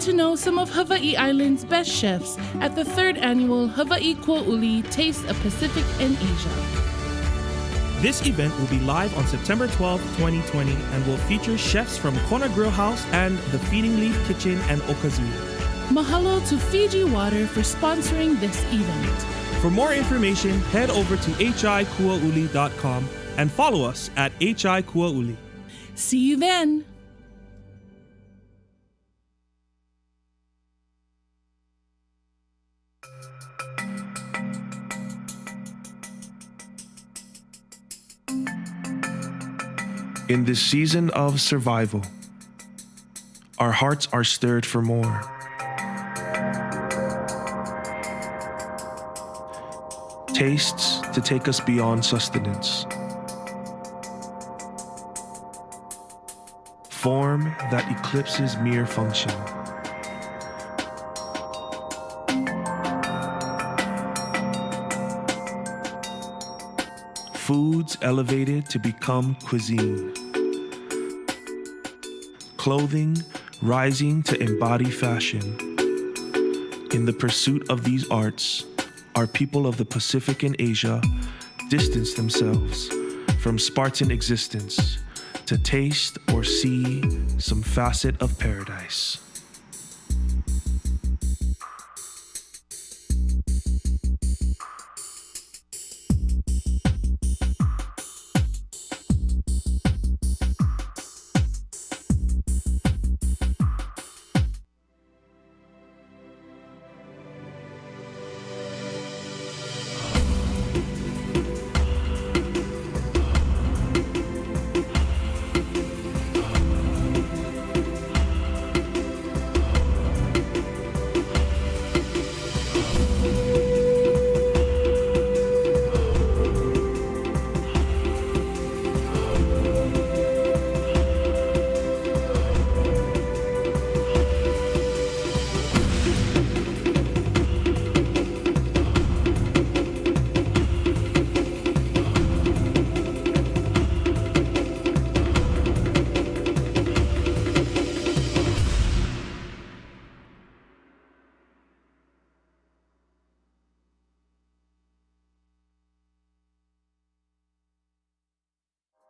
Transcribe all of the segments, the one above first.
to know some of Hawaii Island's best chefs at the 3rd annual Hawai'i Kuauli Taste of Pacific and Asia. This event will be live on September 12, 2020 and will feature chefs from Kona Grill House and the Feeding Leaf Kitchen and Okazui. Mahalo to Fiji Water for sponsoring this event. For more information, head over to hikuauli.com and follow us at hikuauli. See you then! In this season of survival, our hearts are stirred for more. Tastes to take us beyond sustenance. Form that eclipses mere function. Foods elevated to become cuisine. Clothing rising to embody fashion. In the pursuit of these arts, our people of the Pacific and Asia distance themselves from Spartan existence to taste or see some facet of paradise.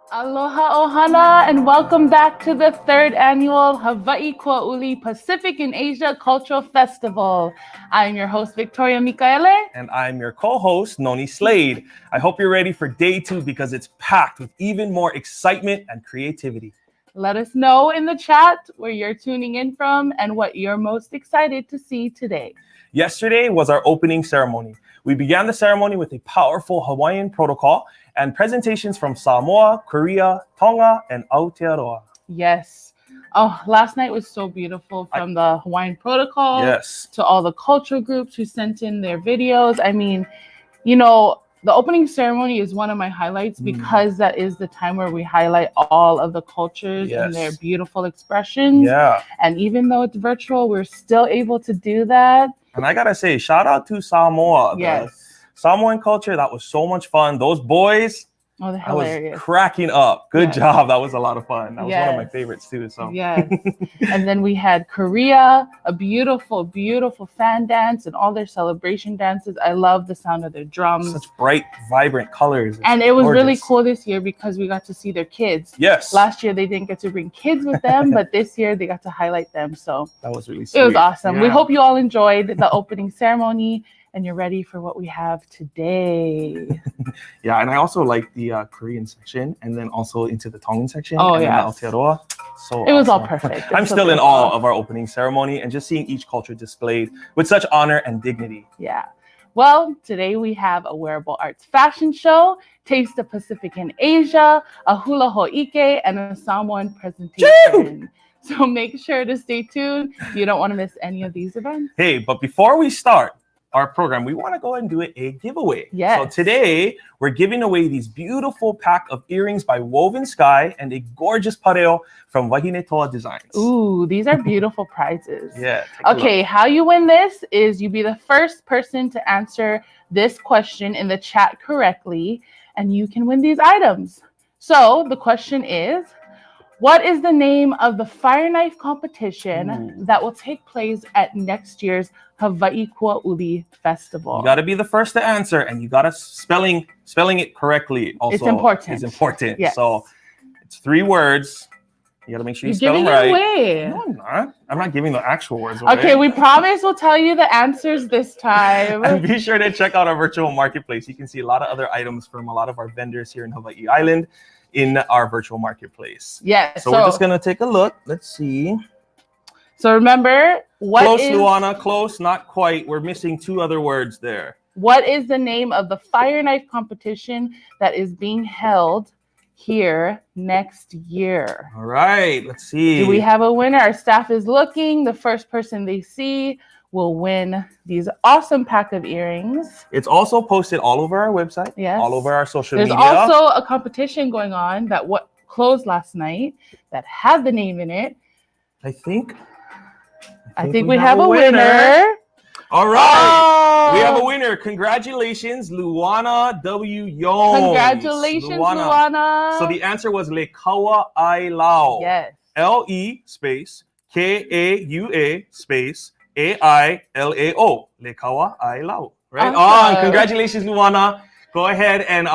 Aloha ohana and welcome back to the 3rd annual Hawai'i Kuauli Pacific and Asia Cultural Festival. I'm your host, Victoria Mikaele. And I'm your co-host, Noni Slade. I hope you're ready for day 2 because it's packed with even more excitement and creativity. Let us know in the chat where you're tuning in from and what you're most excited to see today. Yesterday was our opening ceremony. We began the ceremony with a powerful Hawaiian protocol and presentations from Samoa, Korea, Tonga, and Aotearoa. Yes. Oh, last night was so beautiful from the Hawaiian protocol to all the cultural groups who sent in their videos. I mean, you know, the opening ceremony is one of my highlights because that is the time where we highlight all of the cultures and their beautiful expressions. Yeah. And even though it's virtual, we're still able to do that. And I gotta say, shout out to Samoa. Yes. Samoan culture, that was so much fun. Those boys, they're I hilarious. was cracking up. Good job. That was a lot of fun. That was one of my favorites too. So yes. And then we had Korea, a beautiful, beautiful fan dance and all their celebration dances. I love the sound of their drums. Such bright, vibrant colors. And it was really cool this year because we got to see their kids. Yes. Last year they didn't get to bring kids with them, but this year they got to highlight them. So that was really sweet. It was awesome. Yeah. We hope you all enjoyed the opening ceremony and you're ready for what we have today. Yeah, and I also like the Korean section and then also into the Tongan section. Oh, and yeah. Aotearoa. So it was all awesome. perfect. I'm still in awe of our opening ceremony and just seeing each culture displayed with such honor and dignity. Yeah. Well, today we have a wearable arts fashion show, Taste of Pacific and Asia, a hula Hō'ike, and a Samoan presentation. Choo! So make sure to stay tuned. You don't want to miss any of these events. Hey, but before we start our program, we want to go ahead and do a giveaway. Yes. So today, we're giving away these beautiful pack of earrings by Woven Sky and a gorgeous pareo from Wahine Toa Designs. Ooh, these are beautiful prizes. Yeah. Okay, how you win this is you be the first person to answer this question in the chat correctly, and you can win these items. So the question is, What is the name of the fire knife competition that will take place at next year's Hawai'i Kuauli festival? You got to be the first to answer, and you got to spelling it correctly. Also, it's important. It's important. Yes. So it's 3 words. You got to make sure you spell them right. Away. No, I'm not. I'm not giving the actual words away. Okay, we promise we'll tell you the answers this time. And be sure to check out our virtual marketplace. You can see a lot of other items from a lot of our vendors here in Hawaii Island in our virtual marketplace. Yes. So we're just going to take a look. Let's see. So remember, close, Luana, close, not quite. We're missing 2 other words there. What is the name of the fire knife competition that is being held here next year? All right, let's see. Do we have a winner? Our staff is looking. The first person they see will win these awesome pack of earrings. It's also posted all over our website, all over our social media. There's also a competition going on that closed last night that had the name in it. I think we have a winner. All right. We have a winner. Congratulations, Luana W. Young. Congratulations, Luana. So the answer was Kaua Ailao. Yes. L-E space K-A-U-A space A-I-L-A-O. Kaua Ailao. Right on. Congratulations, Luana. Go ahead and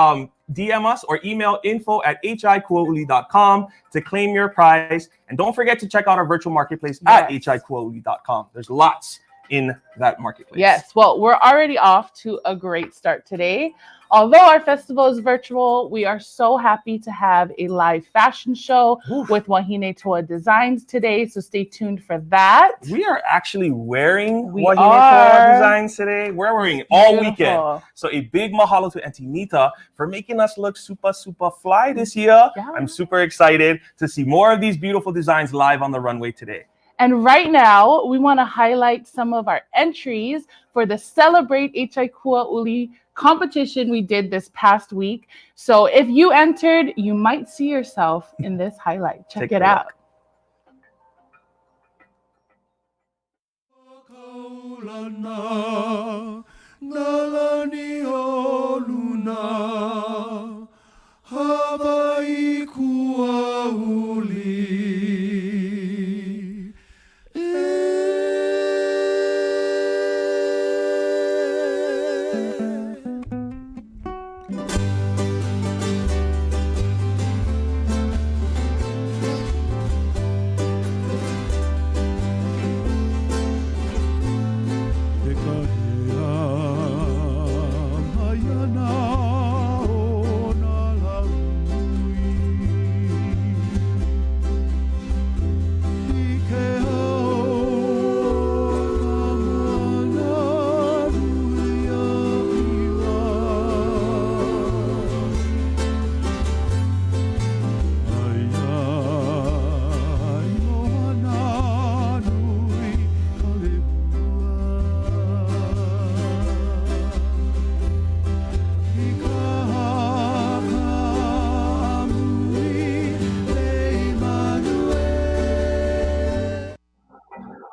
DM us or email info@hikuauli.com to claim your prize. And don't forget to check out our virtual marketplace at hikuauli.com. There's lots in that marketplace. Yes, well, we're already off to a great start today. Although our festival is virtual, we are so happy to have a live fashion show with Wahine Toa Designs today, so stay tuned for that. We are actually wearing Wahine Toa Designs today. We're wearing it all weekend. So a big mahalo to Auntie Nita for making us look super, super fly this year. Yeah. I'm super excited to see more of these beautiful designs live on the runway today. And right now, we want to highlight some of our entries for the Celebrate Ha'ai Kuauli competition we did this past week. So if you entered, you might see yourself in this highlight. Check it out. Hawai'i Kuauli.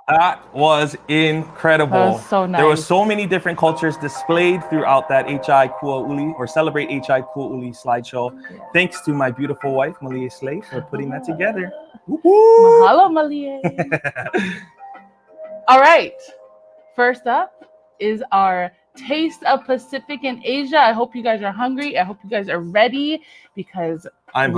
That was incredible. That was so nice. There were so many different cultures displayed throughout that Ha'ai Kuauli or Celebrate Ha'ai Kuauli slideshow. Yeah. Thanks to my beautiful wife, Malia Slay, for putting that together. Mahalo, Malia. All right. First up is our Taste of Pacific and Asia. I hope you guys are hungry. I hope you guys are ready because I'm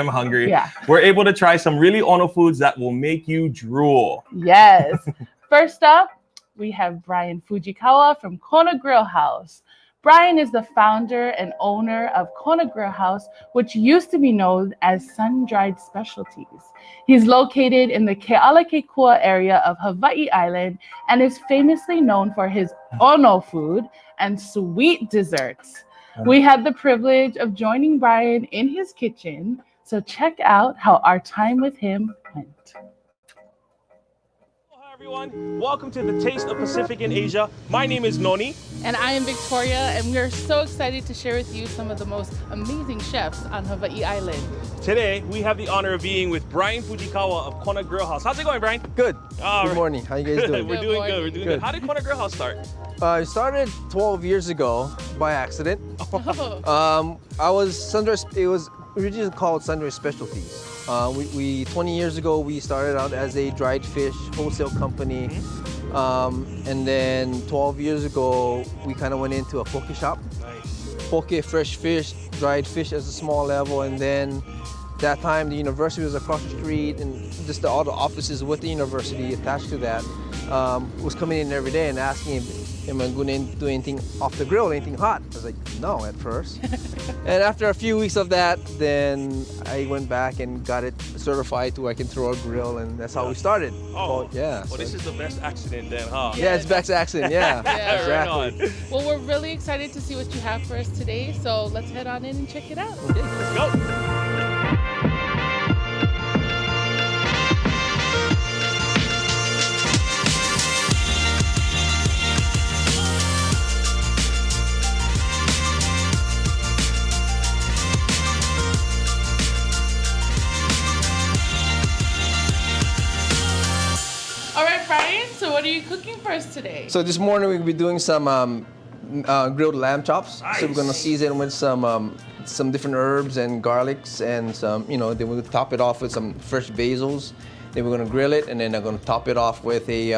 hungry. Yeah. We're able to try some really ono foods that will make you drool. Yes. First up, we have Brian Fujikawa from Kona Grill House. Brian is the founder and owner of Kona Grill House, which used to be known as Sun-Dried Specialties. He's located in the Kealakekua area of Hawaii Island and is famously known for his ono food and sweet desserts. We had the privilege of joining Brian in his kitchen, so check out how our time with him went. Hi everyone, welcome to the Taste of Pacific and Asia. My name is Noni. And I am Victoria, and we are so excited to share with you some of the most amazing chefs on Hawaii Island. Today, we have the honor of being with Brian Fujikawa of Kona Grill House. How's it going, Brian? Good. Good morning. How you guys doing? We're doing good. We're doing good. How did Kona Grill House start? It started 12 years ago by accident. It was originally called Sun-Dried Specialties. We 20 years ago, we started out as a dried fish wholesale company. And then 12 years ago, we kind of went into a poke shop. Nice. Poke, fresh fish, dried fish as a small level. And then that time, the university was across the street, and just all the offices with the university attached to that was coming in every day and asking, am I going to do anything off the grill, anything hot? I was like, no, at first. And after a few weeks of that, then I went back and got it certified to where I can throw a grill, and that's how we started. Oh, yeah. Well, this is the best accident then, huh? Yeah, it's best accident, yeah. Yeah, exactly. Right on. Well, we're really excited to see what you have for us today, so let's head on in and check it out. Okay. Let's go. So what are you cooking for us today? So this morning we'll be doing some grilled lamb chops. Nice. So we're gonna season with some different herbs and garlics and some, then we'll top it off with some fresh basils. Then we're gonna grill it, and then I'm gonna top it off with a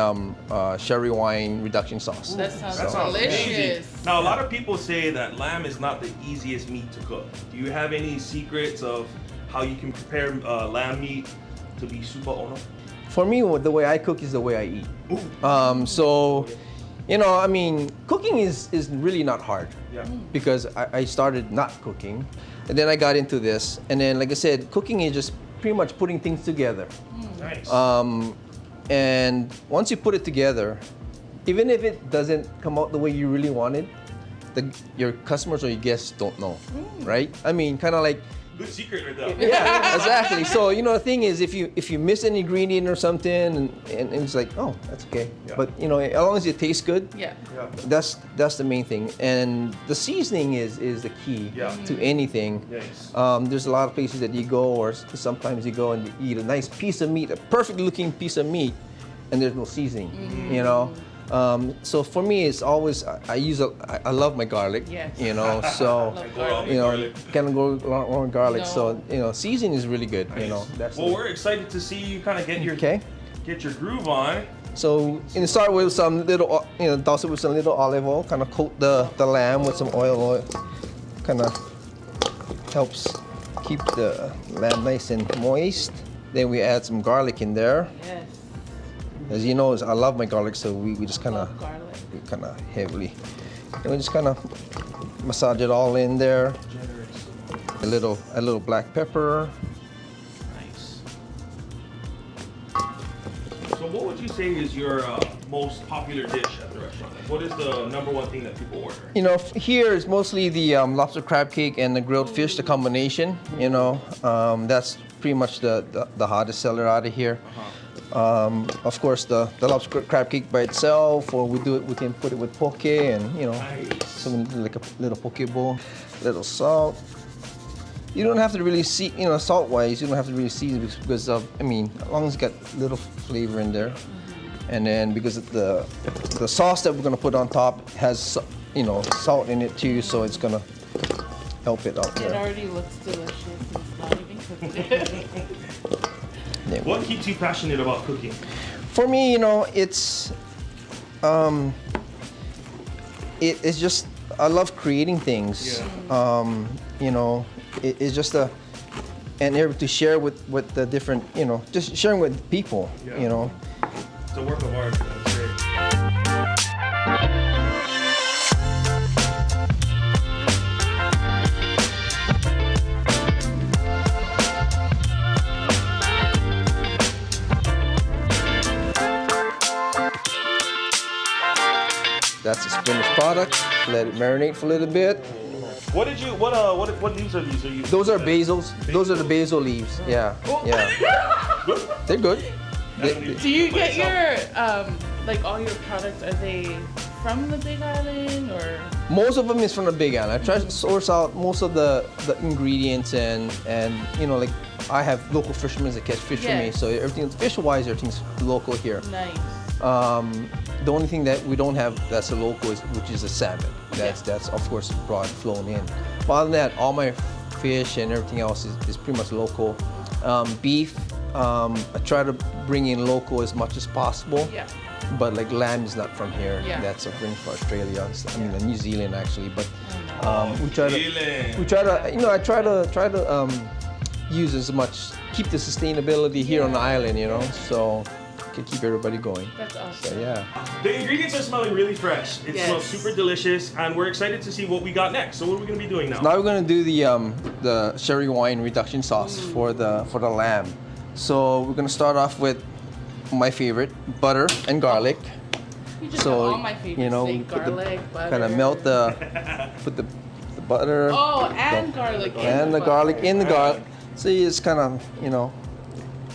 sherry wine reduction sauce. That sounds amazing. delicious. Now, a lot of people say that lamb is not the easiest meat to cook. Do you have any secrets of how you can prepare lamb meat to be super ono? For me, the way I cook is the way I eat. Cooking is really not hard. Yeah. Because I started not cooking, and then I got into this, and then, like I said, cooking is just pretty much putting things together. Nice. And once you put it together, even if it doesn't come out the way you really wanted, your customers or your guests don't know, right? I mean, kind of like. Good secret right there. Yeah, exactly. So the thing is, if you miss an ingredient or something, and it's like, oh, that's okay. Yeah. But as long as it tastes good, Yeah. that's the main thing. And the seasoning is the key to anything. Yes. There's a lot of places that you go, or sometimes you go and you eat a nice piece of meat, a perfect looking piece of meat, and there's no seasoning. So for me, it's always I love my garlic. Yes. So Garlic. kind of go along with garlic. No. So seasoning is really good. Nice. That's Well, we're excited to see you kind of get your groove on. So start with some little, douse it with some little olive oil. Kind of coat the lamb with some oil. Kind of helps keep the lamb nice and moist. Then we add some garlic in there. Yes. As you know, I love my garlic, so we just kind of heavily. And we just kind of massage it all in there. A little black pepper. Nice. So what would you say is your most popular dish at the restaurant? Like, what is the number one thing that people order? Here is mostly the lobster crab cake and the grilled fish, the combination. That's pretty much the hottest seller out of here. Of course, the lobster crab cake by itself, or we can put it with poke and Nice. something like a little poke bowl, little salt. You don't have to really see, salt wise, you don't have to really season because of, as long as it's got little flavor in there, and then because of the sauce that we're gonna put on top has salt in it too, so it's gonna help it out It there. already looks delicious. It's not even cooked. What keeps you passionate about cooking? For me, it's it's just I love creating things. Yeah. It's just and able to share with the different, just sharing with people. Yeah. It's a work of art. That's great. That's the finished product. Let it marinate for a little bit. What leaves are these? Are you? Those are basils. Those are the basil leaves. Yeah. They're good. Do you get your all your products? Are they from the Big Island or? Most of them is from the Big Island. I try to source out most of the ingredients and like I have local fishermen that catch fish for me. So everything fish-wise, everything's local here. Nice. The only thing that we don't have that's a local which is a salmon. That's of course flown in. But other than that, all my fish and everything else is pretty much local. Beef, I try to bring in local as much as possible. Yeah. But like lamb is not from here. Yeah. That's a bring from Australia. I mean, New Zealand actually. But we try to, I try to use as much, keep the sustainability here on the island, you know, so can keep everybody going. That's awesome. So yeah. The ingredients are smelling really fresh. It smells super delicious, and we're excited to see what we got next. So what are we gonna be doing now? Now we're gonna do the sherry wine reduction sauce for the lamb. So we're gonna start off with my favorite, butter and garlic. You just have all my favorites, you know, like garlic, butter. Kind of melt put the butter. Oh, and garlic. And the garlic in the garlic. So you just kind of, you know,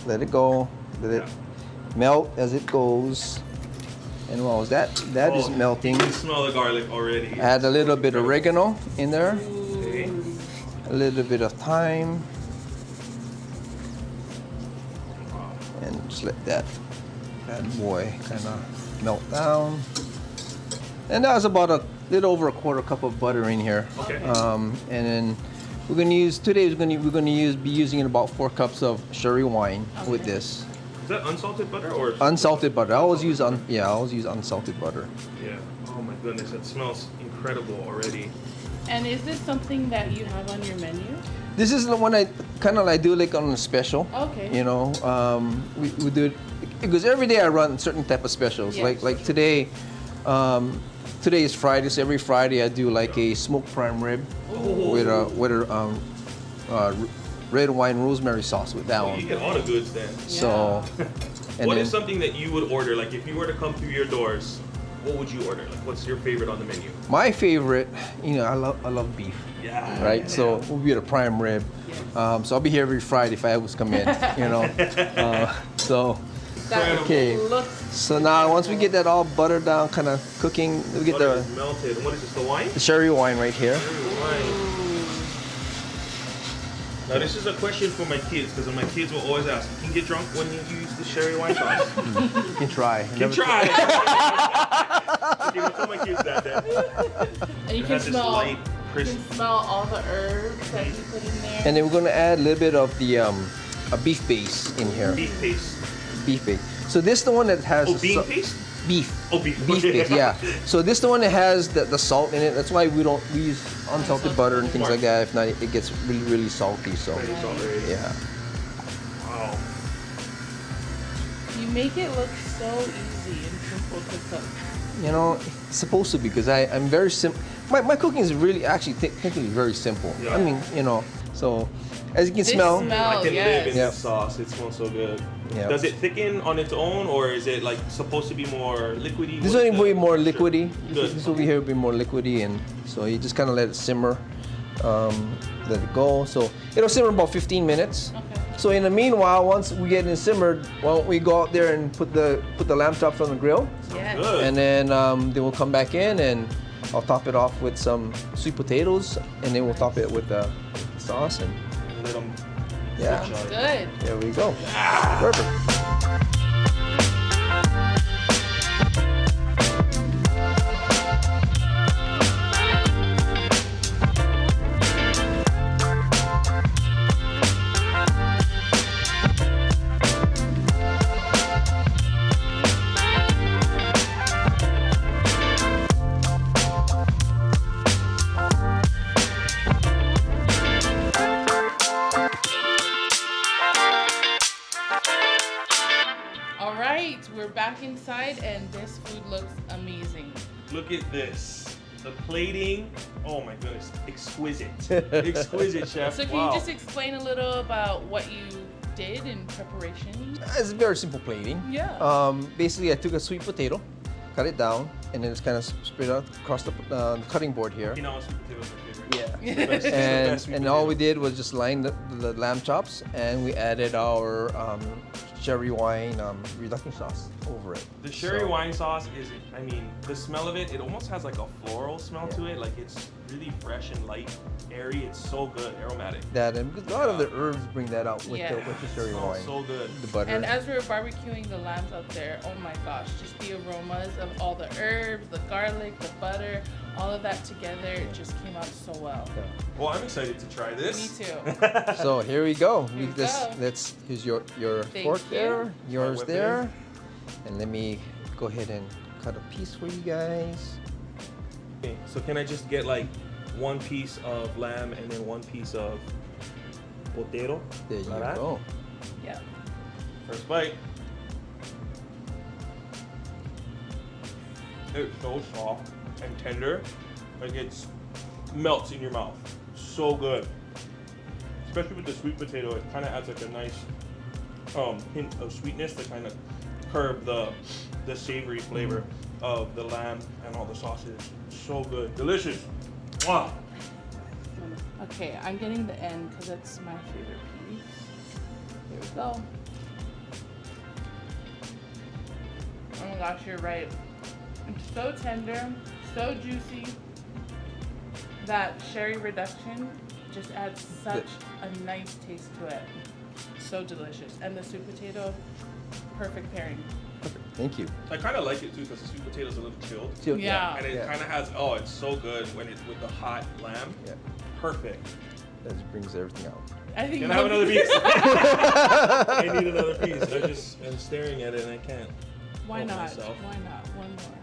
let it go, let it melt as it goes. And while that is melting, You can smell the garlic already. add a little bit of oregano in there, Okay. a little bit of thyme, and just let that bad boy kind of melt down. And that was about a little over a quarter cup of butter in here. Okay. And then we're gonna use be using about 4 cups of sherry wine with this. Is that unsalted butter or? Unsalted butter. I always use unsalted butter. Yeah. Oh my goodness, that smells incredible already. And is this something that you have on your menu? This is the one I kind of like do like on a special. Okay. You know, we do it because every day I run certain type of specials. Yes. Like today, today is Friday, so every Friday I do like a smoked prime rib with a red wine rosemary sauce with that You one. get all the goods then. So, and What then is something that you would order? Like if you were to come through your doors, what would you order? Like what's your favorite on the menu? my favorite, you know, I love beef. Yeah. Right, so we'll be at a prime rib. So I'll be here every Friday if I always come in, you know. So okay. So now once we get that all buttered down, kind of cooking, we get Butter is melted. And what is this? The wine? the sherry wine right here. Wine. Now this is a question for my kids because my kids will always ask, "You can get drunk when you use the sherry wine sauce?" You can try. You can try. Okay, we'll tell my kids that then. And you It can has this smell. light, You crisp. can smell all the herbs that you put in there. And then we're gonna add a little bit of the a beef base in here. Beef paste. Beef base. So this is the one that has Oh, the bean paste? beef. Oh, beef. Beef base, yeah. So this is the one that has the salt in it. That's why we use unsalted butter and things like that. If not, it gets really salty. So yeah. Wow. You make it look so easy and simple to cook. You know, it's supposed to be because I'm very simple. My cooking is really actually technically very simple. Yeah. I mean, you know, so as you can This smell, I can live in Yep. this sauce. It smells so good. Yep. Does it thicken on its own, or is it like supposed to be more liquidy? this What's will be the more texture? liquidy. Good. This will be here will be more liquidy, and so you just kind of let it simmer, let it go. So it'll simmer about 15 minutes. Okay. So in the meanwhile, once we get it simmered, why don't we go out there and put the lamb chops on the grill, Yes. Good. and then we'll come back in and I'll top it off with some sweet potatoes, and then we'll top it with the sauce, and Let 'em yeah, switch on. Good. there we go. Perfect. All right, we're back inside, and this food looks amazing. Look at this. The plating. Oh my goodness. Exquisite. Exquisite, chef. So can Wow. you just explain a little about what you did in preparation? It's very simple plating. Yeah. Basically, I took a sweet potato, cut it down, and then it's kind of spread out across the cutting board here. You know what, sweet potatoes are my favorite. Yeah. The best sweet And all we potato. did was just line the lamb chops, and we added our sherry wine reduction sauce over it. The sherry So- wine sauce is, I mean, the smell of it, it almost has like a floral smell to it. Like it's really fresh and light, airy. It's so good, aromatic. That, and because a lot of the herbs bring that out with Yeah. the sherry Smells wine, so good. the butter. And as we were barbecuing the lambs out there, oh my gosh, just the aromas of all the herbs, the garlic, the butter, All of that together, it just came out so well. Well, I'm excited to try this. Me too. So here we go. Here we go. Here's your fork there, yours there. And let me go ahead and cut a piece for you guys. Okay, so can I just get like one piece of lamb and then one piece of potato? There you go. Yeah. First bite. It's so soft and tender, like it melts in your mouth. So good. Especially with the sweet potato, it kind of adds like a nice hint of sweetness to kind of curb the savory flavor of the lamb and all the sauces. So good, delicious. Wow. Okay, I'm getting the end because that's my favorite piece. Here we go. Oh my gosh, you're right. It's so tender, so juicy. That sherry reduction just adds such a nice taste to it. So delicious. And the sweet potato, perfect pairing. Perfect. Thank you. I kind of like it too because the sweet potato is a little chilled. Yeah. And it kind of has, it's so good when it's with the hot lamb. Yeah. Perfect. That just brings everything out. I think Can I have another piece? I need another piece. I'm staring at it and I can't. Why help not? myself. Why not? One more.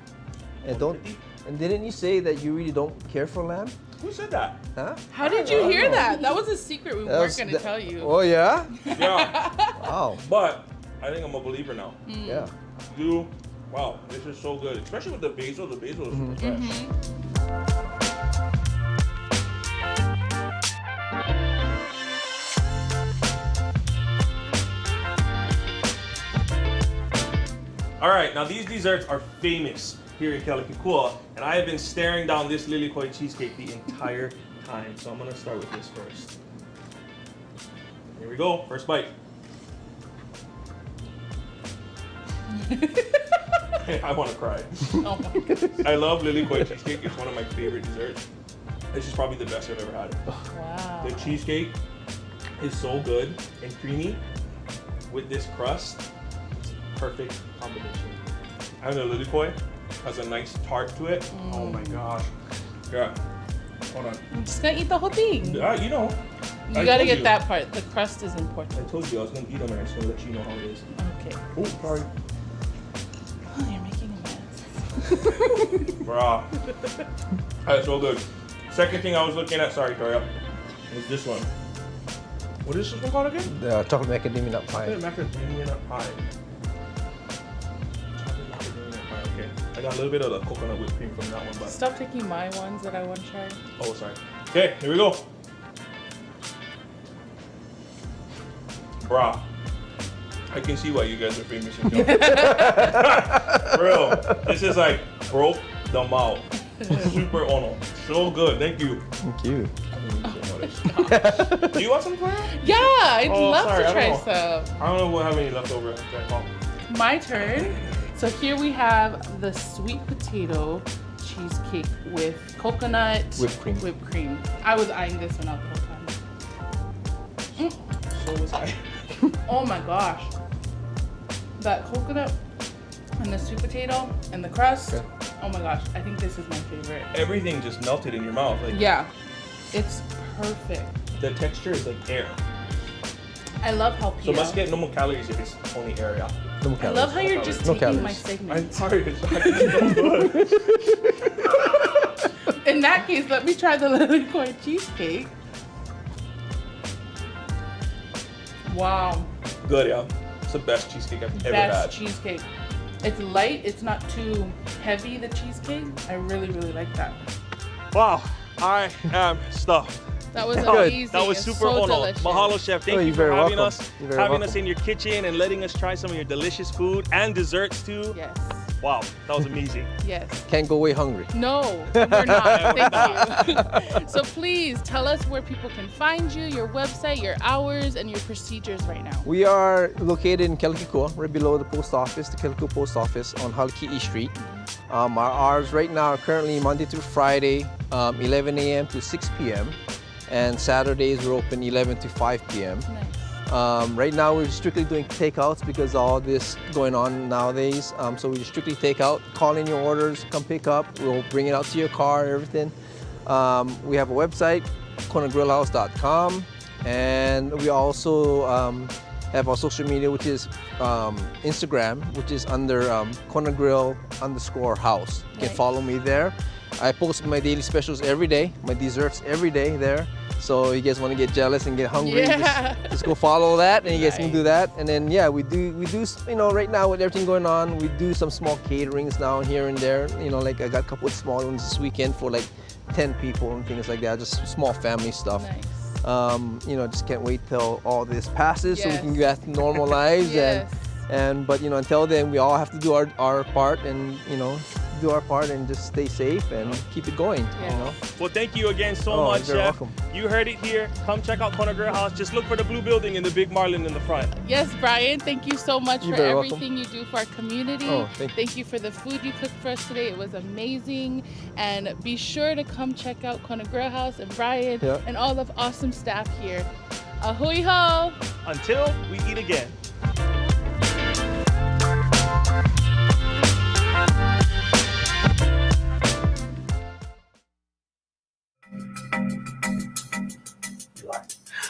And didn't you say that you really don't care for lamb? Who said that? Huh? How did you hear that? That was a secret we weren't going to tell you. Oh yeah? Yeah. Wow. But I think I'm a believer now. Yeah. Wow, this is so good. Especially with the basil. The basil is super fresh. All right, now these desserts are famous here in Kamakani, and I have been staring down this lilikoi cheesecake the entire time. So I'm gonna start with this first. Here we go, first bite. I want to cry. Oh my goodness. I love lilikoi cheesecake. It's one of my favorite desserts. This is probably the best I've ever had. Wow. The cheesecake is so good and creamy with this crust. It's a perfect combination. And the lilikoi has a nice tart to it. Oh my gosh. Yeah. Hold on. I'm just going to eat the whole thing. Yeah, you know. You got to get that part. The crust is important. I told you I was going to eat them and I just want to let you know how it is. Okay. Oh, sorry. Oh, you're making a mess. Bruh. That's so good. Second thing I was looking at, sorry, Toria, is this one. What is this one called again? The chocolate macadamia nut pie. Chocolate macadamia nut pie. Chocolate macadamia nut pie, okay. I got a little bit of the coconut whipped cream from that one, but... Stop taking my ones that I want to try. Oh, sorry. Okay, here we go. Bruh. I can see why you guys are famous in Kamakani. Bro, this is like broke the mouth. Super ono. So good. Thank you. Thank you. Do you want some Toria? Yeah, I'd love sorry, to I try don't know. some. I don't know if we'll have any left over. My turn. So here we have the sweet potato cheesecake with coconut Whipped cream. I was eyeing this one out the whole time. So was I. Oh my gosh. That coconut and the sweet potato and the crust. Okay. Oh my gosh, I think this is my favorite. Everything just melted in your mouth. Like, Yeah, it's perfect. the texture is like air. I love how So must get no more calories if it's only air, yeah. No I calories. love how you're just No taking my calories. segment. I'm sorry, it's not so good. In that case, let me try the lilikoi cheesecake. Wow. Good, yeah. It's the best cheesecake I've ever had. Best cheesecake. It's light, it's not too heavy, the cheesecake. I really, really like that. Wow, I am stuffed. That was Good. amazing. That was It's super so ono. delicious. Mahalo, chef. Thank Oh, you you're for very having welcome. us, You're very having welcome. us in your kitchen and letting us try some of your delicious food and desserts too. Yes. Wow, that was amazing. Yes. Can't go away hungry. No, we're not. Thank you. So please tell us where people can find you, your website, your hours, and your procedures right now. We are located in Kamakani, right below the post office, the Kamakani post office on Hale Street. Our hours right now are currently Monday through Friday, 11 a.m. to 6 p.m. And Saturdays we're open 11 to 5 p.m. Nice. Right now we're strictly doing takeouts because all this going on nowadays. So we strictly takeout, call in your orders, come pick up, we'll bring it out to your car, everything. We have a website, konagrillhouse.com, and we also have our social media, which is Instagram, which is under KonaGrill_house. You can follow me there. I post my daily specials every day, my desserts every day there. So you guys want to get jealous and get hungry, just go follow that, and you guys can do that. And then we do, you know, right now with everything going on, we do some small caterings now here and there. You know, like I got a couple of small ones this weekend for like 10 people and things like that, just small family stuff. Nice. You know, just can't wait till all this passes so we can get normal lives. But you know, until then, we all have to do our part, and you know, do our part and just stay safe and keep it going. You know. Well, thank you again so much, you're Chef. welcome. You heard it here. Come check out Kona Grill House. Just look for the blue building and the big marlin in the front. Yes, Brian, thank you so much You're for very everything you do for our community. Thank you for the food you cooked for us today. It was amazing. And be sure to come check out Kona Grill House and Brian and all of awesome staff here. Ahui ho! Until we eat again.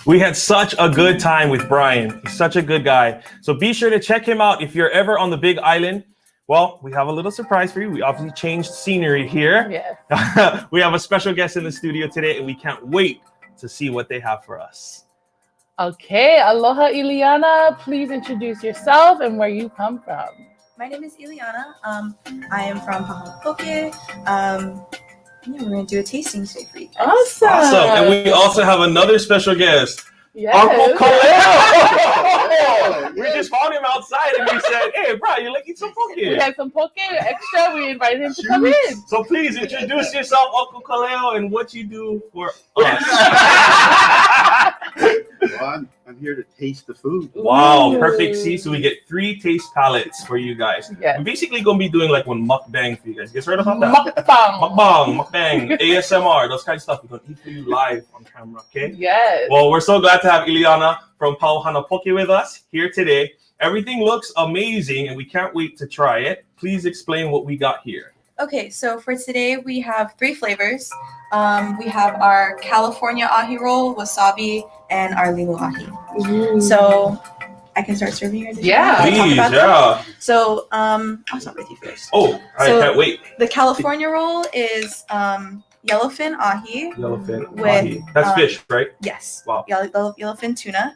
We had such a good time with Brian. He's such a good guy. So be sure to check him out if you're ever on the Big Island. Well, we have a little surprise for you. We obviously changed scenery here. Yes. We have a special guest in the studio today, and we can't wait to see what they have for us. Okay, aloha Ileana. Please introduce yourself and where you come from. My name is Ileana. I am from Pawhana Poke. We're going to do a tasting today for you guys. Awesome. And we also have another special guest. Yes. Uncle Kaleo. We just found him outside and we said, hey, bro, you like eat some poke? We had some poke extra. We invited him to come in. So please introduce yourself, Uncle Kaleo, and what you do for us. Well, I'm here to taste the food. Wow, perfect. See, so we get 3 taste palettes for you guys. Yes. We're basically going to be doing like one mukbang for you guys. You guys heard about that? Mukbang, ASMR, those kind of stuff. We're going to eat for you live on camera, okay? Yes. Well, we're so glad to have Ileana from Pawhana Poke with us here today. Everything looks amazing and we can't wait to try it. Please explain what we got here. Okay, so for today we have 3 flavors. We have our California ahi roll, wasabi, and our limu ahi. So I can start serving yours. Please, So I'll start with you first. Oh, I can't wait. The California roll is yellowfin ahi. Yellowfin with, ahi. That's fish, right? Yes. Wow. Yellowfin tuna.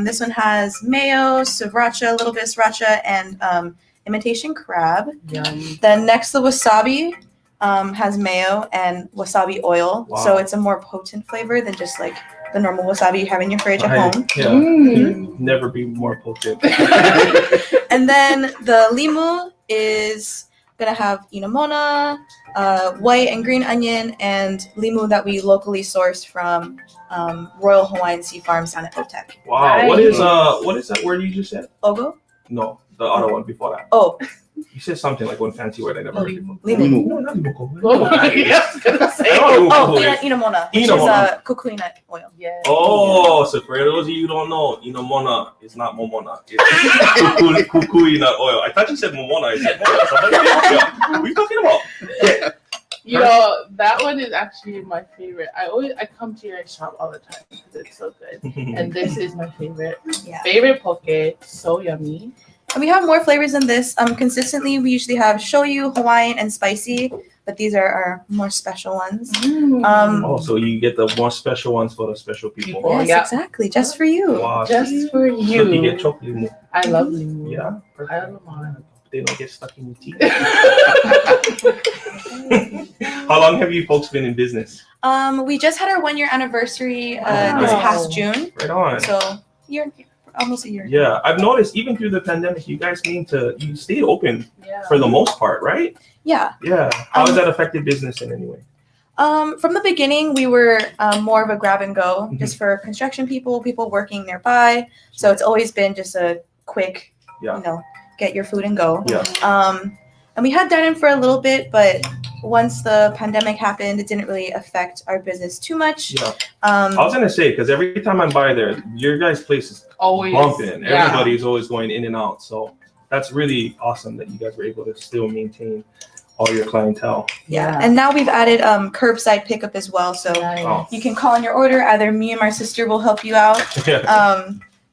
This one has mayo, sriracha, a little bit of sriracha, and imitation crab. Yum. Then next, the wasabi has mayo and wasabi oil. Wow. So it's a more potent flavor than just like the normal wasabi you have in your fridge at home. Yeah. Never be more potent. And then the limu is gonna have inamona, white and green onion, and limu that we locally source from Royal Hawaiian Sea Farms down at Otec. Wow. What is that word you just said? Ogo? No, the other one before that. Oh. You said something like one fancy word I never heard before. Limu. No, not limu. Inamona, which is coconut oil. Yes. Oh, so for those of you who don't know, inamona is not momona. It's kukuina oil. I thought you said momona. I said momona. So I'm like, what are you talking about? You know, that one is actually my favorite. I come to your shop all the time because it's so good. And this is my favorite. Yeah. Favorite poke. So yummy. And we have more flavors than this. Consistently, we usually have shoyu, Hawaiian, and spicy, but these are our more special ones. So you get the more special ones for the special people. Yes, exactly. Just for you. Wow. Just for you. So you get chocolate limu. I love limu. Yeah. I love mine. They don't get stuck in your teeth. How long have you folks been in business? We just had our 1-year anniversary this past June. Right on. So almost a year. Yeah, I've noticed even through the pandemic, you guys you stay open for the most part, right? Yeah. Yeah. How has that affected business in any way? From the beginning, we were more of a grab and go, just for construction people working nearby. So it's always been just a quick, get your food and go. Yeah. And we had dine-in for a little bit, but once the pandemic happened, it didn't really affect our business too much. Yeah. I was gonna say, because every time I'm by there, your guys' place is always bumping. Yeah. Everybody's always going in and out. So that's really awesome that you guys were able to still maintain all your clientele. Yeah. And now we've added curbside pickup as well. So you can call in your order. Either me and my sister will help you out.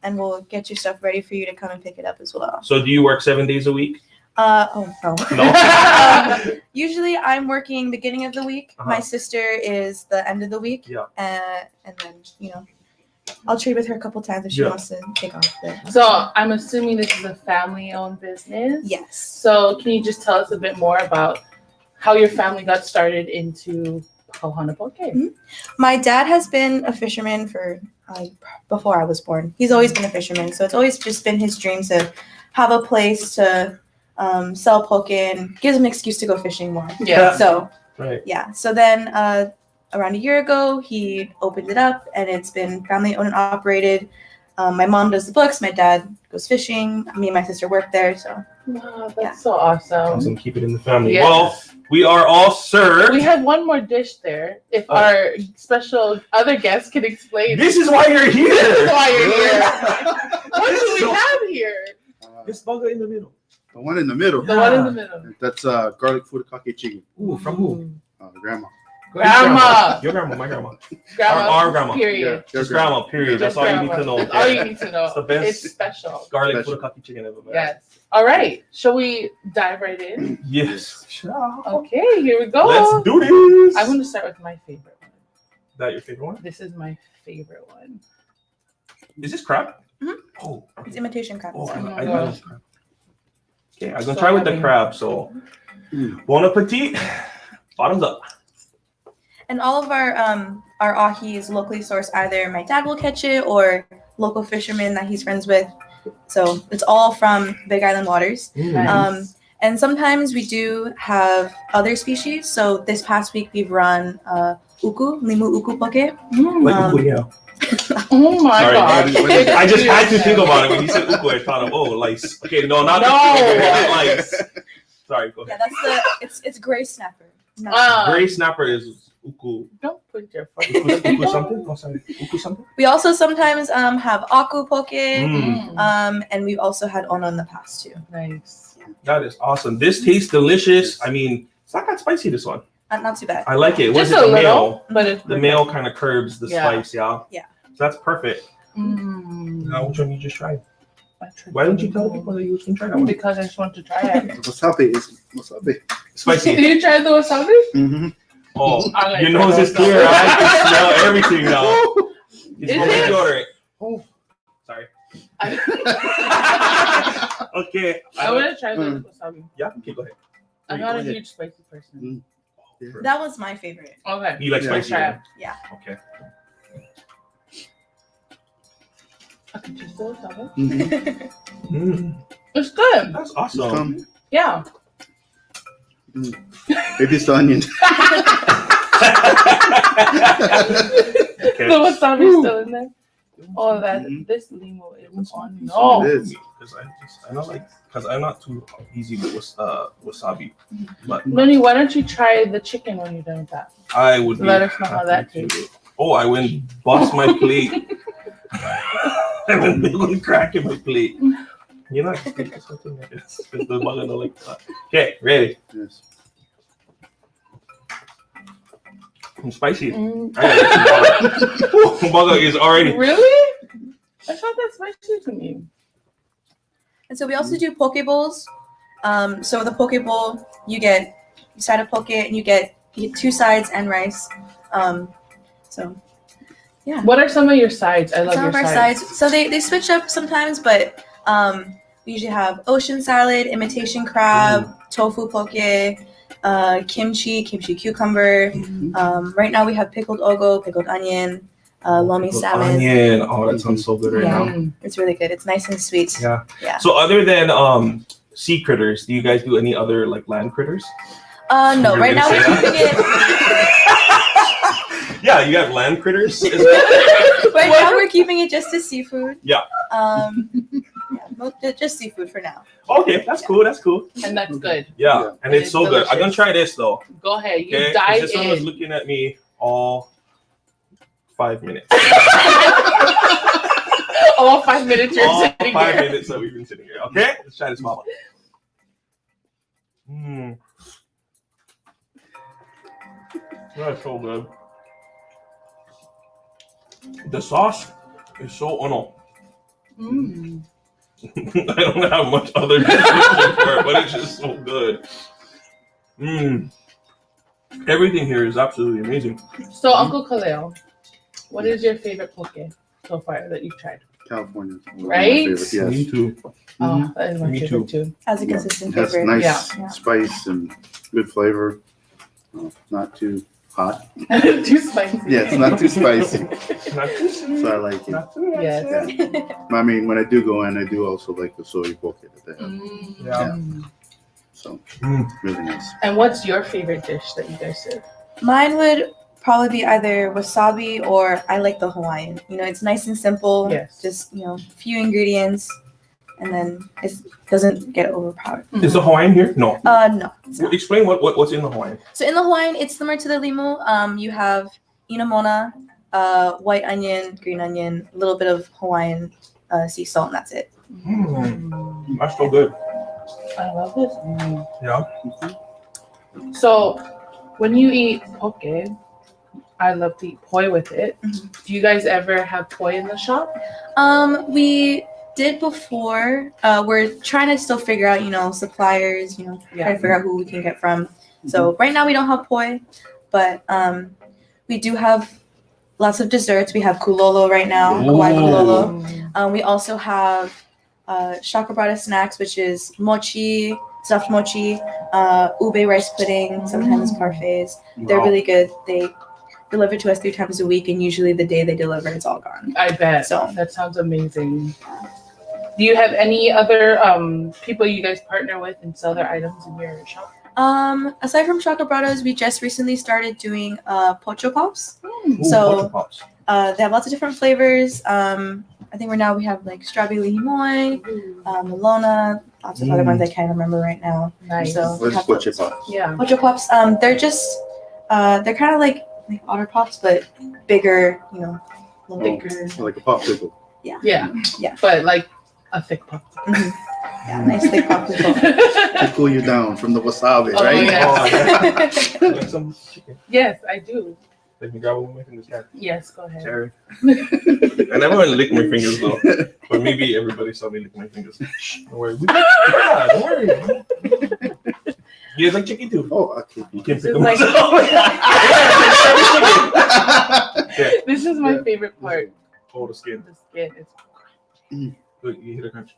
And we'll get your stuff ready for you to come and pick it up as well. So do you work 7 days a week? Oh no. Usually I'm working beginning of the week. My sister is the end of the week. Yeah. And then, you know, I'll trade with her a couple times if she wants to take off there. So I'm assuming this is a family-owned business. Yes. So can you just tell us a bit more about how your family got started into Pawhana Poke? Mm-hmm. My dad has been a fisherman for before I was born. He's always been a fisherman, so it's always just been his dream to have a place to sell poke and gives him an excuse to go fishing more. Yeah. So yeah. So then around a year ago, he opened it up, and it's been family owned and operated. My mom does the books. My dad goes fishing. Me and my sister work there. So wow, that's so awesome. Awesome. Keep it in the family. Yeah. Well, we are all served. We have one more dish there. If our special other guests can explain. This is why you're here. This is why you're here. What do we have here? This burger in the middle. The one in the middle. The one in the middle. That's garlic furikake chicken. Ooh, from who? Grandma. Grandma. Your grandma, my grandma. Grandma. Our grandma. Period. Just grandma, period. That's all you need to know. That's all you need to know. It's the best. It's special. Garlic furikake chicken ever. Yes. All right. Shall we dive right in? Yes. Okay, here we go. Let's do this. I'm going to start with my favorite one. Is that your favorite one? This is my favorite one. Is this crab? Mm-hmm. Oh. It's imitation crab. Oh, I love crab. Okay, I'm going to try with the crab. So, bon appetit. Bottoms up. And all of our ahi is locally sourced. Either my dad will catch it or local fishermen that he's friends with. So it's all from Big Island waters. Nice. And sometimes we do have other species. So this past week we've run limu uku poke. Yeah. Oh my god! I just had to think about it when you said uku. I thought of lice. Okay, no, not lice. Sorry, go ahead. Yeah, it's gray snapper. Gray snapper is uku. Don't put your uku something. Oh, sorry. Uku something. We also sometimes have aku poke, and we've also had ono in the past too. Nice. That is awesome. This tastes delicious. I mean, it's not that spicy. This one. Not too bad. I like it. Just a little, but it's the male kind of curbs the spice. Yeah. Yeah. So that's perfect. Now, which one you just tried? Why didn't you tell people that you was gonna try that one? Because I just wanted to try it. Wasabi is wasabi. Spicy. Did you try the wasabi? Mm-hmm. Oh, your nose is clear. I can smell everything now. It's deodorant. Oh, sorry. Okay. I want to try the wasabi. Yeah, okay, go ahead. I'm not a huge spicy person. That was my favorite. Okay. You like spicy? Yeah. Okay. I can just do wasabi. Mm-hmm. It's good. That's awesome. Yeah. Maybe it's the onion. Okay. The wasabi's still in there. Oh, that this limo is on. No. It is. Because I'm not too easy with wasabi. But Noni, why don't you try the chicken when you're done with that? I would let us know how that tastes. Oh, I went and bust my plate. I went big one crack in my plate. You know, something like this. Because the bugger don't like that. Okay, ready? Yes. I'm spicy. Bugger is already. Really? I thought that's spicy to me. And so we also do poke bowls. So the poke bowl, you side of poke, and you get 2 sides and rice. So, yeah. What are some of your sides? I love some your of our sides. So they switch up sometimes, but we usually have ocean salad, imitation crab, tofu poke, kimchi cucumber. Right now we have pickled ogo, pickled onion, lomi salmon. Onion. Oh, that sounds so good right now. It's really good. It's nice and sweet. Yeah. Yeah. So other than sea critters, do you guys do any other like land critters? No. Right now we're keeping it. Yeah, you got land critters. Right now we're keeping it just to seafood. Yeah. just seafood for now. Okay, that's cool. That's cool. And that's good. Yeah, and it's so good. I'm gonna try this though. Go ahead. You Okay, dive this one was in. looking at me all 5 minutes. All 5 minutes you're all sitting 5 here. minutes that we've been sitting here. Okay, let's try this mama. That's so good. The sauce is so I don't have much other description for it, but it's just so good. Everything here is absolutely amazing. So, Uncle Kaleo, what is your favorite poke so far that you've tried? California. Right? Yes. Me too. Oh, that is my Me favorite too. As a consistent Has favorite. nice Yeah. spice and good flavor. Not too hot. Too spicy. Yeah, it's not too spicy. Not too sweet. So I like it. Not too Yes. I mean, when I do go in, I do also like the soy poke that they have. Yeah. So really nice. And what's your favorite dish that you guys serve? Mine would probably be either wasabi or I like the Hawaiian. You know, it's nice and simple. Yes. Just, few ingredients, and then it doesn't get overpowered. Is the Hawaiian here? No. No. It's not. Explain what's in the Hawaiian. So in the Hawaiian, it's similar to the limu. You have inamona, white onion, green onion, a little bit of Hawaiian sea salt, and that's it. That's so good. I love this. Yeah. So, when you eat poke, I love to eat poi with it. Do you guys ever have poi in the shop? We did before. We're trying to still figure out, suppliers, trying to figure out who we can get from. So right now we don't have poi, but we do have lots of desserts. We have kulolo right now, Hawai'i kulolo. We also have shakarbrata snacks, which is mochi, stuffed mochi, ube rice pudding, sometimes parfaits. They're really good. They deliver to us 3 times a week, and usually the day they deliver, it's all gone. I bet. So that sounds amazing. Do you have any other people you guys partner with and sell their items in your shop? Aside from shakarbratas, we just recently started doing pocho pops. Ooh, So pops. they have lots of different flavors. I think we have like strawberry himoi, Malona, lots of other ones I can't remember right now. Nice. So What's poche pops? Yeah. pocho pops, they're just they're kind of like otter pops, but bigger, a little bigger. Like a popsicle. Yeah. Yeah. But like a thick pop. Yeah, nice thick popsicle. To cool you down from the wasabi, Oh, right? yeah. Oh, yeah. Like some chicken. Yes, I do. Let me grab one with my fingers. Yes, go ahead. Cherry. I never want to lick my fingers though. But maybe everybody saw me lick my fingers. Don't worry. Yeah, don't worry. You guys like chicken too? Oh, okay. You can pick This them is up. This is my favorite part. Oh, the skin. The skin. It's Look, you hear the crunch.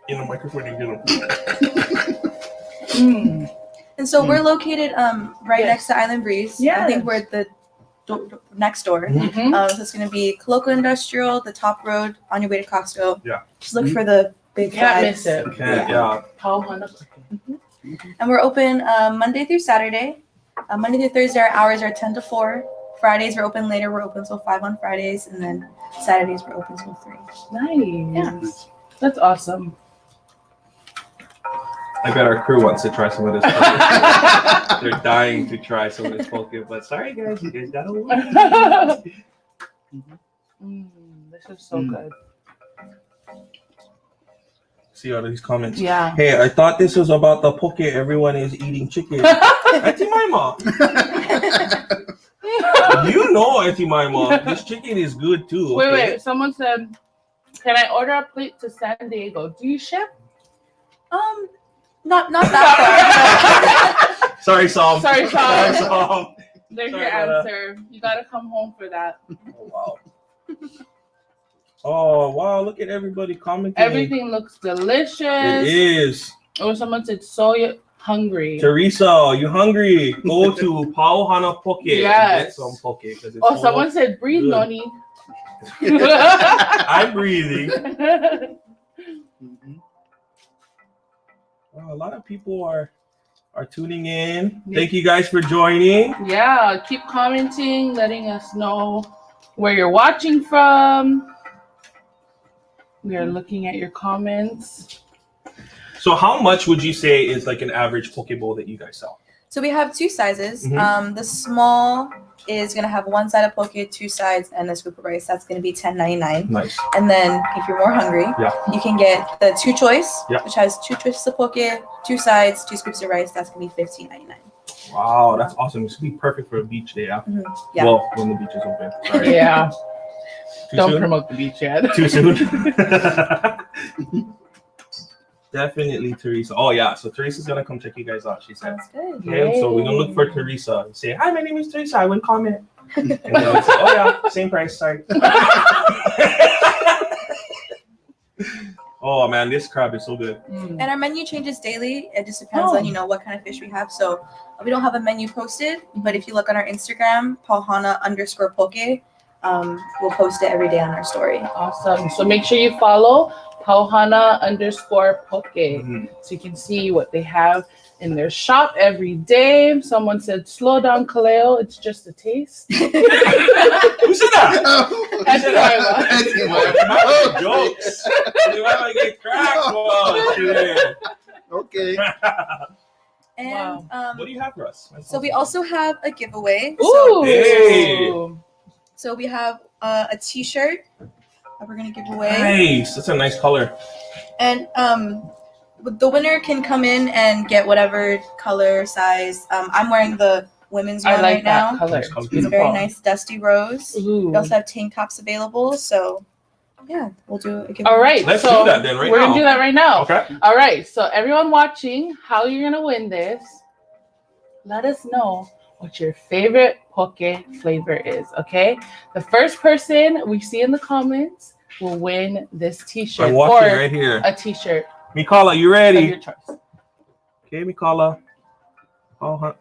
In the microphone, you hear them. And so we're located right next to Island Breeze. Yes. I think we're at the next door. Mhm. So it's going to be Colloco Industrial, the top road on your way to Costco. Yeah. Just look for the big Can't flags. miss it. Okay, yeah. Pawhana Poke. And we're open Monday through Saturday. Monday through Thursday, our hours are 10 to 4. Fridays, we're open later. We're open till 5 on Fridays. And then Saturdays, we're open till 3. Nice. Yeah. That's awesome. I bet our crew wants to try some of this. They're dying to try some of this poke, but sorry guys, you guys gotta wait. This is so good. See all these comments. Yeah. Hey, I thought this was about the poke. Everyone is eating chicken. Auntie Maima. You know, Auntie Maima, this chicken is good too. Okay? Wait. Someone said, "Can I order a plate to San Diego? Do you ship?" Not that far. Sorry, Sam. Sorry, Sam. Sorry, Sam. There's Sorry your about answer. You gotta come home for that. Oh, wow. Oh, wow. Look at everybody commenting. Everything looks delicious. It is. Or someone said, "So hungry." Teresa, you hungry? Go to Pawhana Poke and get some poke. It's Someone said, "Breathe, good. Noni." I'm breathing. Wow, a lot of people are tuning in. Thank you guys for joining. Yeah, keep commenting, letting us know where you're watching from. We are looking at your comments. So how much would you say is like an average poke bowl that you guys sell? So we have two sizes. The small is gonna have one side of poke, two sides, and a scoop of rice. That's gonna be $10.99. Nice. And then if you're more hungry, you can get the two choice, which has two choices of poke, two sides, two scoops of rice. That's gonna be $15.99. Wow, that's awesome. This would be perfect for a beach day. Yeah. Yeah. Well, when the beach is open. Sorry. Yeah. Don't soon? promote the beach yet. Too soon. Definitely, Teresa. Oh yeah, so Teresa's gonna come check you guys out. She said. That's good. Okay, so we're gonna look for Teresa. Say, hi, my name is Teresa. I will comment. And then we'll say, oh yeah, same price. Sorry. Oh man, this crab is so good. And our menu changes daily. It just depends on what kind of fish we have. So we don't have a menu posted, but if you look on our Instagram, Pawhana_Poke, we'll post it every day on our story. Awesome. So make sure you follow Pawhana_Poke so you can see what they have in their shop every day. Someone said, slow down, Kaleo. It's just a taste. Who said that? That's Jokes. You might get cracked. Okay. And what do you have for us? so we also have a giveaway. Ooh. So we have a t-shirt that we're gonna give away. Nice. That's a nice color. And the winner can come in and get whatever color, size. I'm wearing the women's one like right that now. color. It's a very nice dusty rose. Ooh. We also have tank tops available. So yeah, we'll do a giveaway. All right. Let's so do that then right we're now. going to do that right now. Okay. All right. So everyone watching, how you're going to win this, let us know what your favorite poke flavor is, okay? The first person we see in the comments will win this t-shirt. I'm watching right here. A t-shirt Mikala, you of ready? your choice. Okay, Mikala. Pawhana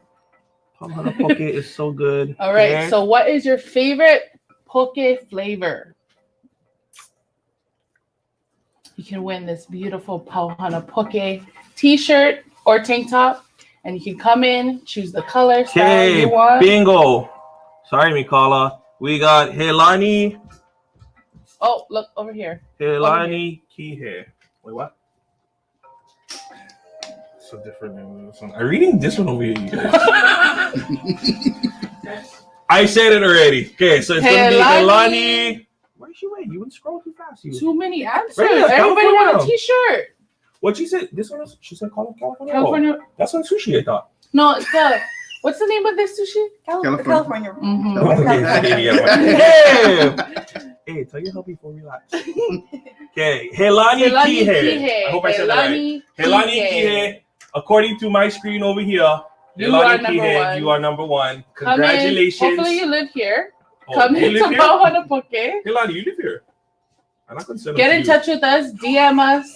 Poke is so good. All right. Okay. So what is your favorite poke flavor? You can win this beautiful Pawhana Poke t-shirt or tank top. And you can come in, choose the color style Okay, you want. bingo. Sorry, Mikala. We got Helani. Oh, look over here. Helani Kihe. Wait, what? So different than this one. I'm reading this one over here, you guys. I said it already. Okay, so it's going to be Helani. Where's she at? You wouldn't scroll too fast. Too many answers. Right here, Everybody want a California. t-shirt. What she said? This one? She said California. California. Oh, that's on sushi, I thought. No, it's the. What's the name of this sushi? The California roll. Mm-hmm. Hey, tell your hubby before we relax. Okay, Helani Kihe. I hope I said that right. Helani Kihe. According to my screen over here, You are Helani number Kihe, one. you are number one. Come Congratulations. in. Hopefully you live here. Oh, Come you in to live here? Pawhana Poke. Helani, you live here. I'm not concerned. Get in touch with us. DM us.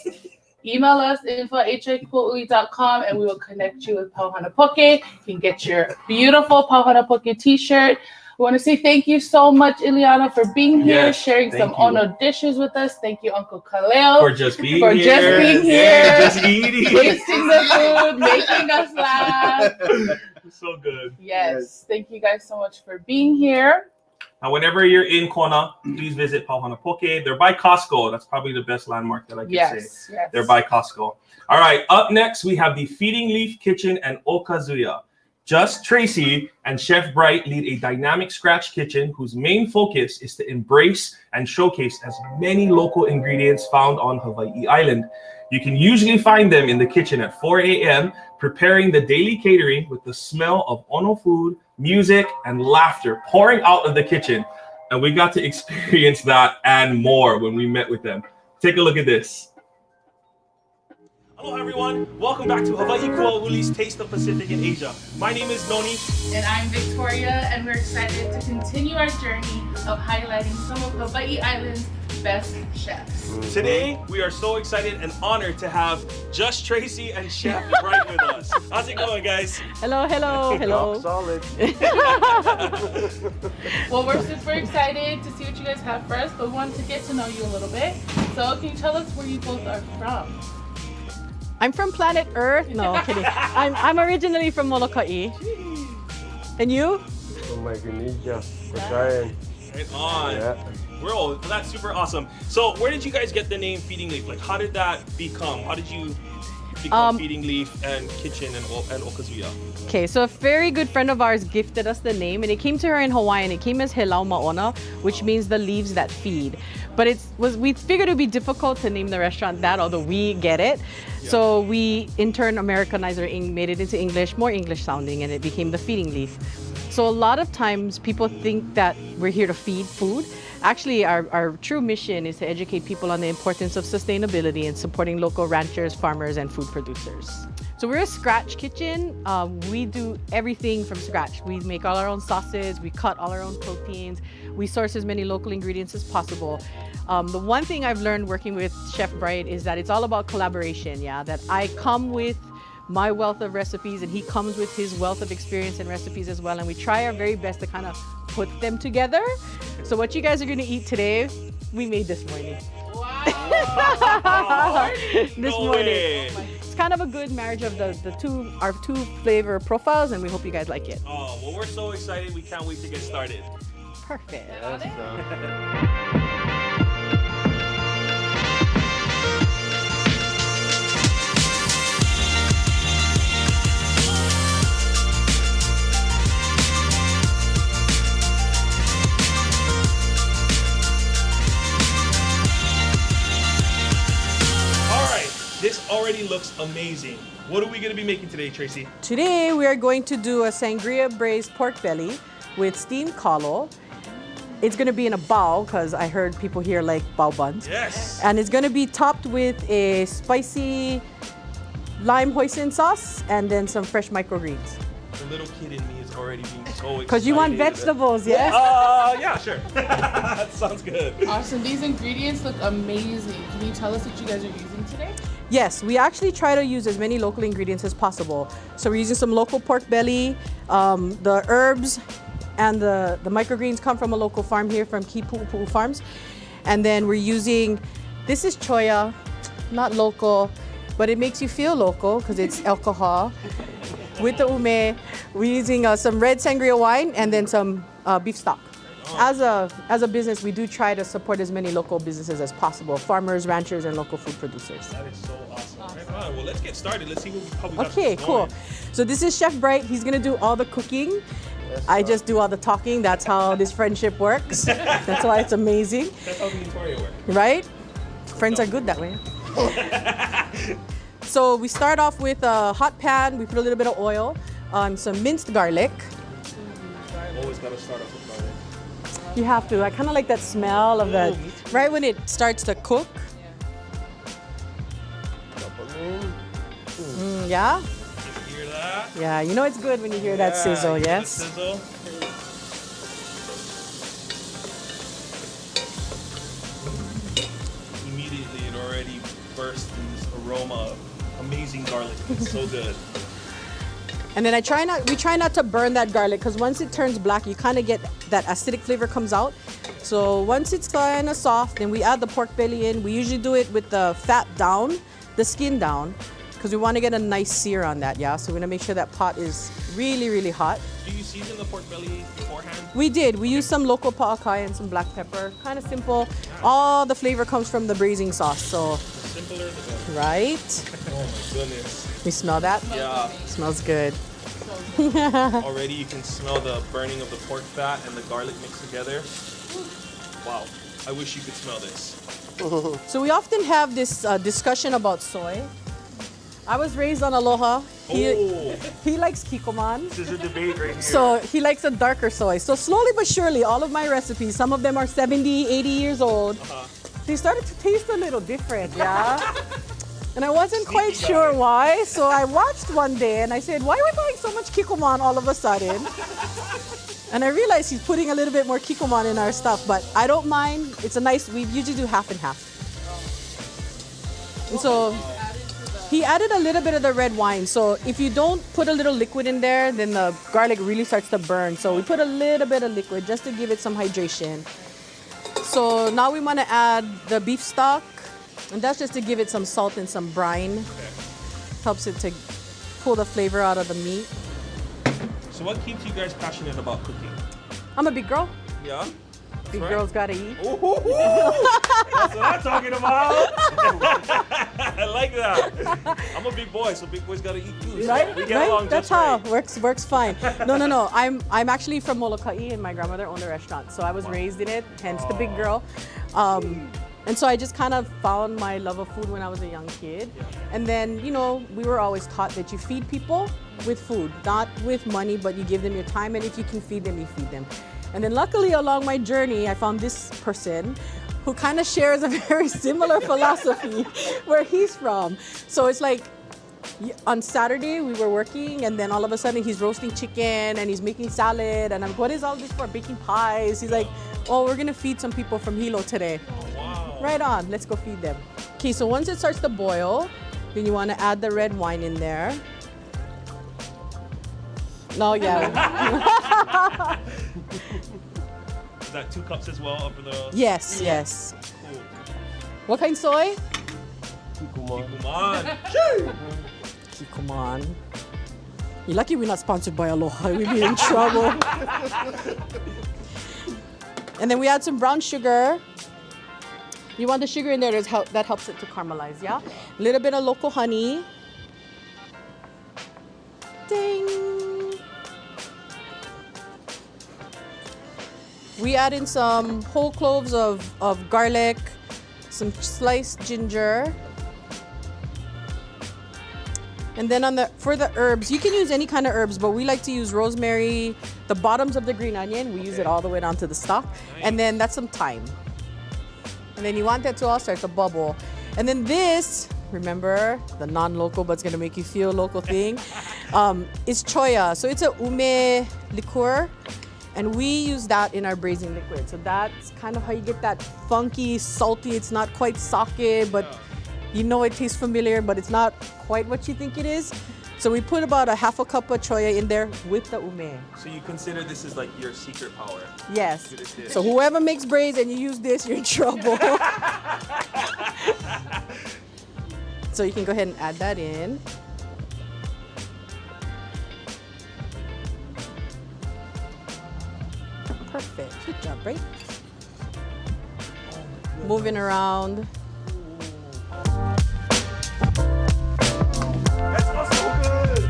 Email us info@hawaiikuauli.com and we will connect you with Pawhana Poke. You can get your beautiful Pawhana Poke t-shirt. We want to say thank you so much, Ileana, for being here, Yes, sharing thank some you. Ono dishes with us. Thank you, Uncle Kaleo, For just being For here. just being Yeah, here. just eating. tasting the food, making us laugh. So good. Yes, thank you guys so much for being here. Now, whenever you're in Kona, please visit Pawhana Poke. They're by Costco. That's probably the best landmark that I can say. Yes. They're by Costco. All right, up next, we have the Feeding Leaf Kitchen and Okazuya. Just Tracy and Chef Bright lead a dynamic scratch kitchen whose main focus is to embrace and showcase as many local ingredients found on Hawaii Island. You can usually find them in the kitchen at 4 a.m., preparing the daily catering with the smell of Ono food, music, and laughter pouring out of the kitchen. And we got to experience that and more when we met with them. Take a look at this. Hello everyone, welcome back to Hawai'i Kuauli's Taste of Pacific in Asia. My name is Noni. And I'm Victoria, and we're excited to continue our journey of highlighting some of Hawaii Island's best chefs. Today, we are so excited and honored to have Just Tracy and Chef Bright with us. How's it going, guys? Hello. Solid. Well, we're super excited to see what you guys have for us, but we wanted to get to know you a little bit. So can you tell us where you both are from? I'm from planet Earth. No, kidding. I'm originally from Molokai. And you? From Micronesia, Poseidon. Right on. Yeah. Bro, that's super awesome. So where did you guys get the name Feeding Leaf? Like, how did that become? How did you become Feeding Leaf and Kitchen and Okazuya? Okay, so a very good friend of ours gifted us the name, and it came to her in Hawaiian. It came as Hālau Maona, which means the leaves that feed. But we figured it would be difficult to name the restaurant that, although we get it. Yeah. So we in turn Americanized or made it into English, more English sounding, and it became the Feeding Leaf. So a lot of times people think that we're here to feed food. Actually, our true mission is to educate people on the importance of sustainability and supporting local ranchers, farmers, and food producers. So we're a scratch kitchen. We do everything from scratch. We make all our own sauces, we cut all our own proteins, we source as many local ingredients as possible. The one thing I've learned working with Chef Bright is that it's all about collaboration, yeah? That I come with my wealth of recipes and he comes with his wealth of experience and recipes as well, and we try our very best to kind of put them together. So what you guys are gonna eat today, we made this morning. Wow. This morning. It's kind of a good marriage of our two flavor profiles, and we hope you guys like it. Oh, well, we're so excited. We can't wait to get started. Perfect. This already looks amazing. What are we gonna be making today, Tracy? Today we are going to do a sangria braised pork belly with steamed kalo. It's gonna be in a bao, because I heard people here like bao buns. Yes. And it's gonna be topped with a spicy lime hoisin sauce and then some fresh microgreens. The little kid in me is already being so excited. Because you want vegetables, yes? Yeah, sure. That sounds good. Awesome. These ingredients look amazing. Can you tell us what you guys are using today? Yes, we actually try to use as many local ingredients as possible. So we're using some local pork belly, the herbs and the microgreens come from a local farm here from Kipu'upu'u Farms. And then we're using, this is choya, not local, but it makes you feel local because it's alcohol. With the ume, we're using some red sangria wine and then some beef stock. As a business, we do try to support as many local businesses as possible, farmers, ranchers, and local food producers. That is so awesome. Right on. Well, let's get started. Let's see how we got Okay, cool. So this is Chef Bright. He's gonna do all the cooking. I just do all the talking. That's how this friendship works. That's why it's amazing. That's how me and Toria work. Right? Friends are good that way. So we start off with a hot pan. We put a little bit of oil, some minced garlic. Always gotta start off with garlic. You have to. I kind of like that smell of that right when it starts to cook. Yeah? You hear that? Yeah, you know it's good when you hear that sizzle, yes? Sizzle. Immediately it already bursts in this aroma of amazing garlic. It's so good. And then we try not to burn that garlic, because once it turns black, you kind of get that acidic flavor comes out. So once it's kind of soft, then we add the pork belly in. We usually do it with the fat down, the skin down, because we want to get a nice sear on that, yeah? So we're going to make sure that pot is really, really hot. Do you season the pork belly beforehand? We did. We used some local pa'akai and some black pepper. Kind of simple. All the flavor comes from the braising sauce, so. The simpler the better. Right? Oh my goodness. You smell that? Yeah. Smells good. Already you can smell the burning of the pork fat and the garlic mixed together. Wow. I wish you could smell this. So we often have this discussion about soy. I was raised on Aloha. He likes kikoman. This is a debate right here. So he likes a darker soy. So slowly but surely, all of my recipes, some of them are 70, 80 years old, they started to taste a little different, yeah? And I wasn't quite sure why, so I watched one day and I said, why are we buying so much kikoman all of a sudden? And I realized he's putting a little bit more kikoman in our stuff, but I don't mind. It's a nice, we usually do half and half. And so he added a little bit of the red wine. So if you don't put a little liquid in there, then the garlic really starts to burn. So we put a little bit of liquid just to give it some hydration. So now we want to add the beef stock. And that's just to give it some salt and some brine. Helps it to pull the flavor out of the meat. So what keeps you guys passionate about cooking? I'm a big girl. Yeah? Big girls gotta eat. Ooh, that's what I'm talking about. I like that. I'm a big boy, so big boys gotta eat too. So Right? we get along That's just how right. works fine. No. I'm actually from Molokai, and my grandmother owned a restaurant, so I was raised in it. Hence the big girl. And so I just kind of found my love of food when I was a young kid. And then, you know, we were always taught that you feed people with food, not with money, but you give them your time, and if you can feed them, you feed them. And then luckily along my journey, I found this person who kind of shares a very similar philosophy where he's from. So it's like, on Saturday we were working, and then all of a sudden he's roasting chicken and he's making salad, and I'm like, what is all this for? Baking pies. He's like, oh, we're gonna feed some people from Hilo today. Wow. Right on, let's go feed them. Okay, so once it starts to boil, then you want to add the red wine in there. No, yeah. Is that 2 cups as well over the? Yes, yes. Cool. What kind soy? Come on. Come on. You're lucky we're not sponsored by Aloha. We'd be in trouble. And then we add some brown sugar. You want the sugar in there, that helps it to caramelize, yeah? A little bit of local honey. Ding! We add in some whole cloves of garlic, some sliced ginger. And then for the herbs, you can use any kind of herbs, but we like to use rosemary, the bottoms of the green onion. We use it all the way down to the stalk. And then that's some thyme. And then you want that to all start to bubble. And then this, remember, the non-local, but it's gonna make you feel local thing, is choya. So it's a ume liqueur. And we use that in our braising liquid. So that's kind of how you get that funky, salty, it's not quite sake, but you know it tastes familiar, but it's not quite what you think it is. So we put about a half a cup of choya in there with the ume. So you consider this is like your secret power? Yes. To this dish. So whoever makes braids and you use this, you're in trouble. So you can go ahead and add that in. Perfect. Good job, right? Moving around. That smells so good.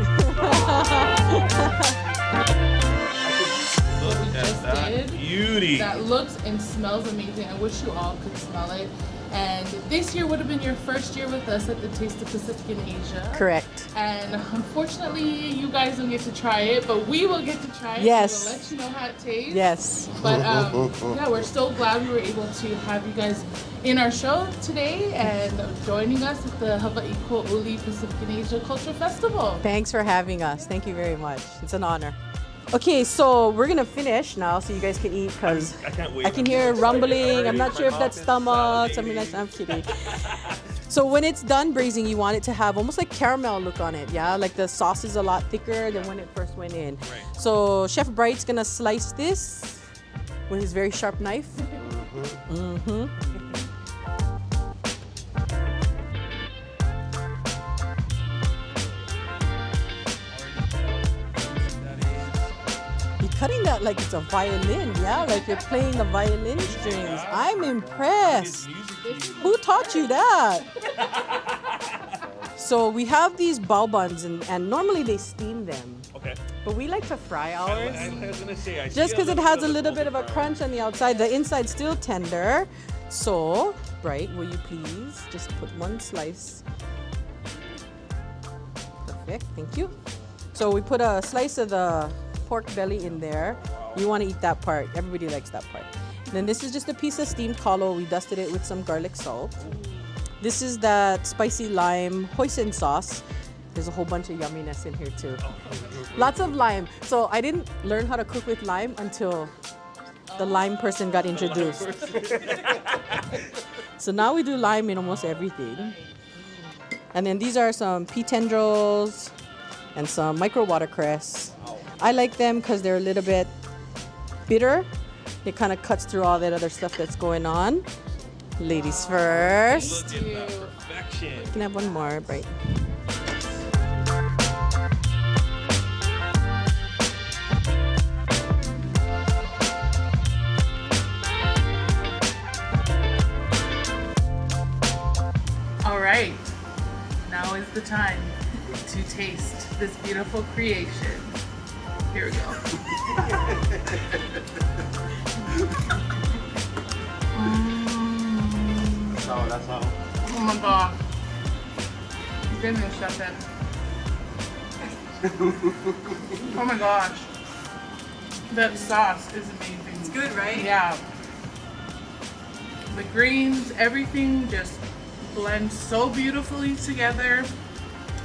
Look at that beauty. That looks and smells amazing. I wish you all could smell it. And this year would have been your first year with us at the Taste of Pacific in Asia. Correct. And unfortunately, you guys don't get to try it, but we will get to try it. Yes. We'll let you know how it tastes. Yes. But yeah, we're so glad we were able to have you guys in our show today and joining us at the Hawai'i Kuauli Pacific and Asia Cultural Festival. Thanks for having us. Thank you very much. It's an honor. Okay, so we're gonna finish now so you guys can eat because I can't wait. I can hear rumbling. I'm not sure if that's stomachs. I mean, I'm kidding. So when it's done braising, you want it to have almost like caramel look on it, yeah? Like the sauce is a lot thicker than when it first went in. Right. So Chef Bright's gonna slice this with his very sharp knife. You're cutting that like it's a violin, yeah? Like you're playing the violin strings. I'm impressed. Who taught you that? So we have these bao buns, and normally they steam them. Okay. But we like to fry ours. I was gonna say, I Just see because it has a little golden bit of a brown. crunch on the outside, the inside's still tender. So, Bright, will you please just put one slice? Perfect, thank you. So we put a slice of the pork belly in there. You want to eat that part. Everybody likes that part. Then this is just a piece of steamed kalo. We dusted it with some garlic salt. This is that spicy lime hoisin sauce. There's a whole bunch of yumminess in here too. Lots of lime. So I didn't learn how to cook with lime until the lime person got introduced. So now we do lime in almost everything. And then these are some pea tendrils and some micro watercress. I like them because they're a little bit bitter. It kind of cuts through all that other stuff that's going on. Ladies first. Look at that perfection. You can have one more, Bright. the time to taste this beautiful creation. Here we go. That's how. Oh my god. Give me a second. Oh my gosh. That sauce is amazing. It's good, right? Yeah. The greens, everything just blends so beautifully together.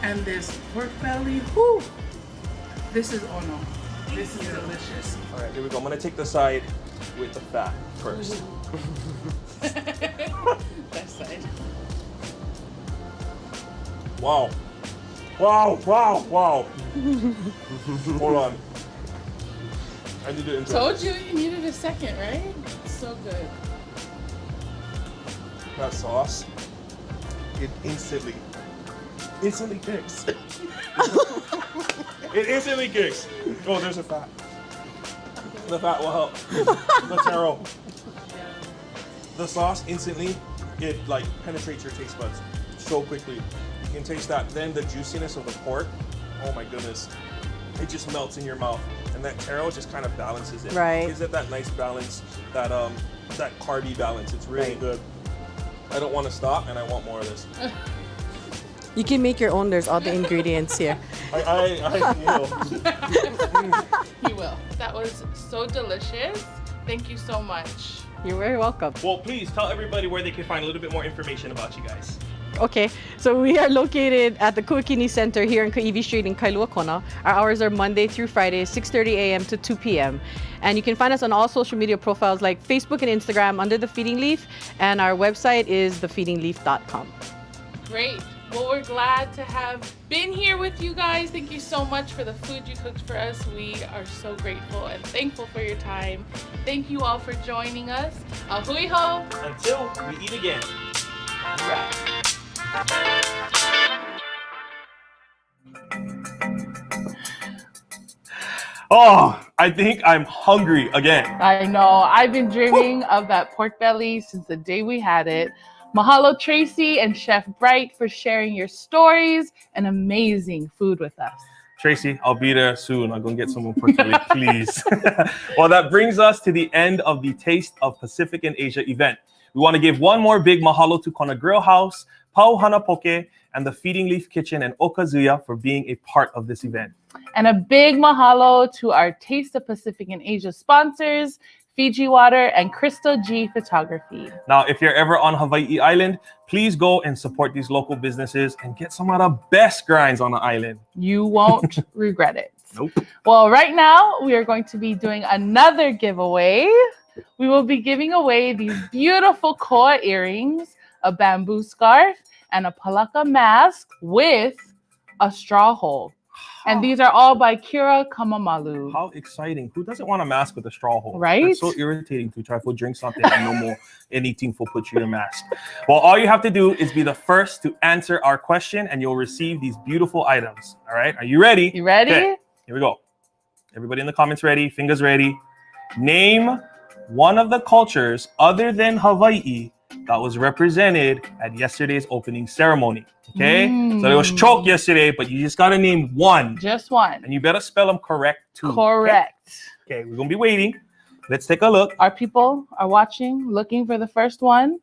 And this pork belly, whoo! This is ono. This is delicious. All right, here we go. I'm gonna take the side with the fat first. That side. Wow. Wow, wow, wow. Hold on. I need to enjoy. Told you needed a second, right? So good. That sauce, it instantly kicks. It instantly kicks. Oh, there's a fat. The fat will help. The taro. The sauce instantly, it like penetrates your taste buds so quickly. You can taste that. Then the juiciness of the pork, oh my goodness. It just melts in your mouth. And that taro just kind of balances it. Right. It gives it that nice balance, that carby balance. It's really good. I don't want to stop, and I want more of this. You can make your own. There's all the ingredients here. I You will. That was so delicious. Thank you so much. You're very welcome. Well, please tell everybody where they can find a little bit more information about you guys. Okay, so we are located at the Kuakini Center here in Kaiwi Street in Kailua, Kona. Our hours are Monday through Friday, 6:30 a.m. to 2 p.m. And you can find us on all social media profiles like Facebook and Instagram under The Feeding Leaf. And our website is thefeedingleaf.com. Great. Well, we're glad to have been here with you guys. Thank you so much for the food you cooked for us. We are so grateful and thankful for your time. Thank you all for joining us. Ahui ho. Until we eat again. Right. Oh, I think I'm hungry again. I know. I've been dreaming of that pork belly since the day we had it. Mahalo, Tracy and Chef Bright, for sharing your stories and amazing food with us. Tracy, I'll be there soon. I'm going to get some more pork belly, please. Well, that brings us to the end of the Taste of Pacific and Asia event. We want to give one more big mahalo to Kona Grill House, Pawhana Poke, and the Feeding Leaf Kitchen and Okazuya for being a part of this event. And a big mahalo to our Taste of Pacific and Asia sponsors, Fiji Water and Crystal G Photography. Now, if you're ever on Hawaii Island, please go and support these local businesses and get some of the best grinds on the island. You won't regret it. Nope. Well, right now, we are going to be doing another giveaway. We will be giving away these beautiful koa earrings, a bamboo scarf, and a palaka mask with a straw hole. And these are all by Kira Kamamalu. How exciting. Who doesn't want a mask with a straw hole? Right? It's so irritating to try to drink something and no more anything for put you in a mask. Well, all you have to do is be the first to answer our question and you'll receive these beautiful items. All right? Are you ready? You ready? Okay, here we go. Everybody in the comments ready? Fingers ready? Name one of the cultures other than Hawaii that was represented at yesterday's opening ceremony. Okay? So there was choke yesterday, but you just got to name one. Just one. And you better spell them correct too. Correct. Okay, we're going to be waiting. Let's take a look. Our people are watching, looking for the first one.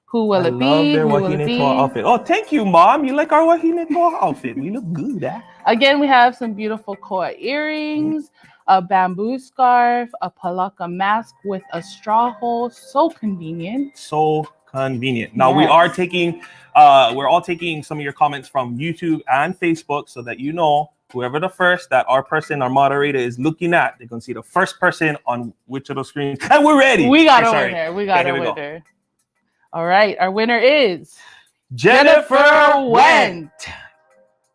Who will it be? I love their Who will Wahine it be? outfit. Oh, thank you, Mom. You like our Wahine outfit. We look good, eh? Again, we have some beautiful koa earrings, a bamboo scarf, a palaka mask with a straw hole. So convenient. So convenient. Now Yes. we're all taking some of your comments from YouTube and Facebook so that you know whoever the first that our moderator is looking at, they're gonna see the first person on which of the screens. And we're ready. We got Okay, a sorry. winner. We got Okay, a here we go. winner. All right, our winner is Jennifer Wendt.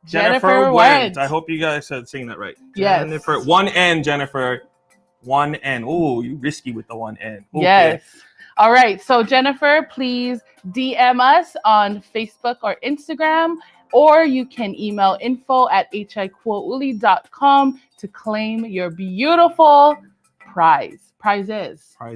Jennifer Wendt. I hope you guys are saying that right. Yes. Jennifer, one N, Jennifer. One N. Oh, you risky with the one N. Okay. Yes. All right. So Jennifer, please DM us on Facebook or Instagram, or you can email info@haiquauli.com to claim your beautiful prizes.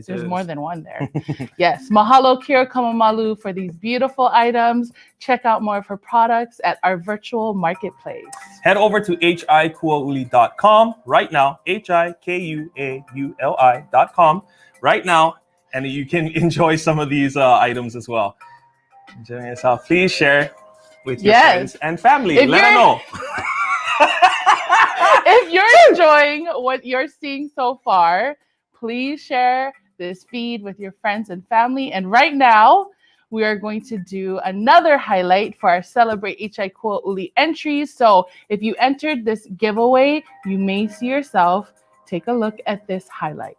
There's more than one there. Yes. Mahalo Kira Kamamalu for these beautiful items. Check out more of her products at our virtual marketplace. Head over to hikuauli.com right now, hikuauli.com right now, and you can enjoy some of these items as well. Enjoy yourself. Please share with your friends and family. Let them know. If you're enjoying what you're seeing so far, please share this feed with your friends and family. And right now, we are going to do another highlight for our Celebrate Ha'ai Kuauli entries. So if you entered this giveaway, you may see yourself. Take a look at this highlight.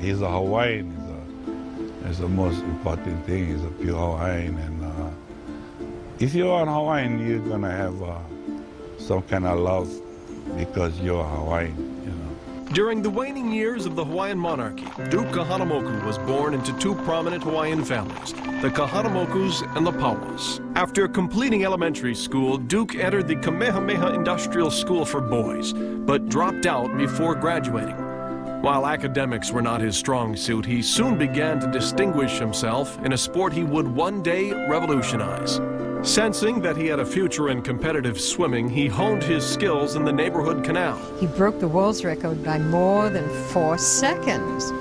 He's a Hawaiian. It's the most important thing. He's a pure Hawaiian, and if you're a Hawaiian, you're gonna have some kind of love because you're a Hawaiian, you know. During the waning years of the Hawaiian monarchy, Duke Kahanamoku was born into two prominent Hawaiian families, the Kahanamokus and the Pauas. After completing elementary school, Duke entered the Kamehameha Industrial School for Boys, but dropped out before graduating. While academics were not his strong suit, he soon began to distinguish himself in a sport he would one day revolutionize. Sensing that he had a future in competitive swimming, he honed his skills in the neighborhood canal. He broke the world's record by more than 4 seconds,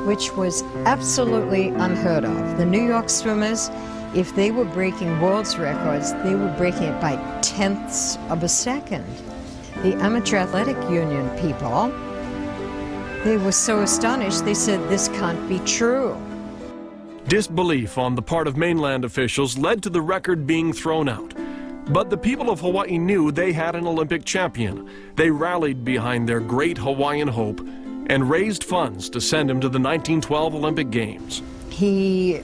which was absolutely unheard of. The New York swimmers, if they were breaking world's records, they were breaking it by tenths of a second. The Amateur Athletic Union people, they were so astonished, they said, this can't be true. Disbelief on the part of mainland officials led to the record being thrown out. But the people of Hawaii knew they had an Olympic champion. They rallied behind their great Hawaiian hope and raised funds to send him to the 1912 Olympic Games. He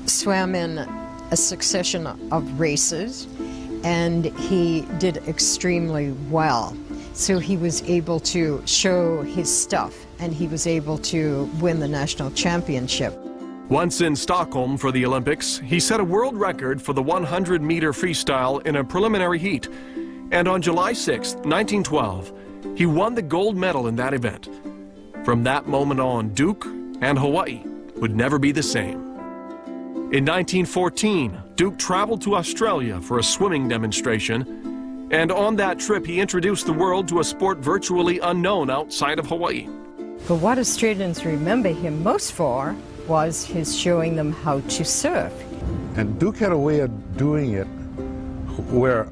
swam in a succession of races, and he did extremely well. So he was able to show his stuff, and he was able to win the national championship. Once in Stockholm for the Olympics, he set a world record for the 100-meter freestyle in a preliminary heat. And on July 6, 1912, he won the gold medal in that event. From that moment on, Duke and Hawaii would never be the same. In 1914, Duke traveled to Australia for a swimming demonstration. And on that trip, he introduced the world to a sport virtually unknown outside of Hawaii. But what Australians remember him most for was his showing them how to surf. And Duke had a way of doing it where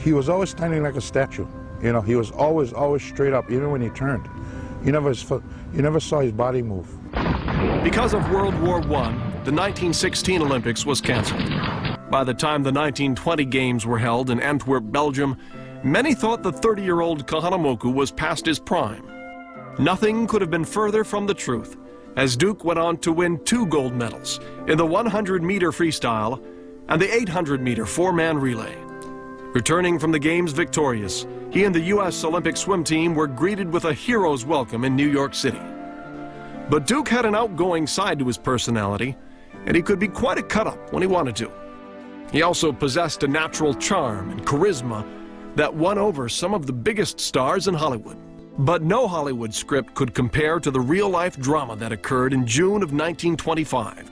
he was always standing like a statue. You know, he was always straight up, even when he turned. You never saw his body move. Because of World War I, the 1916 Olympics was canceled. By the time the 1920 Games were held in Antwerp, Belgium, many thought the 30-year-old Kahanamoku was past his prime. Nothing could have been further from the truth, as Duke went on to win 2 gold medals in the 100-meter freestyle and the 800-meter 4-man relay. Returning from the Games victorious, he and the U.S. Olympic swim team were greeted with a hero's welcome in New York City. But Duke had an outgoing side to his personality, and he could be quite a cut-up when he wanted to. He also possessed a natural charm and charisma that won over some of the biggest stars in Hollywood. But no Hollywood script could compare to the real-life drama that occurred in June of 1925,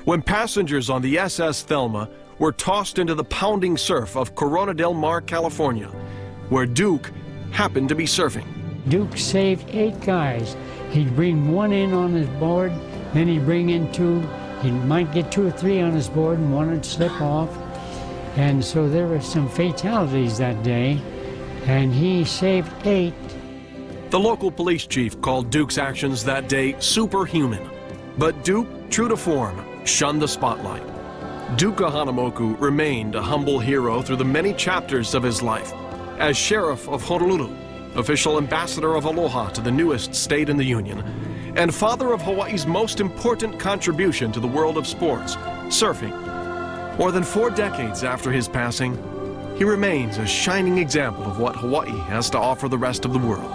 when passengers on the SS Thelma were tossed into the pounding surf of Corona del Mar, California, where Duke happened to be surfing. Duke saved 8 guys. He'd bring 1 in on his board, then he'd bring in 2. He might get 2 or 3 on his board and 1 would slip off. And so there were some fatalities that day, and he saved 8. The local police chief called Duke's actions that day superhuman. But Duke, true to form, shunned the spotlight. Duke Kahanamoku remained a humble hero through the many chapters of his life. As sheriff of Honolulu, official ambassador of aloha to the newest state in the Union, and father of Hawaii's most important contribution to the world of sports, surfing. More than 4 decades after his passing, he remains a shining example of what Hawaii has to offer the rest of the world.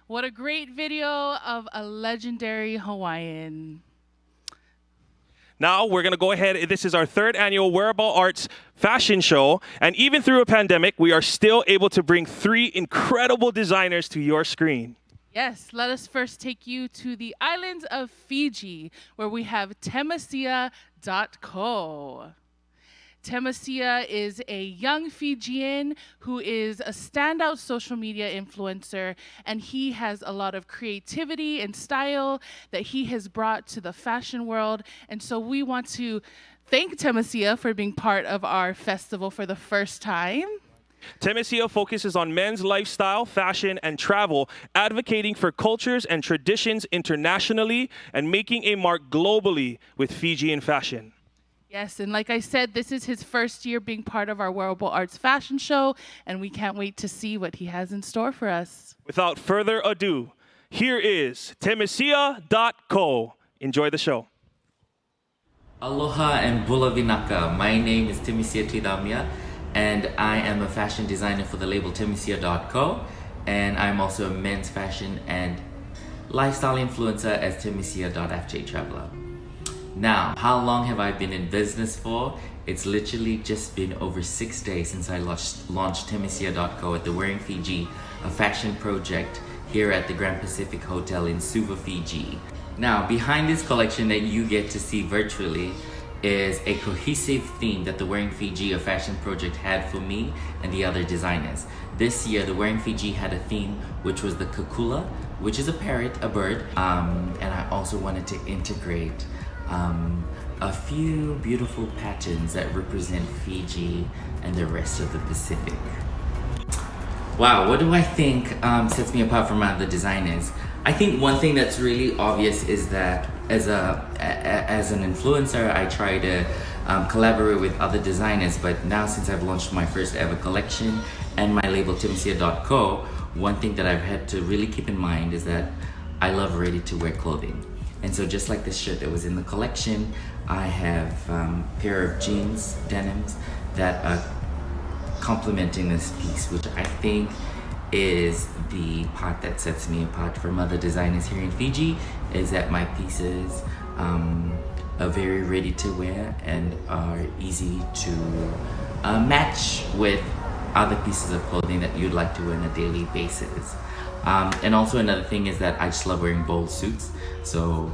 What a great video of a legendary Hawaiian. Now we're going to go ahead. This is our 3rd annual Wearable Arts Fashion Show. And even through a pandemic, we are still able to bring 3 incredible designers to your screen. Yes, let us first take you to the islands of Fiji, where we have Temasia.co. Temasia is a young Fijian who is a standout social media influencer, and he has a lot of creativity and style that he has brought to the fashion world. And so we want to thank Temasia for being part of our festival for the first time. Temasia focuses on men's lifestyle, fashion, and travel, advocating for cultures and traditions internationally and making a mark globally with Fijian fashion. Yes, and like I said, this is his first year being part of our Wearable Arts Fashion Show, and we can't wait to see what he has in store for us. Without further ado, here is Temasia.co. Enjoy the show. Aloha and bula vinaka. My name is Temasia Tidamia, and I am a fashion designer for the label Temasia.co. and I'm also a men's fashion and lifestyle influencer as Timisia.FJ Traveler. Now, how long have I been in business for? It's literally just been over 6 days since I launched Timisia.co at the Wearing Fiji, a fashion project here at the Grand Pacific Hotel in Suva, Fiji. Now, behind this collection that you get to see virtually is a cohesive theme that the Wearing Fiji, a fashion project, had for me and the other designers. This year, the Wearing Fiji had a theme which was the kukula, which is a parrot, a bird, and I also wanted to integrate a few beautiful patterns that represent Fiji and the rest of the Pacific. Wow, what do I think sets me apart from other designers? I think one thing that's really obvious is that as an influencer, I try to collaborate with other designers, but now since I've launched my first ever collection and my label Timisia.co, one thing that I've had to really keep in mind is that I love ready-to-wear clothing. And so just like this shirt that was in the collection, I have a pair of jeans, denims, that are complementing this piece, which I think is the part that sets me apart from other designers here in Fiji, is that my pieces are very ready to wear and are easy to match with other pieces of clothing that you'd like to wear on a daily basis. And also another thing is that I just love wearing bold suits, so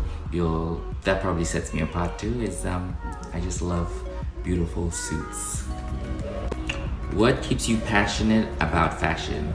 that probably sets me apart too, is I just love beautiful suits. What keeps you passionate about fashion?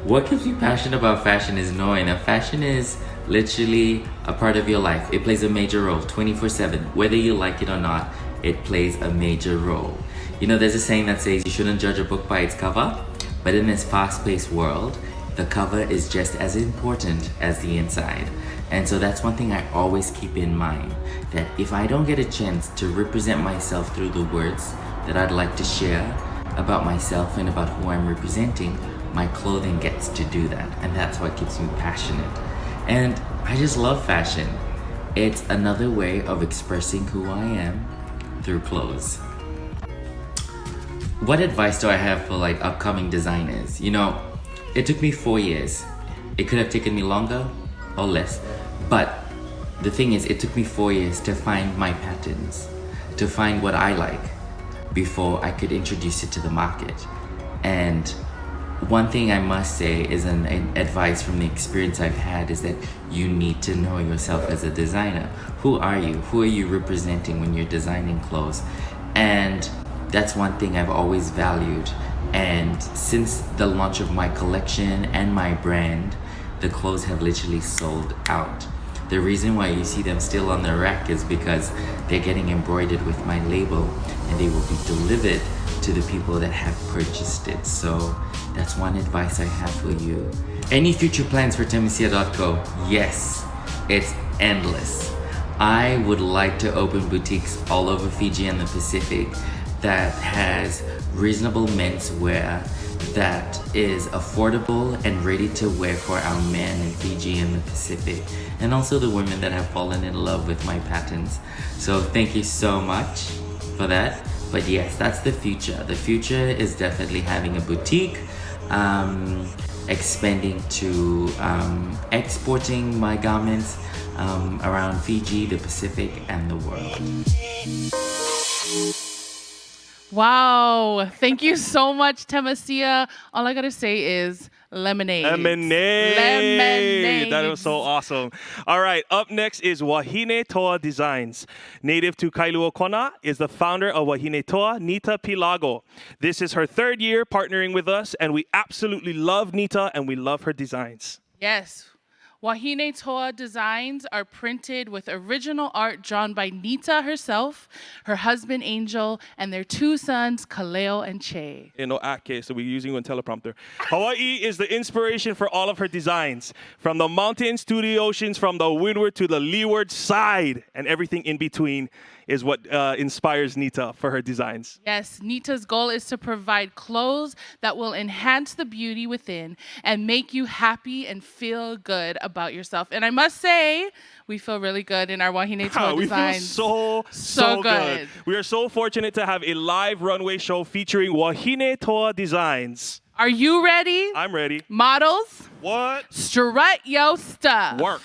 What keeps you passionate about fashion is knowing that fashion is literally a part of your life. It plays a major role 24/7. Whether you like it or not, it plays a major role. You know, there's a saying that says you shouldn't judge a book by its cover, but in this fast-paced world, the cover is just as important as the inside. And so that's one thing I always keep in mind, that if I don't get a chance to represent myself through the words that I'd like to share about myself and about who I'm representing, my clothing gets to do that. And that's what keeps me passionate. And I just love fashion. It's another way of expressing who I am through clothes. What advice do I have for like upcoming designers? You know, it took me 4 years. It could have taken me longer or less, but the thing is, it took me 4 years to find my patterns, to find what I like before I could introduce it to the market. And one thing I must say is an advice from the experience I've had is that you need to know yourself as a designer. Who are you? Who are you representing when you're designing clothes? And that's one thing I've always valued. And since the launch of my collection and my brand, the clothes have literally sold out. The reason why you see them still on the rack is because they're getting embroidered with my label and they will be delivered to the people that have purchased it. So that's one advice I have for you. Any future plans for Timisia.co? Yes, it's endless. I would like to open boutiques all over Fiji and the Pacific that has reasonable menswear that is affordable and ready to wear for our men in Fiji and the Pacific, and also the women that have fallen in love with my patterns. So thank you so much for that. But yes, that's the future. The future is definitely having a boutique, expanding to exporting my garments around Fiji, the Pacific, and the world. Wow. Thank you so much, Timisia. All I got to say is lemonade. Lemonade. That was so awesome. All right. Up next is Wahine Toa Designs. Native to Kailua, Kona, is the founder of Wahine Toa, Nita Pilago. This is her 3rd year partnering with us, and we absolutely love Nita and we love her designs. Yes. Wahine Toa designs are printed with original art drawn by Nita herself, her husband Angel, and their 2 sons, Kaleo and Che. No ake, so we're using one teleprompter. Hawaii is the inspiration for all of her designs. From the mountains to the oceans, from the windward to the leeward side, and everything in between is what inspires Nita for her designs. Yes, Nita's goal is to provide clothes that will enhance the beauty within and make you happy and feel good about yourself. And I must say, we feel really good in our Wahine Toa designs. We feel so good. We are so fortunate to have a live runway show featuring Wahine Toa designs. Are you ready? I'm ready. Models, What? strut yo stuff. Work.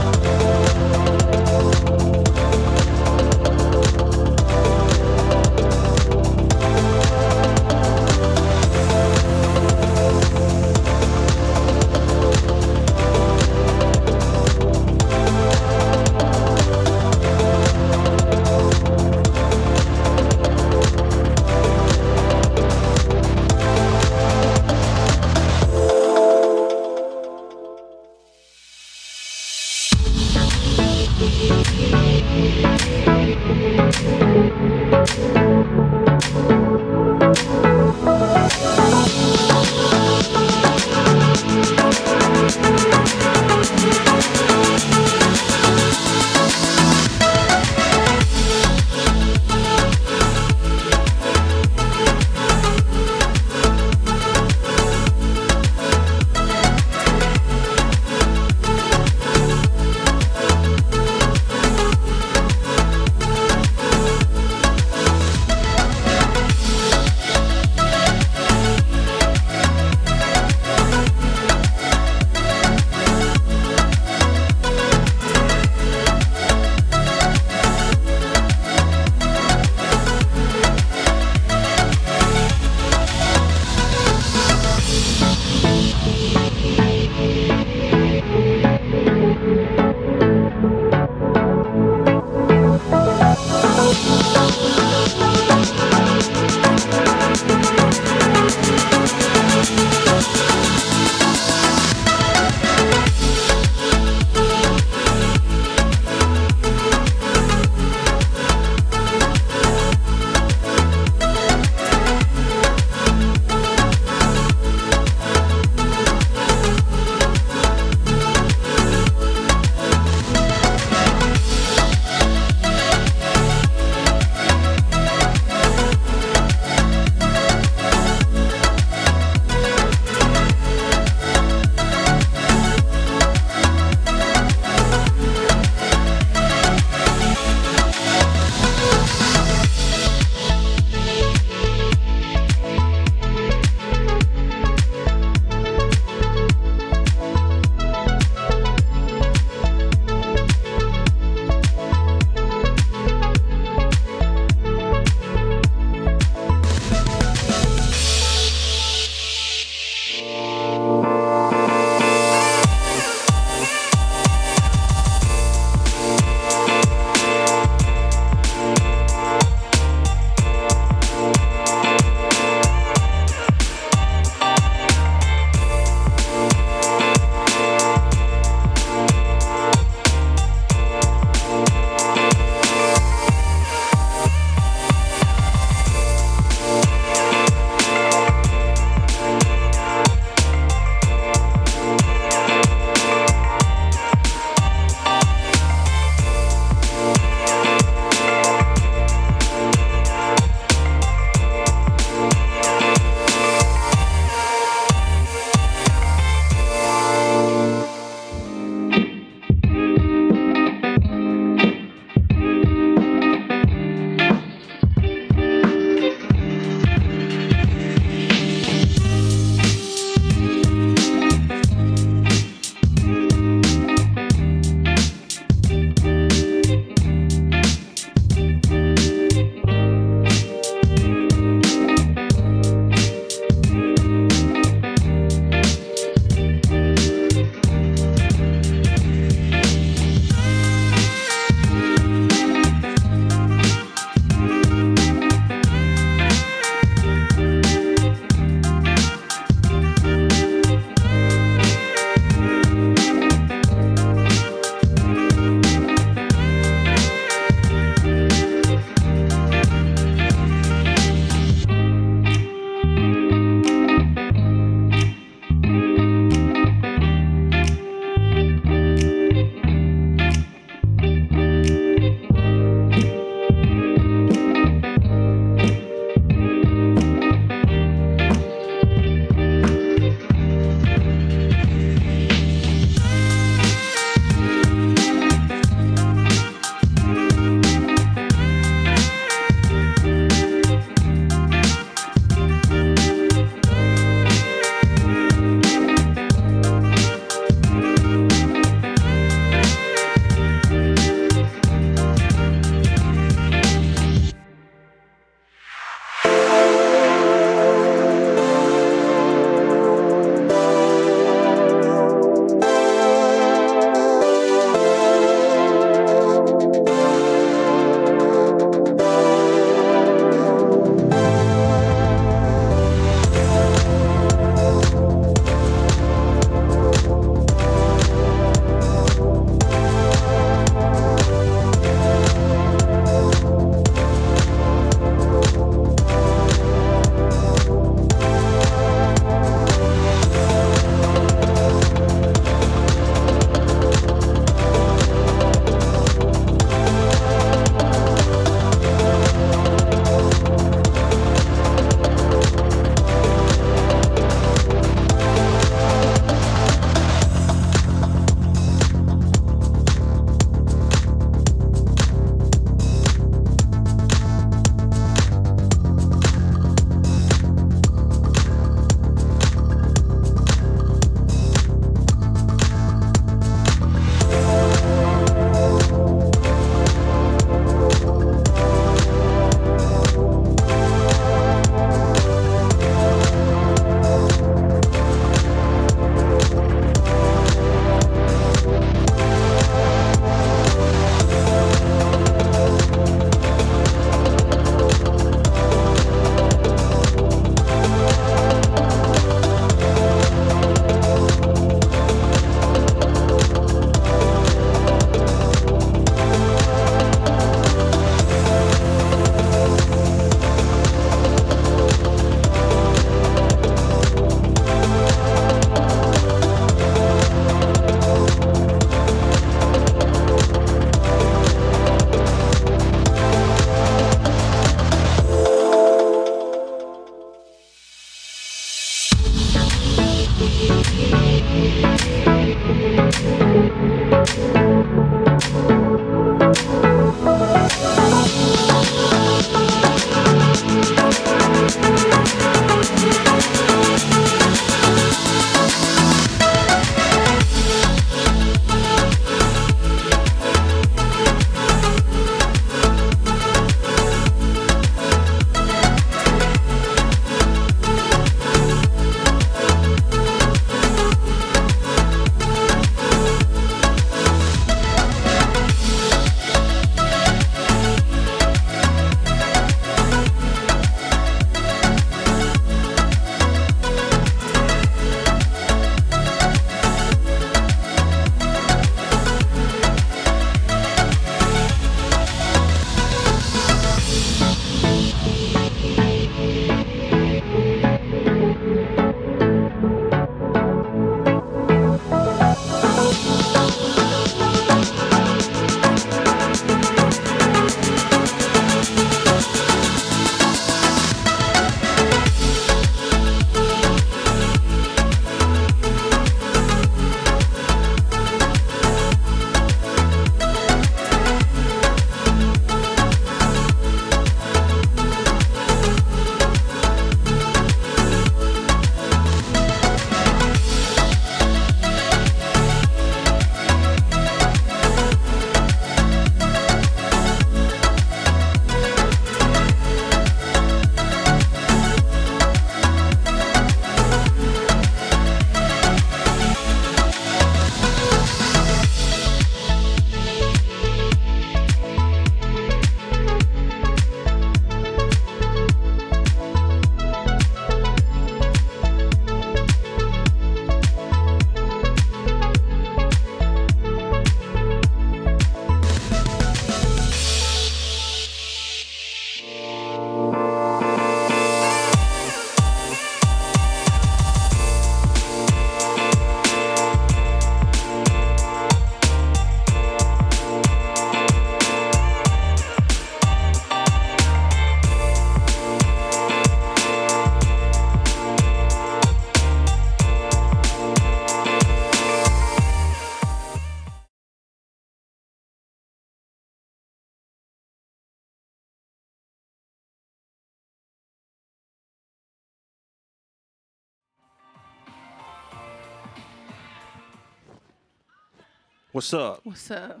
What's up? What's up?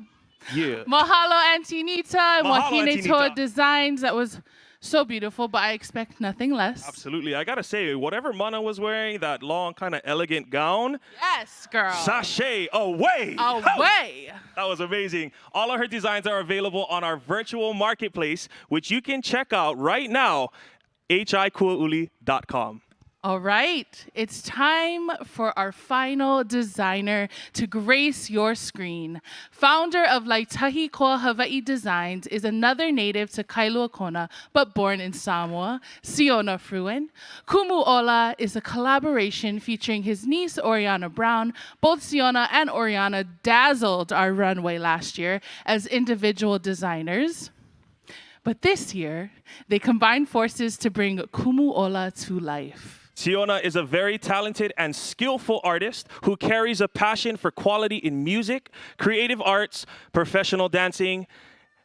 Yeah. Mahalo, Auntie Nita, and Mahalo, Wahine Auntie Toa Nita. Designs. That was so beautiful, but I expect nothing less. Absolutely. I got to say, whatever Mana was wearing, that long, kind of elegant gown. Yes, girl. Sashay away. Away. That was amazing. All of her designs are available on our virtual marketplace, which you can check out right now, HIKuauli.com. All right, it's time for our final designer to grace your screen. Founder of Laitahikoa Hawaii Designs is another native to Kailua Kona, but born in Samoa, Siona Fruen. Kumu Ola is a collaboration featuring his niece, Oriana Brown. Both Siona and Oriana dazzled our runway last year as individual designers. But this year, they combined forces to bring Kumu Ola to life. Siona is a very talented and skillful artist who carries a passion for quality in music, creative arts, professional dancing.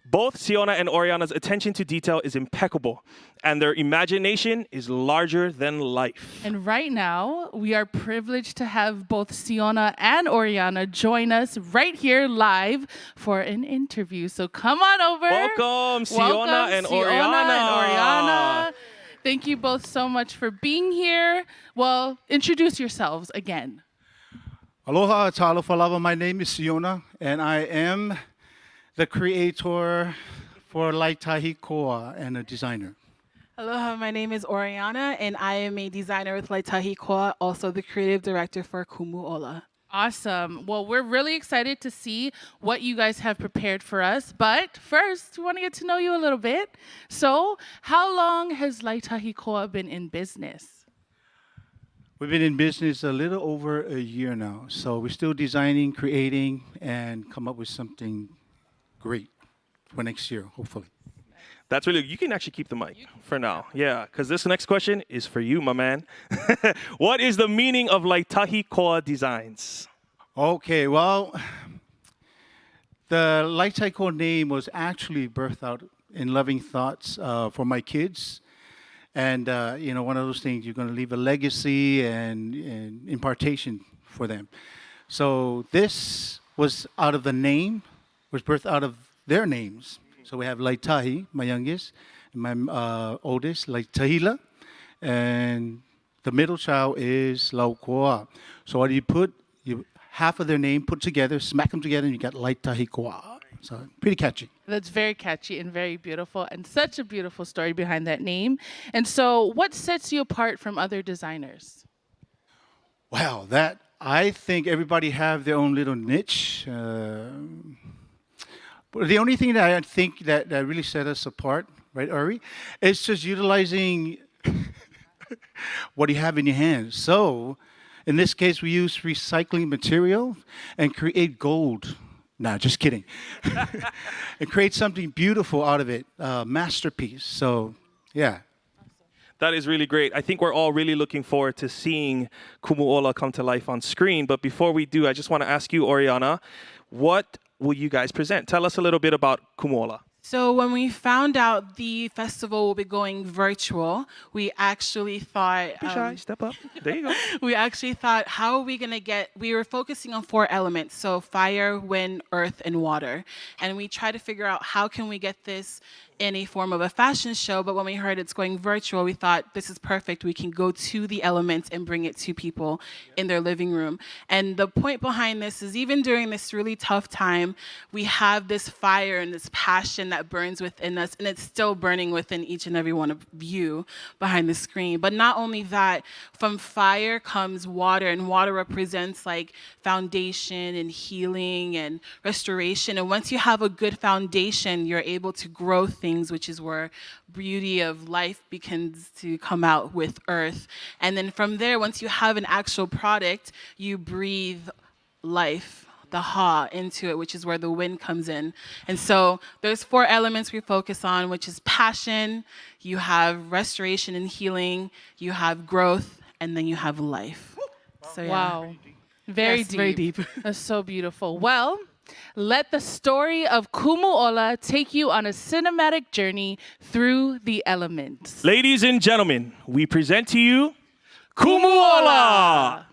Both Siona and Oriana's attention to detail is impeccable, and their imagination is larger than life. And right now, we are privileged to have both Siona and Oriana join us right here live for an interview. So come on over. Welcome, Siona and Oriana. Thank you both so much for being here. Well, introduce yourselves again. Aloha, talofa lava. My name is Siona, and I am the creator for Laitahikoa and a designer. Aloha, my name is Oriana, and I am a designer with Laitahikoa, also the creative director for Kumu Ola. Awesome. Well, we're really excited to see what you guys have prepared for us. But first, we want to get to know you a little bit. So, how long has Laitahikoa been in business? We've been in business a little over a year now. So we're still designing, creating, and come up with something great for next year, hopefully. That's really, you can actually keep the mic for now. Yeah, because this next question is for you, my man. What is the meaning of Laitahikoa designs? Okay, well, the Laitahikoa name was actually birthed out in loving thoughts for my kids. And, you know, one of those things, you're going to leave a legacy and impartation for them. So this was out of the name, was birthed out of their names. So we have Laitahi, my youngest, and my oldest, Laitahila, and the middle child is Laukoa. So what do you put? You half of their name put together, smack them together, and you got Laitahikoa. So pretty catchy. That's very catchy and very beautiful, and such a beautiful story behind that name. And so what sets you apart from other designers? Wow, that, I think everybody have their own little niche. But the only thing that I think that really set us apart, right, Ari, is just utilizing what you have in your hands. So, in this case, we use recycling material and create gold. Nah, just kidding. And create something beautiful out of it, masterpiece. So, yeah. That is really great. I think we're all really looking forward to seeing Kumu Ola come to life on screen. But before we do, I just want to ask you, Oriana, what will you guys present? Tell us a little bit about Kumu Ola. So when we found out the festival will be going virtual, we actually thought... Be shy, step up. There you go. We actually thought, how are we going to get... We were focusing on 4 elements, so fire, wind, earth, and water. And we tried to figure out how can we get this in a form of a fashion show, but when we heard it's going virtual, we thought this is perfect. We can go to the elements and bring it to people in their living room. And the point behind this is even during this really tough time, we have this fire and this passion that burns within us, and it's still burning within each and every one of you behind the screen. But not only that, from fire comes water, and water represents like foundation and healing and restoration. And once you have a good foundation, you're able to grow things, which is where beauty of life begins to come out with earth. And then from there, once you have an actual product, you breathe life, the ha, into it, which is where the wind comes in. And so there's 4 elements we focus on, which is passion, you have restoration and healing, you have growth, and then you have life. So, yeah. Wow. Very deep. That's so beautiful. Well, let the story of Kumu Ola take you on a cinematic journey through the elements. Ladies and gentlemen, we present to you Kumu Ola!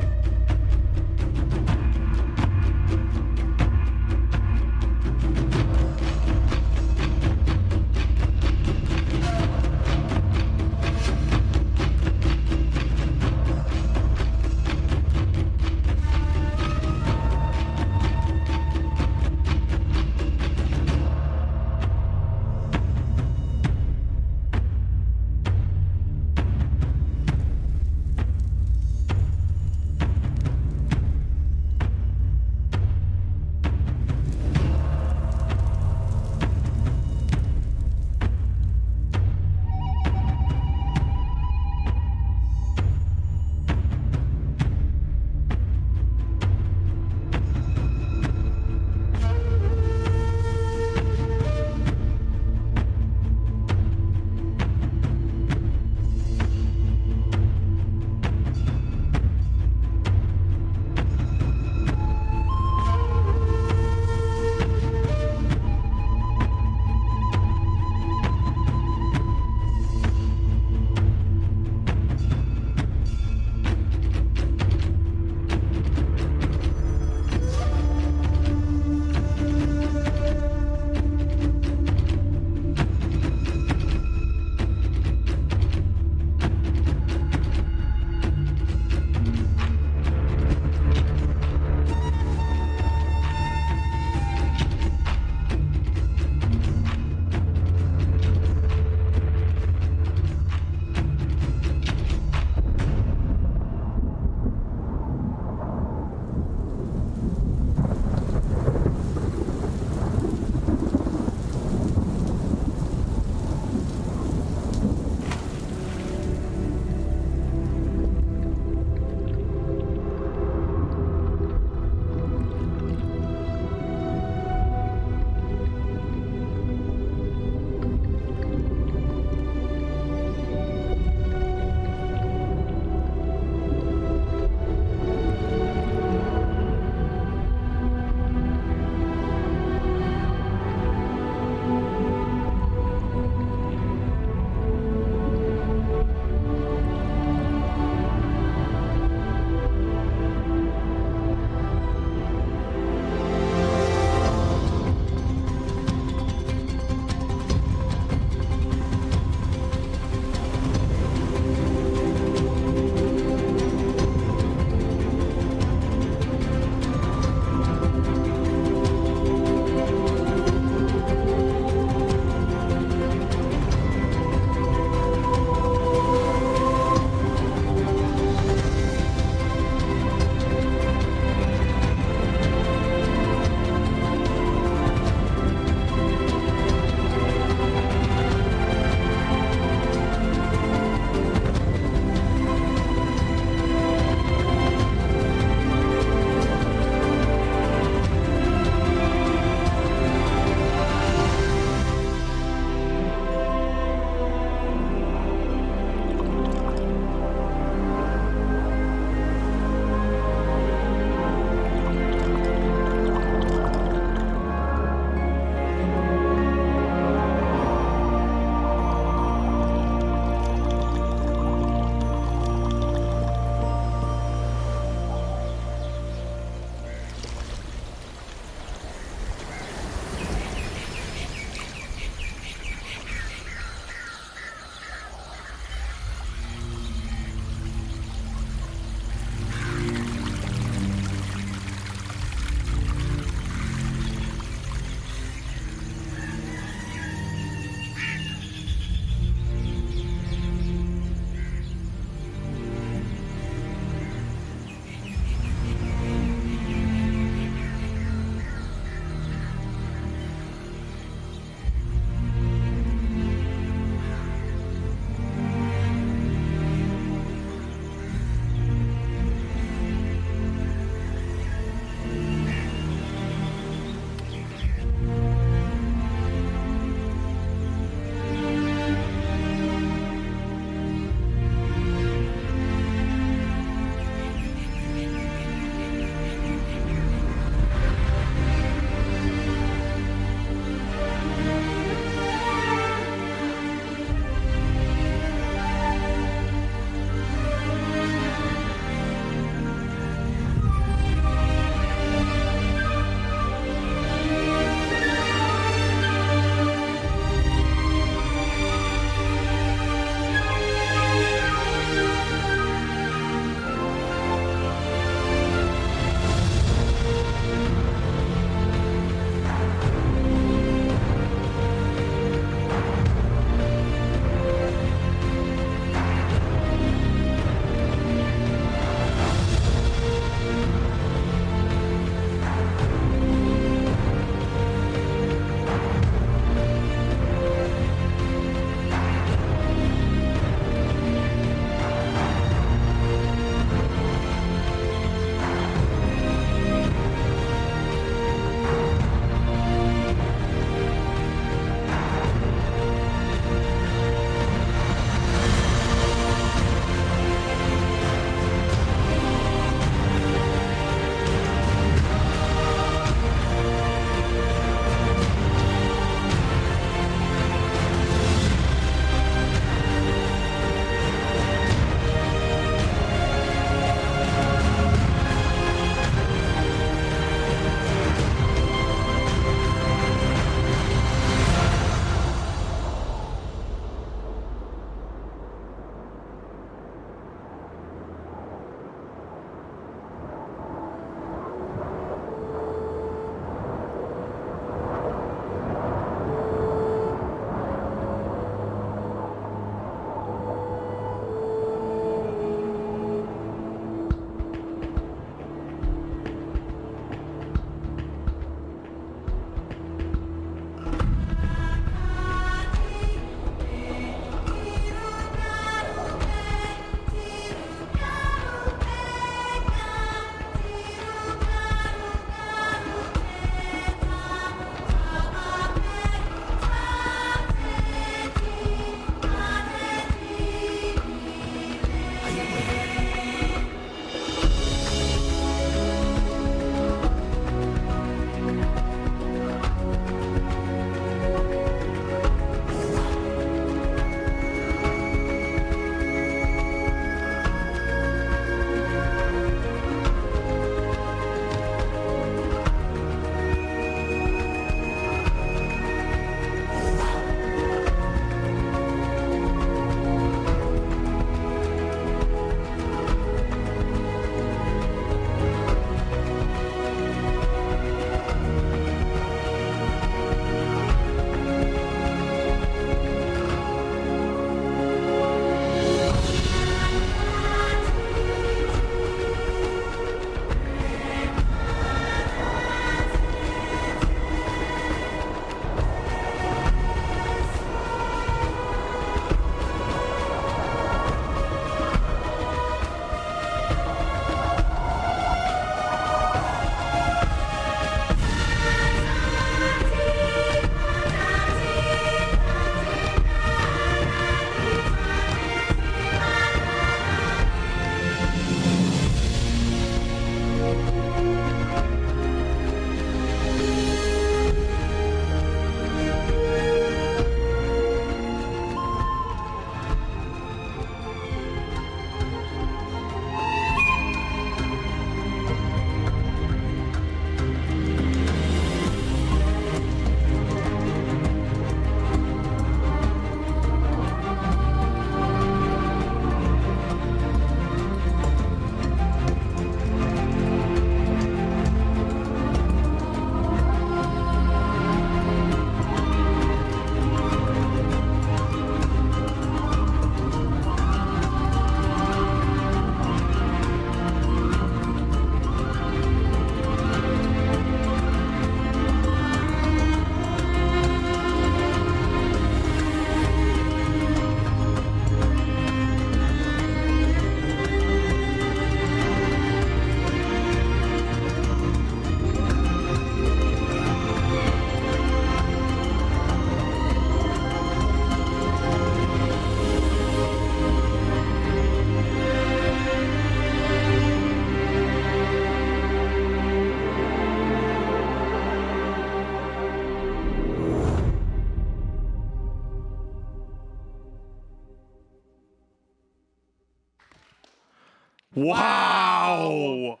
Wow.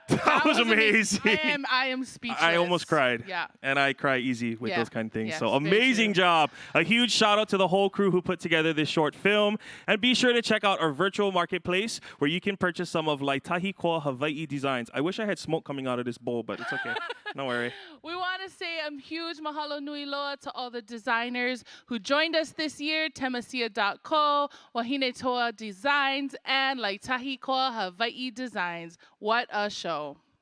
That was amazing. I am speechless. I almost cried. Yeah. And I cry easy with those kind of things. Yes, So very amazing true. job. A huge shout out to the whole crew who put together this short film. And be sure to check out our virtual marketplace where you can purchase some of Laitahikoa Hawaii designs. I wish I had smoke coming out of this bowl, but it's okay. No worry. We want to say a huge mahalo nui loa to all the designers who joined us this year, Temasia.co, Wahine Toa Designs, and Laitahikoa Hawaii Designs. What a show.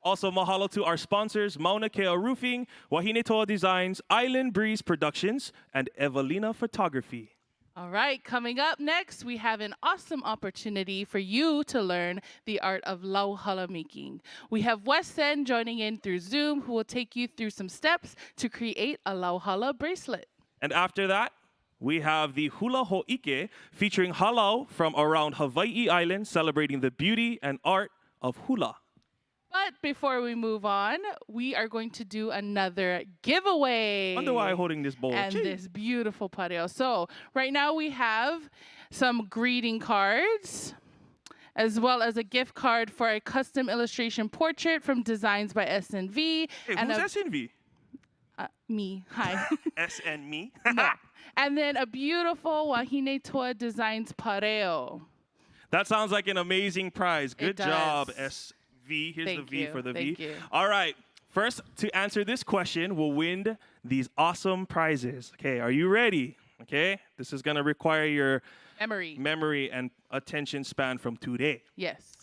Also, mahalo to our sponsors, Mauna Kea Roofing, Wahine Toa Designs, Island Breeze Productions, and Evelina Photography. All right, coming up next, we have an awesome opportunity for you to learn the art of lauhala making. We have Wes Sen joining in through Zoom, who will take you through some steps to create a lauhala bracelet. And after that, we have the Hula Hō'ike featuring Hālau from around Hawaii Island, celebrating the beauty and art of hula. But before we move on, we are going to do another giveaway. Wonder why I'm holding this bowl. And this beautiful pareo. So right now we have some greeting cards, as well as a gift card for a custom illustration portrait from Designs by SNV. Hey, and who's SNV? Me. Hi. SN me? No. And then a beautiful Wahine Toa Designs pareo. That sounds like an amazing prize. Good job, SV. Here's Thank the V you. for the Thank V. you. All right. First, to answer this question, we'll win these awesome prizes. Okay, are you ready? Okay, this is going to require your memory and attention span from today. Yes.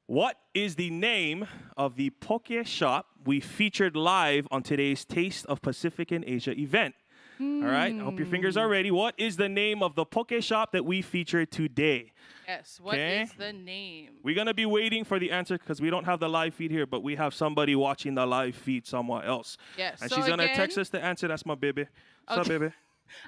What is the name of the poke shop we featured live on today's Taste of Pacific and Asia event? All right, I hope your fingers are ready. What is the name of the poke shop that we featured today? Yes, what is the name? We're going to be waiting for the answer because we don't have the live feed here, but we have somebody watching the live feed somewhere else. Yes. And so she's going to again- text us the answer. That's my baby. What's up, baby?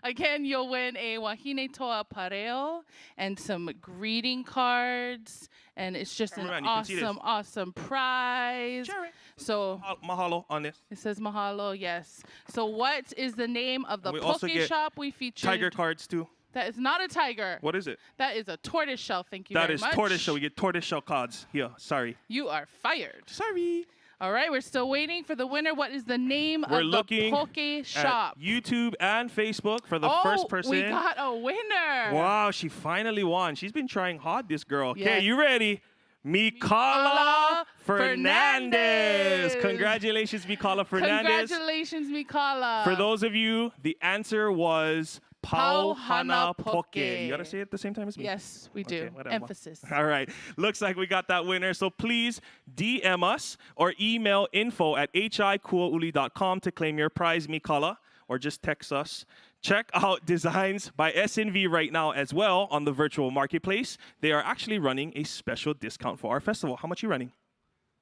Again, you'll win a Wahine Toa pareo and some greeting cards. And it's just an Cameraman, you can see this. awesome prize. So Mahalo on this. it says mahalo, yes. So what is the name of the And we poke also get shop we featured? Tiger cards too. That is not a tiger. What is it? That is a tortoise shell. Thank you That very is much. tortoise shell. We get tortoise shell cards. Here, sorry. You are fired. Sorry. All right, we're still waiting for the winner. What is the name We're of looking the poke shop? at YouTube and Facebook for the first person. We got a winner. Wow, she finally won. She's been trying hard, this girl. Okay, Yes. you ready? Mikala Fernandez. Congratulations, Mikala Fernandez. Congratulations, Mikala. For those of you, the answer was Pawhana Poke. You gotta say it at the same time as me. Yes, we do. Okay, whatever. Emphasis. All right. Looks like we got that winner. So please DM us or email info@hikuauli.com to claim your prize, Mikala, or just text us. Check out Designs by SNV right now as well on the virtual marketplace. They are actually running a special discount for our festival. How much are you running?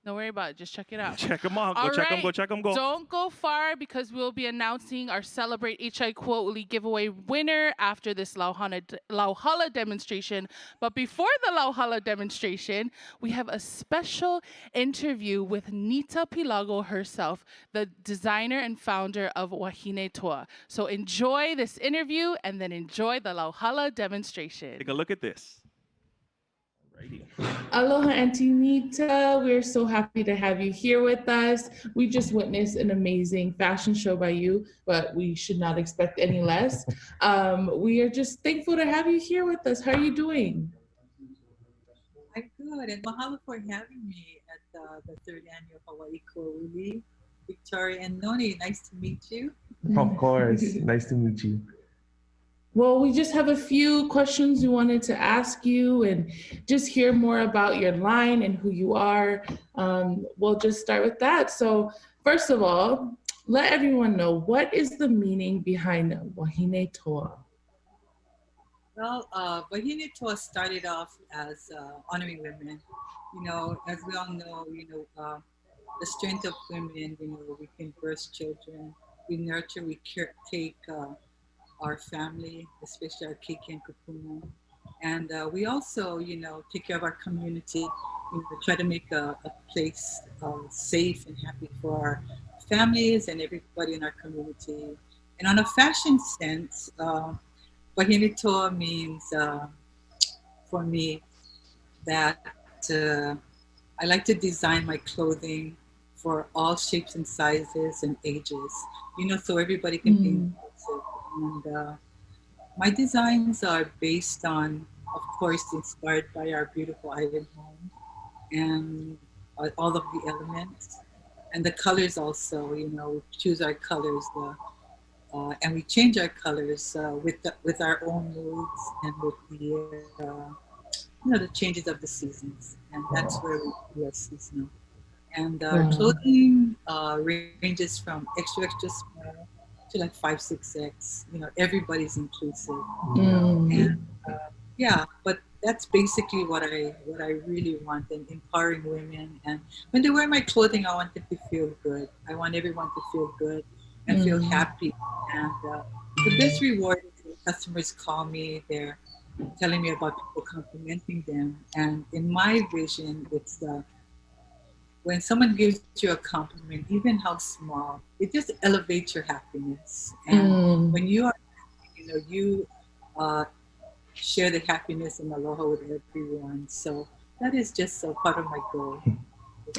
Don't worry about it. Just check it out. Check them out. All Go check them. right. Go check them. Go. Don't go far because we'll be announcing our Celebrate Hawai'i Kuauli giveaway winner after this Lauhala demonstration. But before the Lauhala demonstration, we have a special interview with Nita Pilago herself, the designer and founder of Wahine Toa. So enjoy this interview and then enjoy the Lauhala demonstration. Take a look at this. Aloha, Auntie Nita. We're so happy to have you here with us. We just witnessed an amazing fashion show by you, but we should not expect any less. We are just thankful to have you here with us. How are you doing? I'm good, and mahalo for having me at the third annual Hawai'i Kuauli. Victoria and Noni, nice to meet you. Of course. Nice to meet you. Well, we just have a few questions we wanted to ask you and just hear more about your line and who you are. We'll just start with that. So first of all, let everyone know, what is the meaning behind Wahine Toa? Well, Wahine Toa started off as honoring women. You know, as we all know, the strength of women, we can birth children, we nurture, we take our family, especially our keiki and kupumu. And we also, take care of our community, try to make a place safe and happy for our families and everybody in our community. And on a fashion sense, Wahine Toa means, for me, that I like to design my clothing for all shapes and sizes and ages, so everybody can be inclusive. And my designs are based on, of course, inspired by our beautiful island home and all of the elements and the colors also. We choose our colors and we change our colors with our own moods and with the changes of the seasons, and that's where we are seasonal. And our clothing ranges from extra small to like 5-6X. Everybody's inclusive. And but that's basically what I really want, and empowering women. And when they wear my clothing, I want them to feel good. I want everyone to feel good and feel happy. And the best reward is when customers call me. They're telling me about people complimenting them. And in my vision, it's when someone gives you a compliment, even how small, it just elevates your happiness. And when you are, you share the happiness and aloha with everyone. So that is just a part of my goal.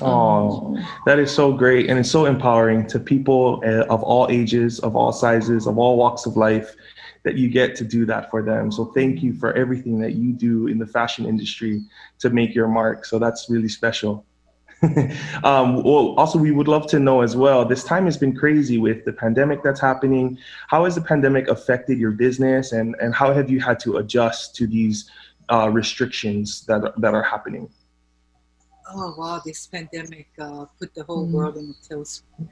Oh, that is so great. And it's so empowering to people of all ages, of all sizes, of all walks of life, that you get to do that for them. So thank you for everything that you do in the fashion industry to make your mark. So that's really special. Well, also, we would love to know as well, this time has been crazy with the pandemic that's happening. How has the pandemic affected your business, and how have you had to adjust to these restrictions that are happening? Oh, wow, this pandemic put the whole world in a tailspin,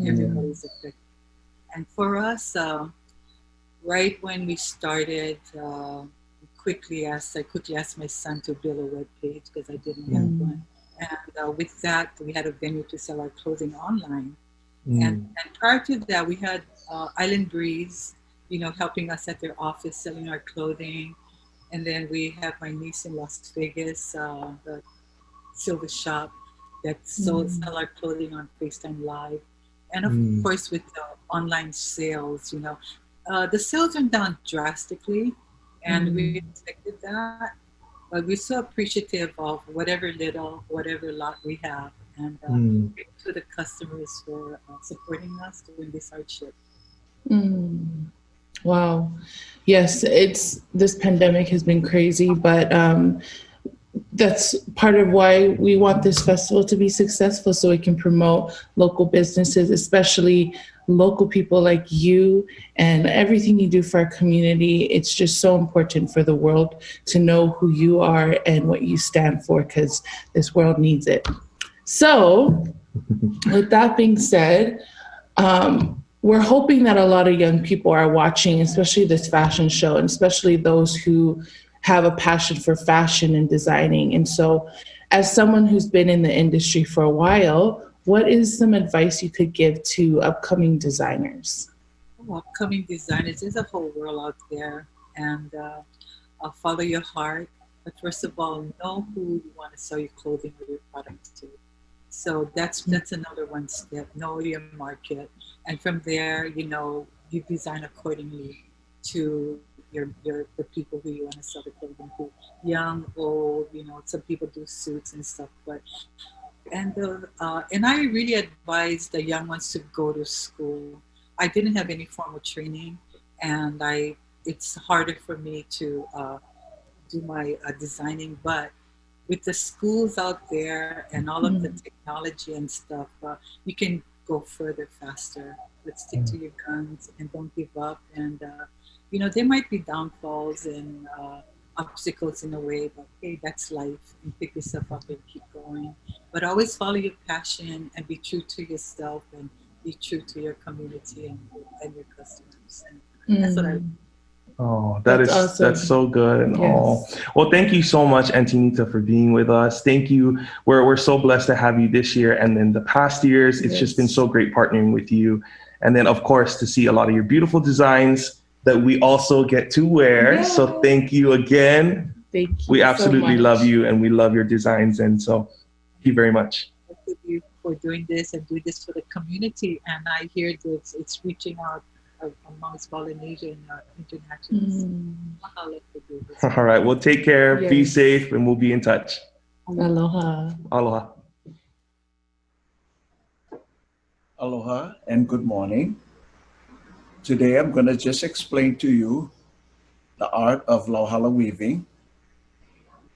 everybody's affected. And for us, right when we started, I quickly asked my son to build a web page because I didn't have one. And with that, we had a venue to sell our clothing online. And prior to that, we had Island Breeze, helping us at their office selling our clothing. And then we have my niece in Las Vegas, the Silver Shop, that sell our clothing on FaceTime Live. And of course, with the online sales, the sales are down drastically, and we expected that. But we're so appreciative of whatever lot we have, and to the customers for supporting us during this hardship. Wow. Yes, this pandemic has been crazy, but that's part of why we want this festival to be successful, so we can promote local businesses, especially local people like you, and everything you do for our community. It's just so important for the world to know who you are and what you stand for, because this world needs it. So with that being said, we're hoping that a lot of young people are watching, especially this fashion show, and especially those who have a passion for fashion and designing. And so as someone who's been in the industry for a while, what is some advice you could give to upcoming designers? Upcoming designers, there's a whole world out there, and follow your heart. But first of all, know who you want to sell your clothing or your product to. So that's another one step. Know your market, and from there, you design accordingly to the people who you want to sell the clothing to. Young, old, some people do suits and stuff, but. And I really advise the young ones to go to school. I didn't have any formal training, and it's harder for me to do my designing. But with the schools out there and all of the technology and stuff, you can go further faster. But stick to your guns and don't give up. And there might be downfalls and obstacles in a way, but hey, that's life, and pick yourself up and keep going. But always follow your passion and be true to yourself and be true to your community and your customers. And that's what I. Oh, that's awesome. That's so good. And well, thank you so much, Antinita, for being with us. Thank you. We're so blessed to have you this year, and in the past years, it's just been so great partnering with you. And then, of course, to see a lot of your beautiful designs that we also get to wear. So thank you again. Thank you. We absolutely love you, and we love your designs. And so thank you very much. Thank you for doing this and doing this for the community. And I hear that it's reaching out amongst Polynesia and international. All right. Well, take care. Be safe, and we'll be in touch. Aloha. Aloha. Aloha and good morning. Today I'm going to just explain to you the art of Lauhala weaving.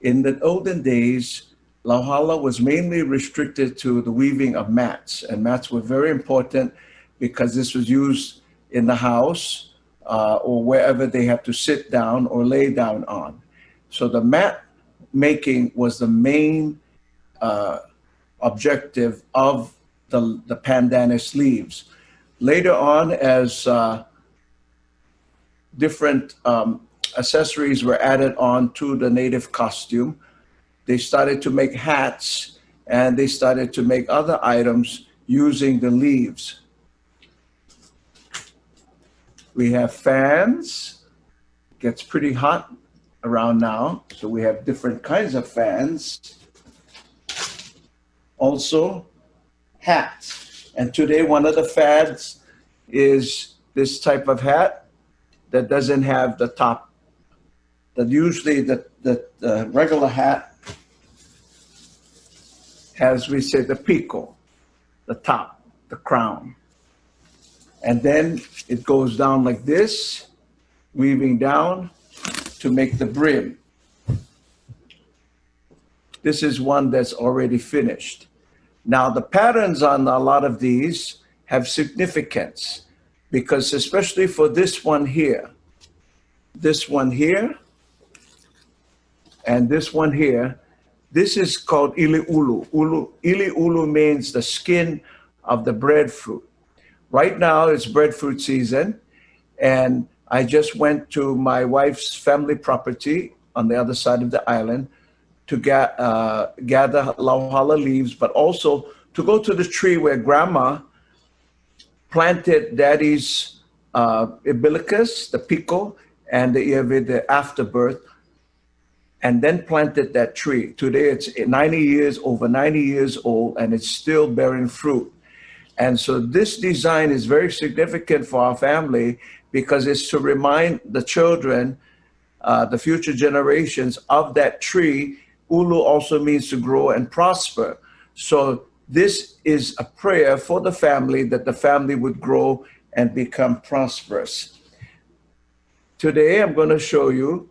In the olden days, Lauhala was mainly restricted to the weaving of mats, and mats were very important because this was used in the house or wherever they had to sit down or lay down on. So the mat making was the main objective of the bandana sleeves. Later on, as different accessories were added on to the native costume, they started to make hats and they started to make other items using the leaves. We have fans. It gets pretty hot around now, so we have different kinds of fans. Also, hats. And today, one of the fads is this type of hat that doesn't have the top. That usually the regular hat has, we say, the pico, the top, the crown. And then it goes down like this, weaving down to make the brim. This is one that's already finished. Now, the patterns on a lot of these have significance because especially for this one here, and this one here, this is called ili'ulu. Ili'ulu means the skin of the breadfruit. Right now it's breadfruit season, and I just went to my wife's family property on the other side of the island to gather lauhala leaves, but also to go to the tree where grandma planted daddy's umbilicus, the pico, and the afterbirth, and then planted that tree. Today it's over 90 years old, and it's still bearing fruit. And so this design is very significant for our family because it's to remind the children, the future generations of that tree. Ulu also means to grow and prosper. So this is a prayer for the family that the family would grow and become prosperous. Today, I'm going to show you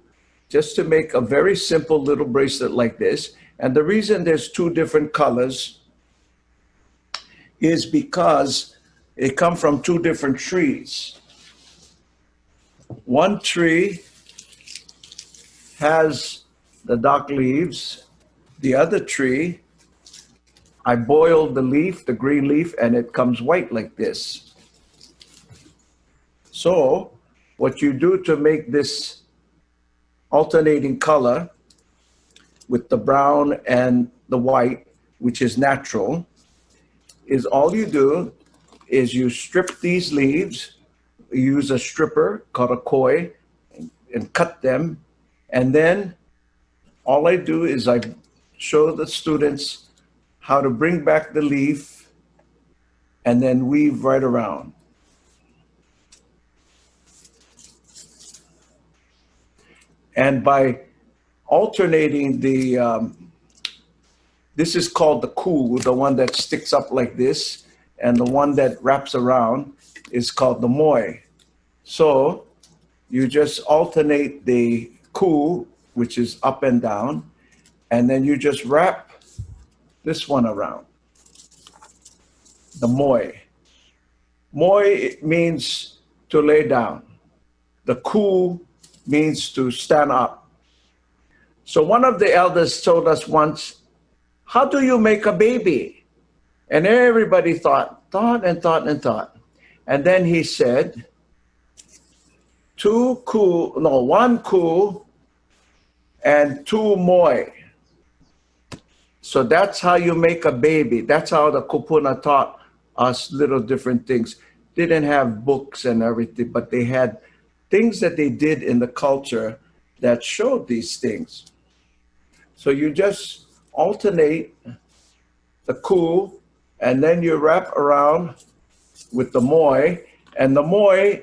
just to make a very simple little bracelet like this. And the reason there's two different colors is because they come from two different trees. One tree has the dark leaves. The other tree, I boiled the leaf, the green leaf, and it comes white like this. So what you do to make this alternating color with the brown and the white, which is natural, is all you do is you strip these leaves, use a stripper called a koi, and cut them. And then all I do is I show the students how to bring back the leaf and then weave right around. And by alternating this is called the ku, the one that sticks up like this, and the one that wraps around is called the moi. So you just alternate the ku, which is up and down, and then you just wrap this one around, the moi. Moi means to lay down. The ku means to stand up. So one of the elders told us once, how do you make a baby? And everybody thought. And then he said, one ku and two moi. So that's how you make a baby. That's how the kupuna taught us little different things. They didn't have books and everything, but they had things that they did in the culture that showed these things. So you just alternate the ku, and then you wrap around with the moi, and the moi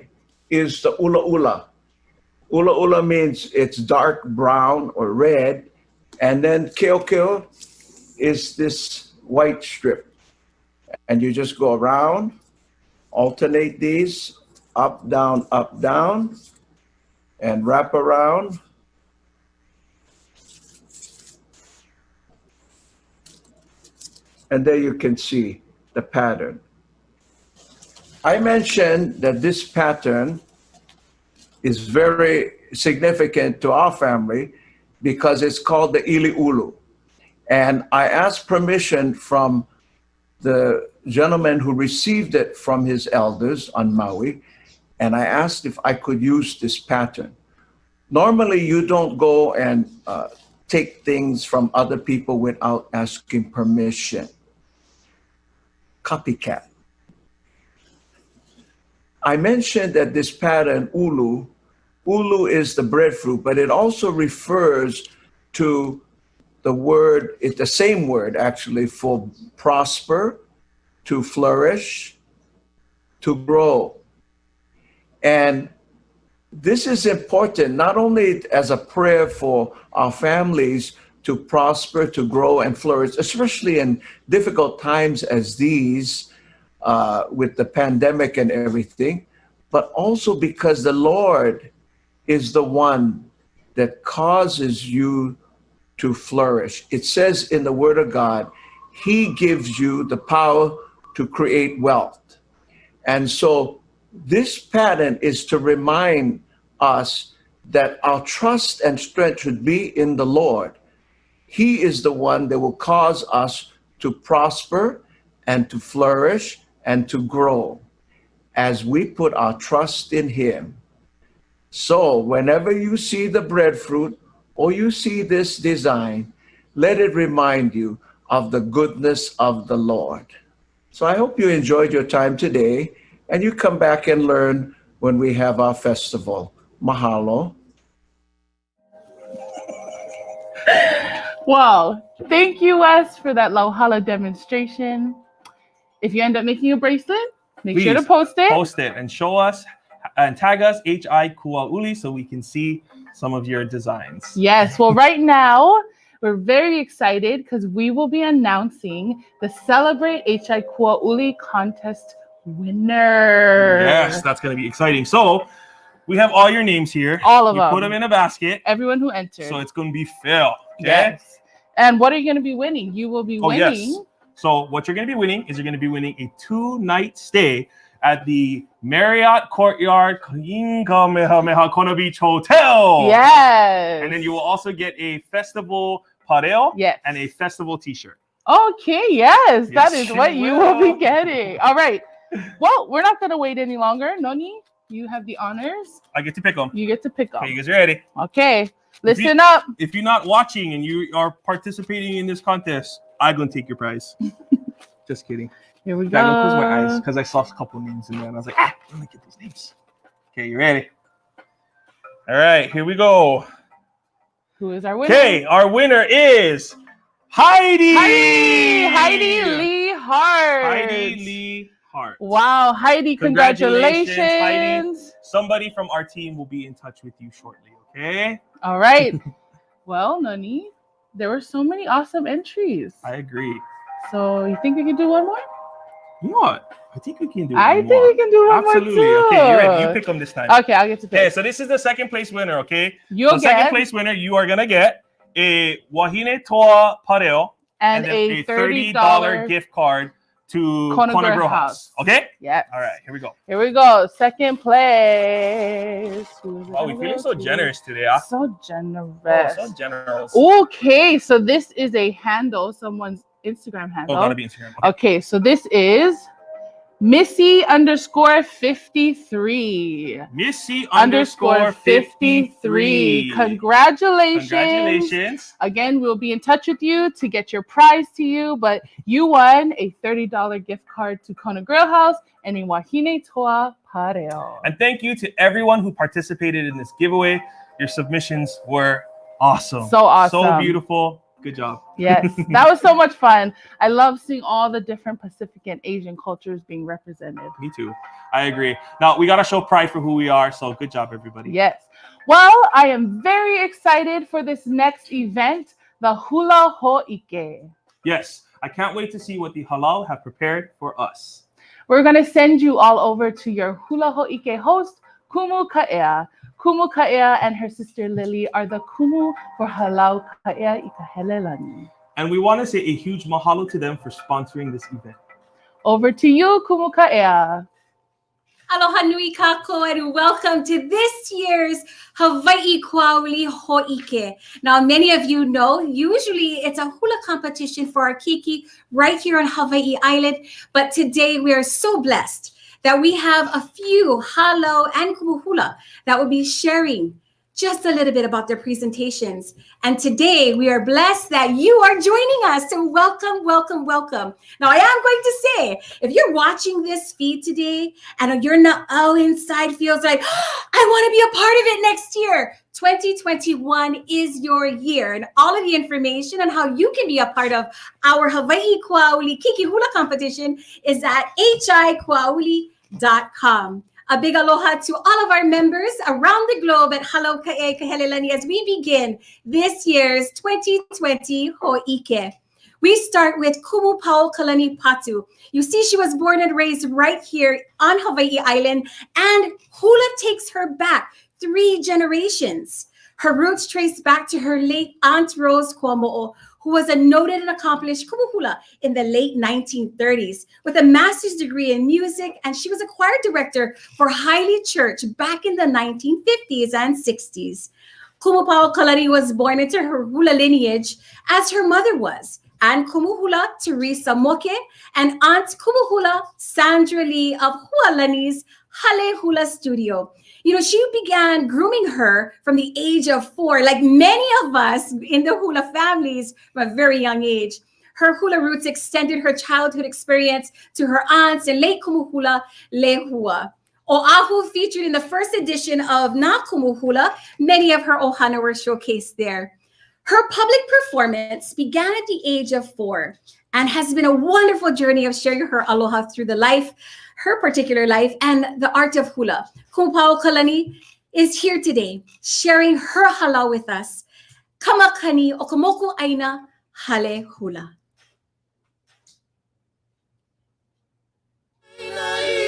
is the ula ula. Ula ula means it's dark brown or red, And then keokeo is this white strip. And you just go around, alternate these, up, down, and wrap around. And there you can see the pattern. I mentioned that this pattern is very significant to our family because it's called the ili'ulu. And I asked permission from the gentleman who received it from his elders on Maui, and I asked if I could use this pattern. Normally, you don't go and take things from other people without asking permission. Copycat. I mentioned that this pattern, ulu is the breadfruit, but it also refers to the word, it's the same word actually for prosper, to flourish, to grow. And this is important, not only as a prayer for our families to prosper, to grow and flourish, especially in difficult times as these, with the pandemic and everything, but also because the Lord is the one that causes you to flourish. It says in the Word of God, He gives you the power to create wealth. And so this pattern is to remind us that our trust and strength should be in the Lord. He is the one that will cause us to prosper and to flourish and to grow as we put our trust in Him. So whenever you see the breadfruit or you see this design, let it remind you of the goodness of the Lord. So I hope you enjoyed your time today and you come back and learn when we have our festival. Mahalo. Well, thank you, Wes, for that Lauhala demonstration. If you end up making a bracelet, make sure to post it. Post it and show us and tag us Hawai'i Kuauli so we can see some of your designs. Yes. Well, right now, we're very excited because we will be announcing the Celebrate Hawai'i Kuauli contest winner. Yes, that's going to be exciting. So we have all your names here. All of them. Put them in a basket. Everyone who entered. So it's going to be Phil. Okay? Yes. And what are you going to be winning? You will be winning. Yes. So what you're going to be winning is you're going to be winning a 2-night stay at the Marriott Courtyard Kona Beach Hotel. Yes. And then you will also get a festival pareo and a festival t-shirt. Okay, yes. That is you what you will be getting. All right. Well, we're not going to wait any longer. Noni, you have the honors. I get to pick them. You get to pick them. Okay, you guys ready? Okay. Listen up. If you're not watching and you are participating in this contest, I'm going to take your prize. Just kidding. Here we go. I'm going to close my eyes because I saw a couple names in there and I was like, let me get these names. Okay, you ready? All right, here we go. Who is our winner? Okay, our winner is Heidi. Heidi Lee Hart. Heidi Lee Hart. Wow, Heidi, congratulations. Heidi. Somebody from our team will be in touch with you shortly, okay? All right. Well, Noni, there were so many awesome entries. I agree. So you think we can do one more? You know what? I think we can do I one think more. we can do one more Absolutely. too. Okay, you're ready. You pick them this time. Okay, I'll get to pick. Okay, so this is the second place winner, okay? You'll second get place winner, you are going to get a Wahine Toa Pareo and then a $30 gift card to Kona Grill House. Okay? Yeah. All right, here we go. Here we go. Second place. Oh, we're feeling so generous today, huh? So generous. Oh, so generous. Okay, so this is a handle, someone's Instagram handle. Oh, gotta be Instagram. Okay, so this is Missy_53. Missy_53. Congratulations. Congratulations. Again, we'll be in touch with you to get your prize to you, but you won a $30 gift card to Kona Grill House and a Wahine Toa Pareo. And thank you to everyone who participated in this giveaway. Your submissions were awesome. So awesome. So beautiful. Good job. Yes, that was so much fun. I love seeing all the different Pacific and Asian cultures being represented. Me too. I agree. Now, we got to show pride for who we are. So good job, everybody. Yes. Well, I am very excited for this next event, the Hula Hō'ike. Yes, I can't wait to see what the Hālau have prepared for us. We're going to send you all over to your Hula Hō'ike host, Kumu Ka'ea. Kumu Ka'ea and her sister Lily are the Kumu for Hālau Ka'ea i Kahelelani. And we want to say a huge mahalo to them for sponsoring this event. Over to you, Kumu Ka'ea. Aloha nui kako and welcome to this year's Hawai'i Kuauli Hō'ike. Now, many of you know, usually it's a hula competition for our keiki right here on Hawaii Island. But today we are so blessed that we have a few Hālau and Kumu Hula that will be sharing just a little bit about their presentations. And today we are blessed that you are joining us. So welcome, welcome, welcome. Now I am going to say, if you're watching this feed today and you're not inside feels like, I want to be a part of it next year. 2021 is your year. And all of the information on how you can be a part of our Hawai'i Kuauli Kiki Hula competition is at hikuauli.com. A big aloha to all of our members around the globe at Hālau Kawehileimamoikawēkiu as we begin this year's 2020 Hō'ike. We start with Kumu Kalani Patu. You see, she was born and raised right here on Hawaii Island, and hula takes her back 3 generations. Her roots trace back to her late Aunt Rose Kuamo'o, who was a noted and accomplished kumu hula in the late 1930s with a master's degree in music, and she was a choir director for Hale Church back in the 1950s and 60s. Kumu Kalani was born into her hula lineage as her mother was, and Kumu Hula Teresa Moke and Aunt Kumu Hula Sandra Lee of Hualani's Hale Hula Studio. You know, she began grooming her from the age of 4, like many of us in the hula families from a very young age. Her hula roots extended her childhood experience to her aunts and late kumu hula Lehua. Oahu featured in the first edition of Na Kumu Hula. Many of her ohana were showcased there. Her public performance began at the age of 4 and has been a wonderful journey of sharing her aloha through her particular life, and the art of hula. Kumu Kalani is here today, sharing her Hālau with us. Kamakani o Moku Āina Hale Hula. Āina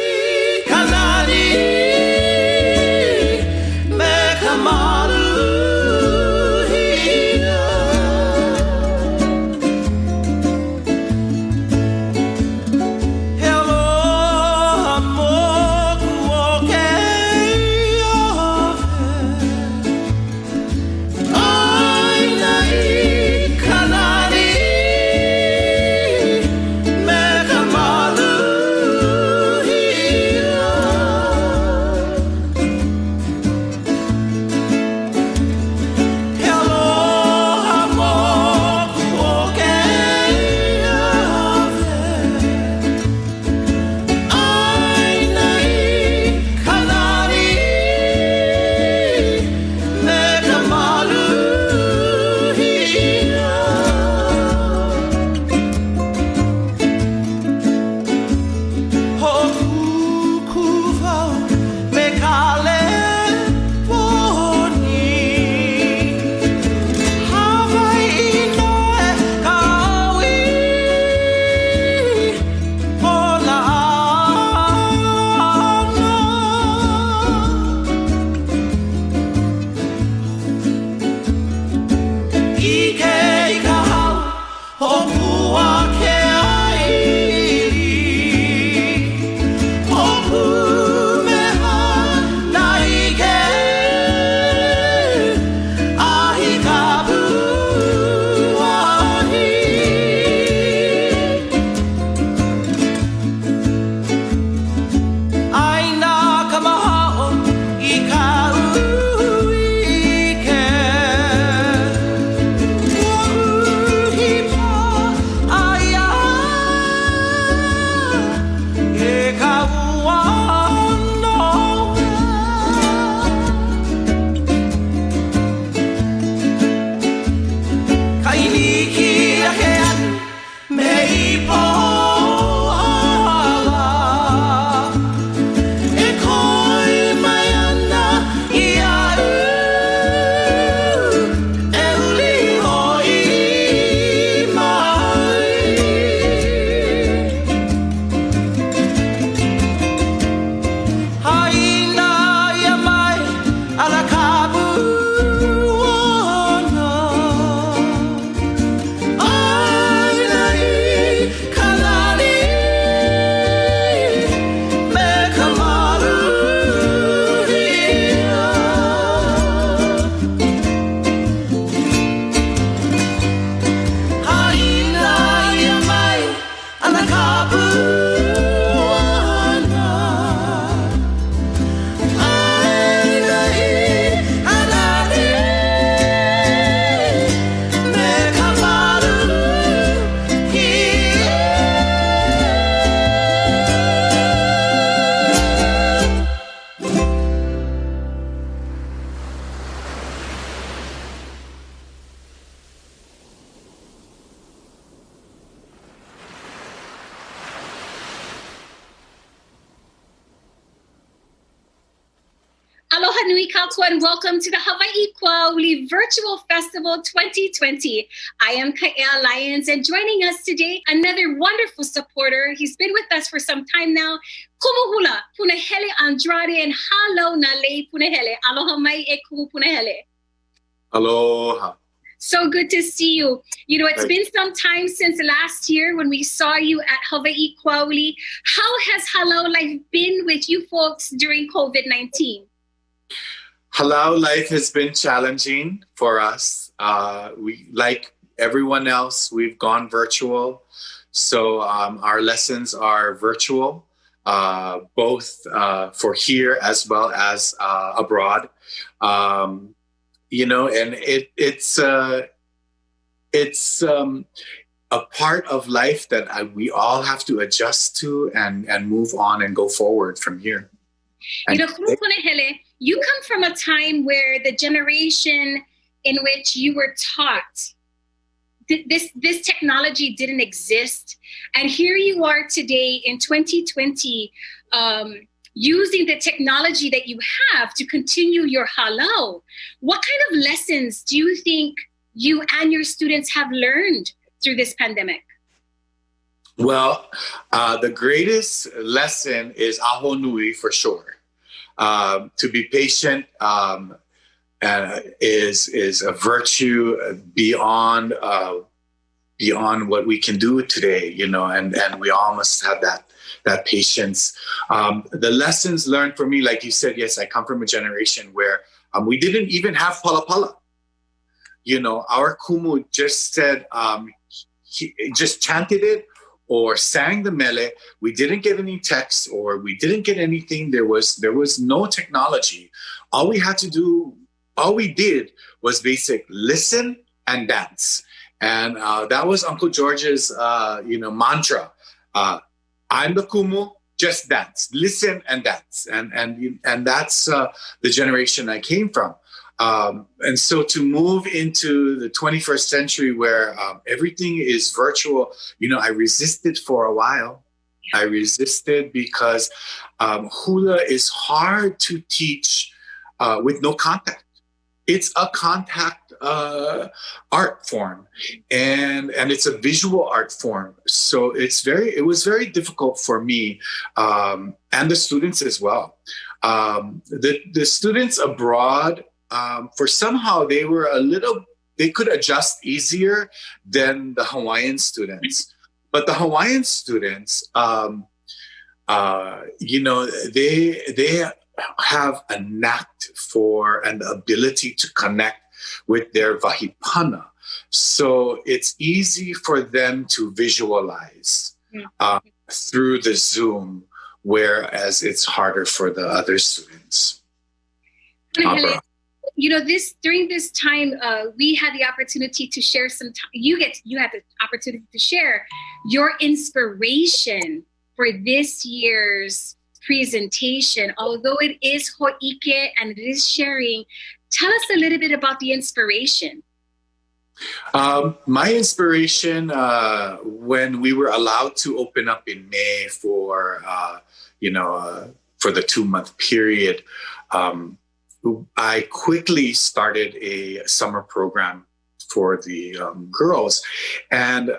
Aloha nui kākou and welcome to the Hawai'i Kuauli Virtual Festival 2020. I am Kaea Lyons and joining us today, another wonderful supporter. He's been with us for some time now. Kumu Hula, Punahele Andrade and Hālau Nale Punahele. Aloha mai e kumu Punahele. Aloha. So good to see you. You know, it's been some time since last year when we saw you at Hawai'i Kuauli. How has Hālau life been with you folks during COVID-19? Hālau life has been challenging for us. We, like everyone else, we've gone virtual. So our lessons are virtual, both for here as well as abroad. You know, and it's a part of life that we all have to adjust to and move on and go forward from here. You know, Kumu Punahele, you come from a time where the generation in which you were taught this technology didn't exist, and here you are today in 2020. Using the technology that you have to continue your Hālau. What kind of lessons do you think you and your students have learned through this pandemic? Well, the greatest lesson is aho nui for sure. To be patient is a virtue beyond what we can do today, you know, and we all must have that patience. The lessons learned for me, like you said, yes, I come from a generation where we didn't even have palapala. You know, our kumu just said, he just chanted it or sang the mele. We didn't get any text or we didn't get anything. There was no technology. All we did was basic listen and dance. And that was Uncle George's, mantra. I'm the kumu, just dance, listen and dance. And that's the generation I came from. And so to move into the 21st century where everything is virtual, you know, I resisted for a while. I resisted because hula is hard to teach with no contact. It's a contact art form, and it's a visual art form. So it was very difficult for me and the students as well. The students abroad, for somehow they could adjust easier than the Hawaiian students. But the Hawaiian students, you know, they have a knack for and the ability to connect with their vahipana. So it's easy for them to visualize through the Zoom, whereas it's harder for the other students. You know, during this time, we had the opportunity to share some time. You had the opportunity to share your inspiration for this year's presentation. Although it is hoike and it is sharing, tell us a little bit about the inspiration. My inspiration, when we were allowed to open up in May for the 2-month period, I quickly started a summer program for the girls. And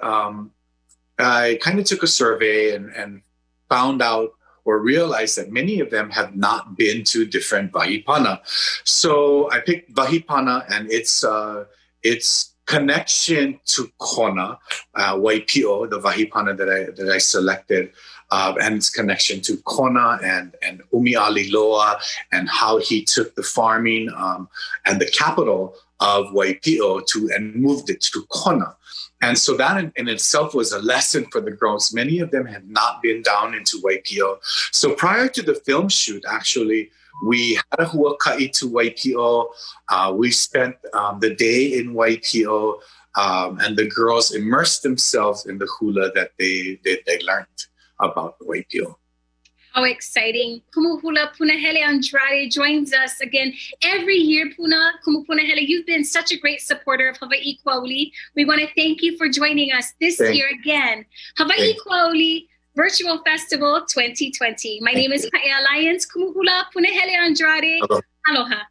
I kind of took a survey and found out or realized that many of them have not been to different vahipana. So I picked vahipana and its connection to Kona, Waipio, the vahipana that I selected, and its connection to Kona and Umi'aliloa, and how he took the farming and the capital of Waipio and moved it to Kona. And so that in itself was a lesson for the girls. Many of them had not been down into Waipio. So prior to the film shoot, actually, we had a huaka'i to Waipio. We spent the day in Waipio, and the girls immersed themselves in the hula that they learned about Waipio. How exciting. Kumu Hula Punahele Andrade joins us again every year. Kumu Punahele, you've been such a great supporter of Hawai'i Kuauli. We want to thank you for joining us this year again. Hawai'i Kuauli Virtual Festival 2020. My name is Kaea Lyons. Kumu Hula Punahele Andrade. Aloha.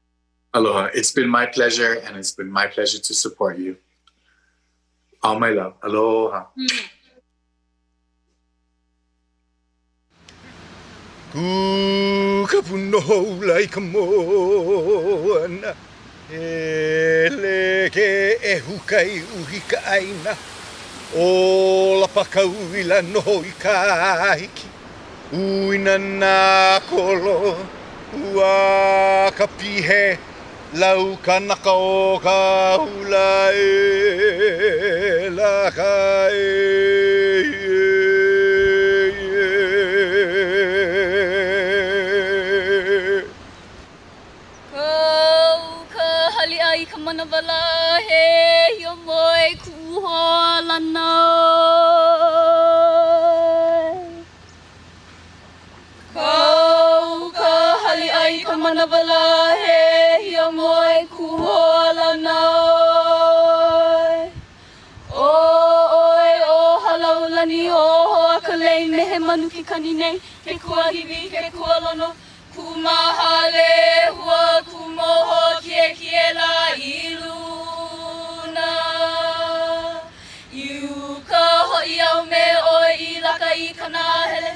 Aloha. It's been my pleasure, and it's been my pleasure to support you. All my love. Aloha. Ku kapuno lai kamoana Ele ke e hukai uhi ka Āina O la pakauila no i ka hiki Uina nā kolo Ua ka pihe Lau ka naka o ka hula e La ka Manawala he yo moi kuhala na Kau ka hali ai ka manawala he yo moi kuhala na O oi o halau lani o ka lei mehe manu ki kani nei ke kua hiwi ke kua lono Kumahale hua kumoho kie la iluna Iuka hoi au me oi I laka I Punahele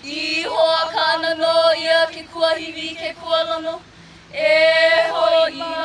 I hoa kana no ia ke kua hiwi ke kua lono E hoi mai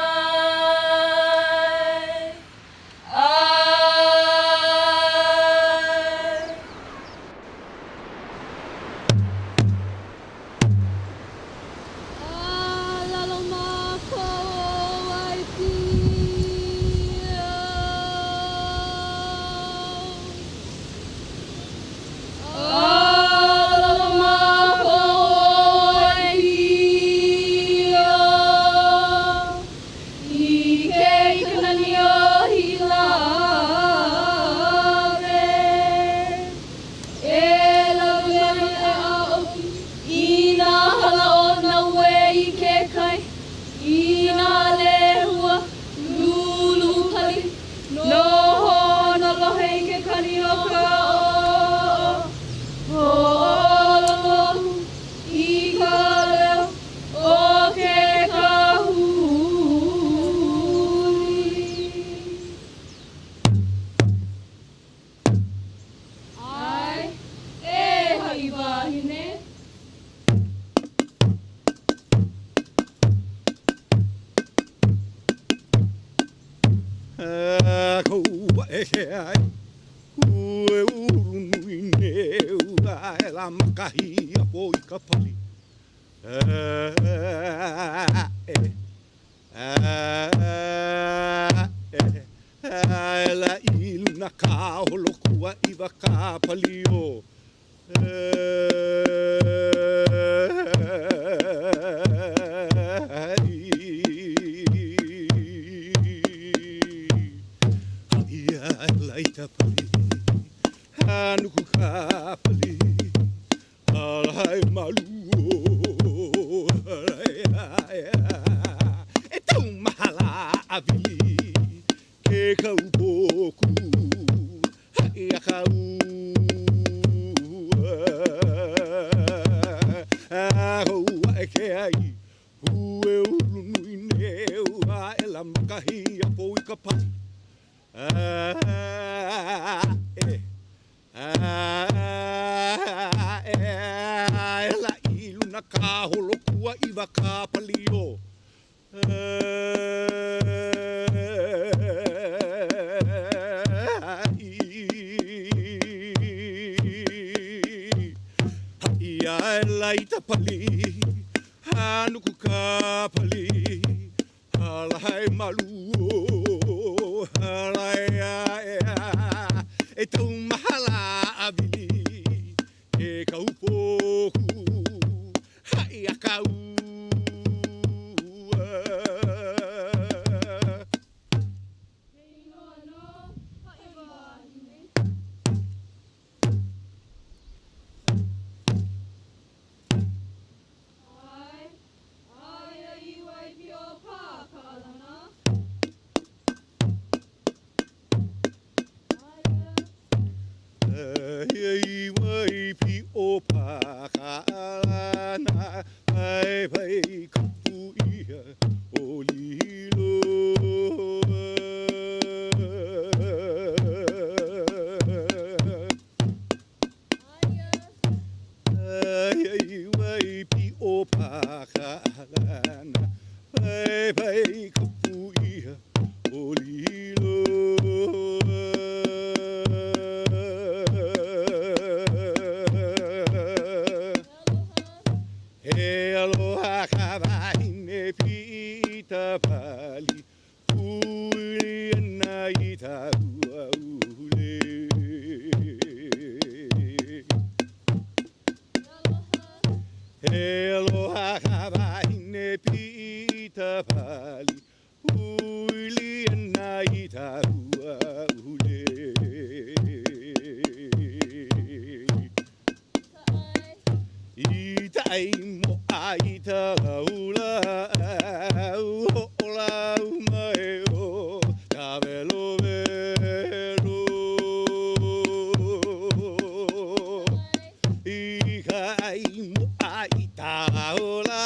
He aloha ka wahine pita pali, uli ana I ta ua ule. He aloha ka wahine pita pali, uli ana I ta ua ule. I tai mo ai ta laula Ho'ola mai o ka velo velo. I kai mo ai ta laula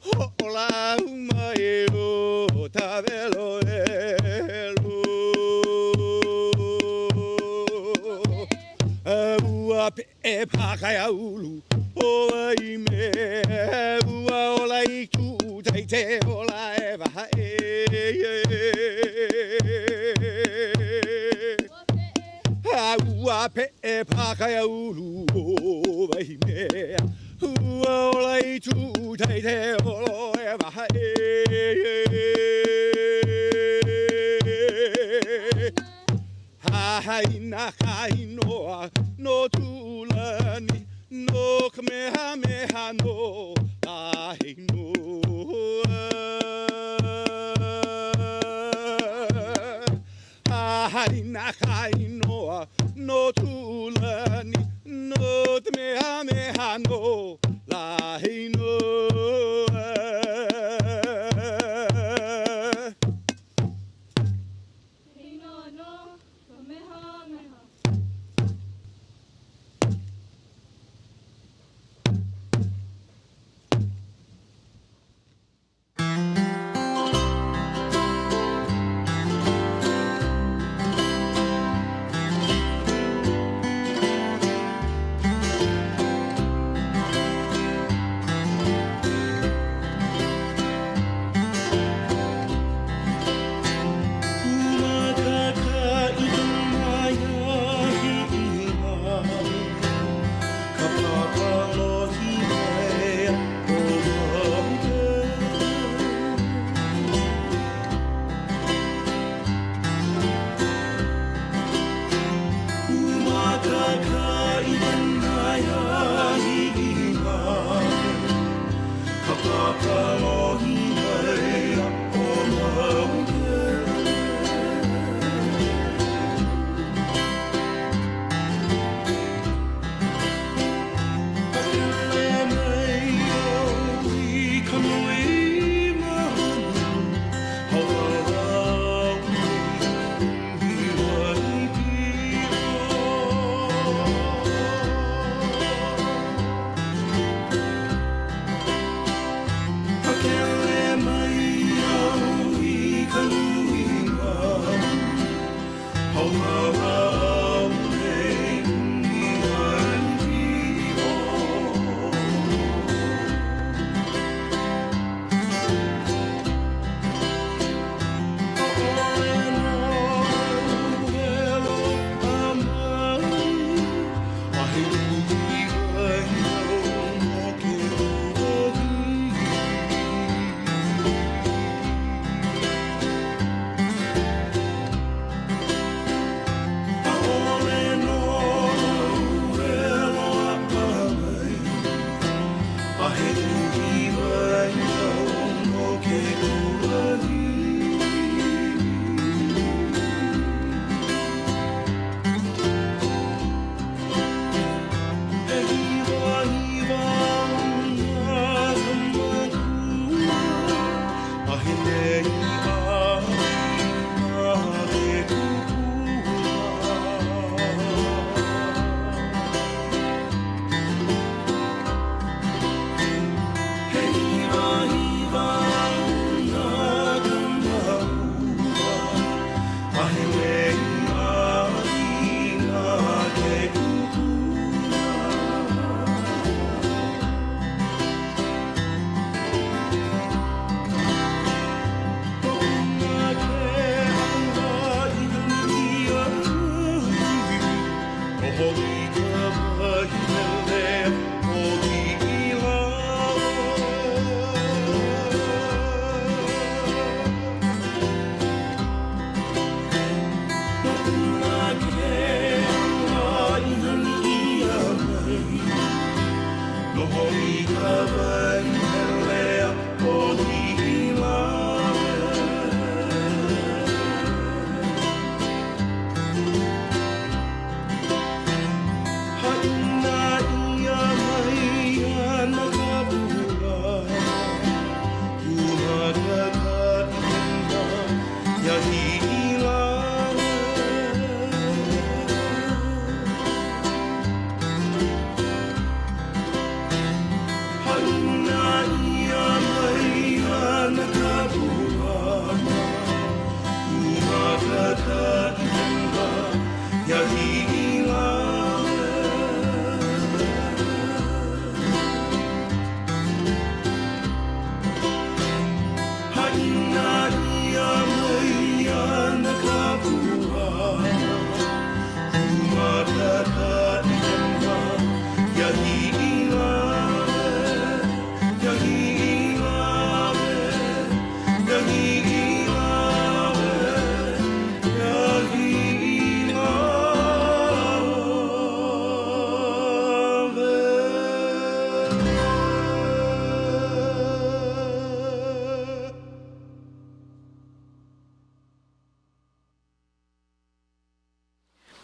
Ho'ola mai o ta velo velo. Ua pe e pakaya ulu o ai me ua ola I tu tai te ola e waha ua pe e pakaya ulu o ai me ua ola I tu tai te ola e waha Haina kainoa no tulani no kamehameha no lainoa. Haina kainoa no tulani no kamehameha no lainoa.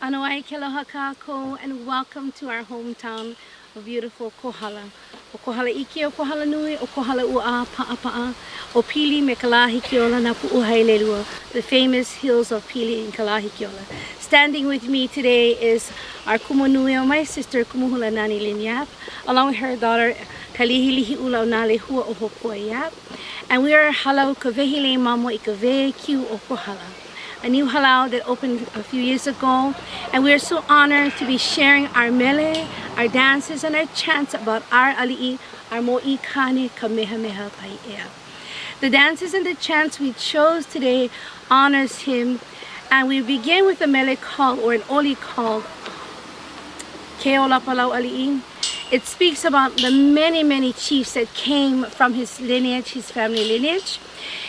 Anoai ke aloha kākou, and welcome to our hometown of beautiful Kohala. O Kohala Ike, o Kohala Nui, o Kohala Ua, Pa'apa'a, o Pili me Kalahikiola na Pu'uhailelua, the famous hills of Pili and Kalahikiola. Standing with me today is our Kumu Nui, my sister Kumu Hula Nani Linyap, along with her daughter Kalihilihi Ula Nale Hua o Hopua Yap. And we are Hālau Kawehileimamoikawēkiu o Kohala, a new Hālau that opened a few years ago, and we are so honored to be sharing our mele, our dances, and our chants about our ali'i, our mo'i kane kamehameha pai'ea. The dances and the chants we chose today honors him, and we begin with a mele called, or an oli called Ke Ola Palau Ali'i. It speaks about the many chiefs that came from his lineage, his family lineage.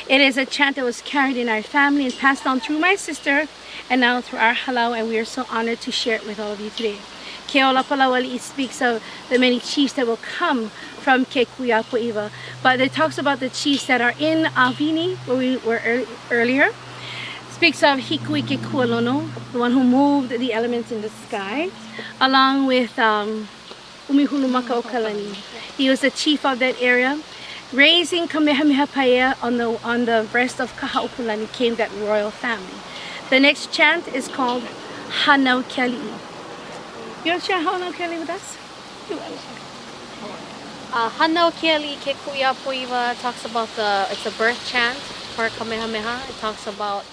It is a chant that was carried in our family and passed on through my sister and now through our Hālau, and we are so honored to share it with all of you today. Ke Ola Palau Ali'i speaks of the many chiefs that will come from Ke Kuia Po'iwa, but it talks about the chiefs that are in Awini, where we were earlier. Speaks of Hikui Ke Kualono, the one who moved the elements in the sky, along with Umihulumaka Okalani. He was the chief of that area. Raising Kamehameha Paea on the breast of Kahaupulani came that royal family. The next chant is called Hanau Keali'i. You want to share Hanau Keali'i with us? Hanau Keali'i Ke Kuia Po'iwa talks about it's a birth chant for Kamehameha. It talks about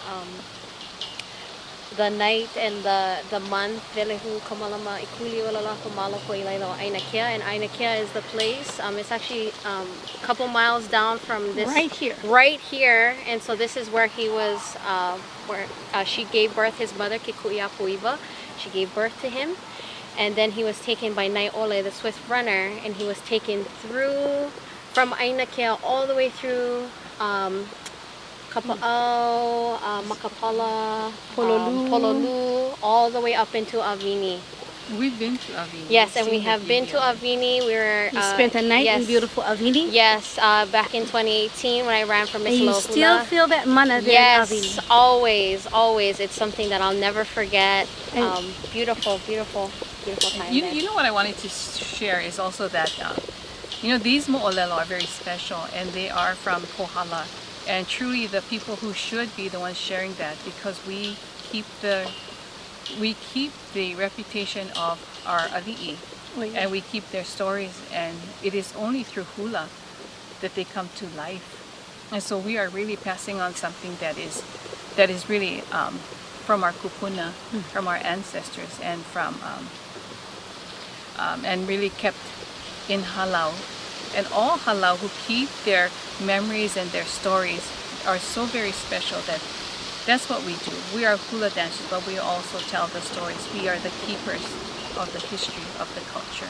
the night and the month. Velehu kamalama ikuli olala kamala ko Ailao Āina Kea, and Āina Kea is the place. It's actually a couple miles down from this. Right here, and so this is where he was, where she gave birth. His mother Ke Kuia Po'iwa, she gave birth to him, and then he was taken by Nai Ole, the swift runner, and he was taken through from Āina Kea all the way through Kapa'au, Makapala, Pololu, all the way up into Awini. We've been to Awini. Yes, and we have been to Awini. We spent a night in beautiful Awini. Yes, back in 2018 when I ran for Miss Lauhala. And you still feel that mana there in Awini. Yes, always. It's something that I'll never forget. Beautiful time. You know what I wanted to share is also that, these mo'olelo are very special, and they are from Kohala. And truly the people who should be the ones sharing that, because we keep the reputation of our ali'i, and we keep their stories, and it is only through hula that they come to life. And so we are really passing on something that is really from our kupuna, from our ancestors, and from and really kept in Hālau. And all Hālau who keep their memories and their stories are so very special that's what we do. We are hula dancers, but we also tell the stories. We are the keepers of the history of the culture.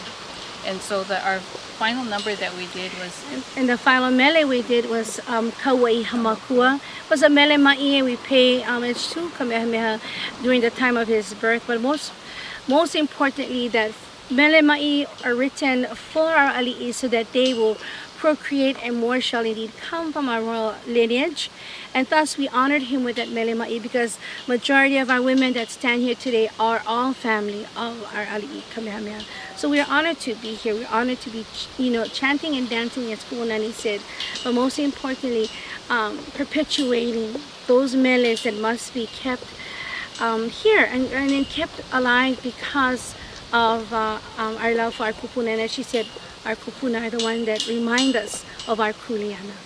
And so our final number that we did was... And the final mele we did was Kauai Hamakua. It was a mele ma'i, and we pay homage to Kamehameha during the time of his birth. But most importantly, that mele ma'i are written for our ali'i so that they will procreate and more shall indeed come from our royal lineage. And thus we honored him with that mele ma'i because majority of our women that stand here today are all family of our ali'i Kamehameha. So we are honored to be here. We're honored to be, chanting and dancing as Ku'unani said, but most importantly, perpetuating those meles that must be kept here and then kept alive because of our love for our kupuna. And as she said, our kupuna are the one that remind us of our kuleana.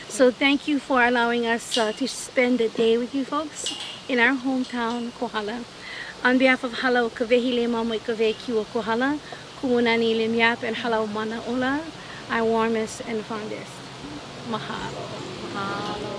So thank you for allowing us to spend the day with you folks in our hometown, Kohala. On behalf of Hālau Kawehileimamoikawēkiu Kohala, Kumunani Limyap and Hālau Mana Ola, our warmest and fondest. Mahalo. Mahalo.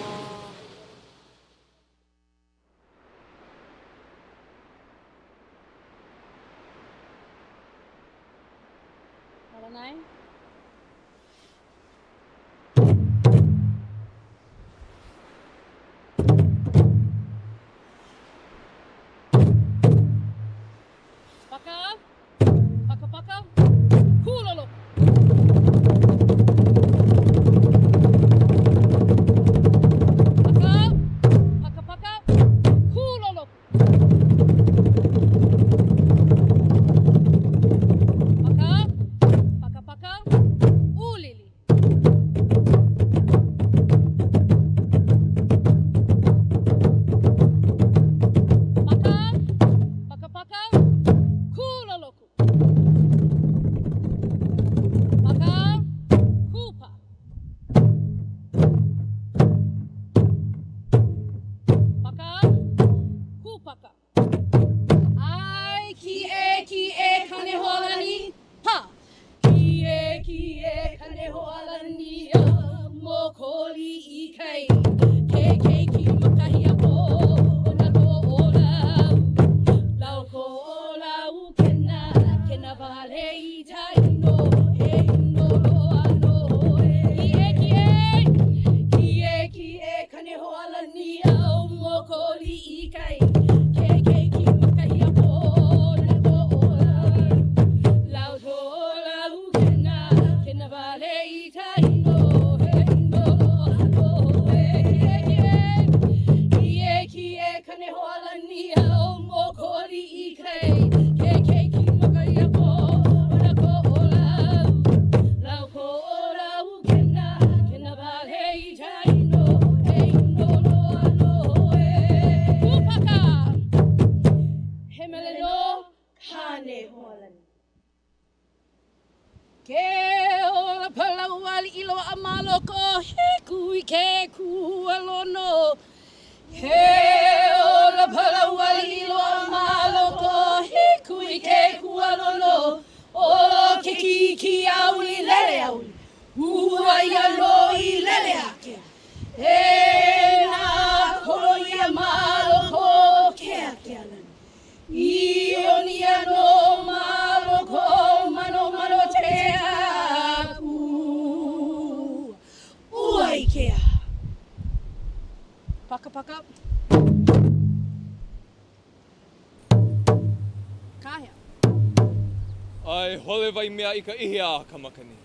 Ai hole vai mea I ka ihi a Kamakani.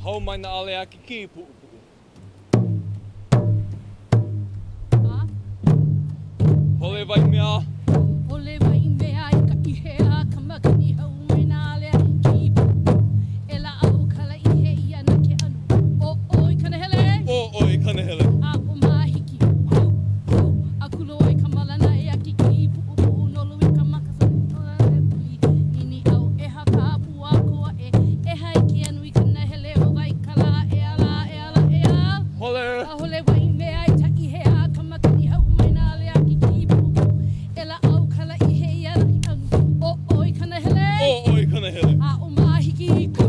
Hau mai na ale a ki pu'upu'u. Hole vai mea. Hole vai mea I ka ihi a Kamakani. Hau mai na ale a ki pu'upu'u. Ela au kala ihe ia na ke anu. O oi kanahele. O oi kanahele. A o mahiki. A kulo oi kamalana e a ki pu'upu'u. Nolu I ka makasa. Nini au e haka pua koa e haiki anu I kanahele o vai kala e ala e ala e ala. Hole. A hole vai mea I taki he a Kamakani. Hau mai na ale a ki pu'upu'u. Ela au kala ihe ia na ki anu. O oi kanahele. O oi kanahele. A o mahiki ku.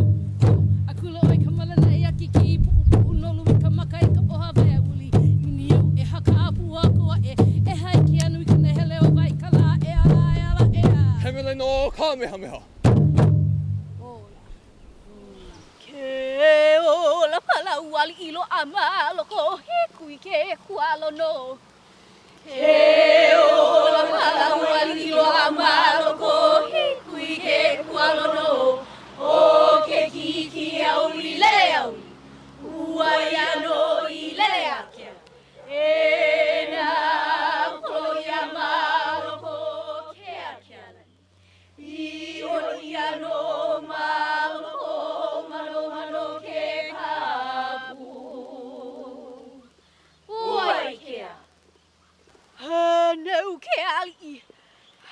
A kulo oi kamalana e a ki pu'upu'u. Nolu I ka maka I ka oha vai uli. Nini au e haka pua koa e haiki anu I kanahele o vai kala e ala e ala e ala. Hemele no Kamehameha. Ke ola pala uali ilo ama loko hikui ke kualo no. Ke ola pala uali ilo ama loko hikui ke kualono o ke kiki au I lele au ua ia no I lele ake e na kolo ia maloko ke ake I o ia no maloko malo ke kapu ua ikea Hanau ke ali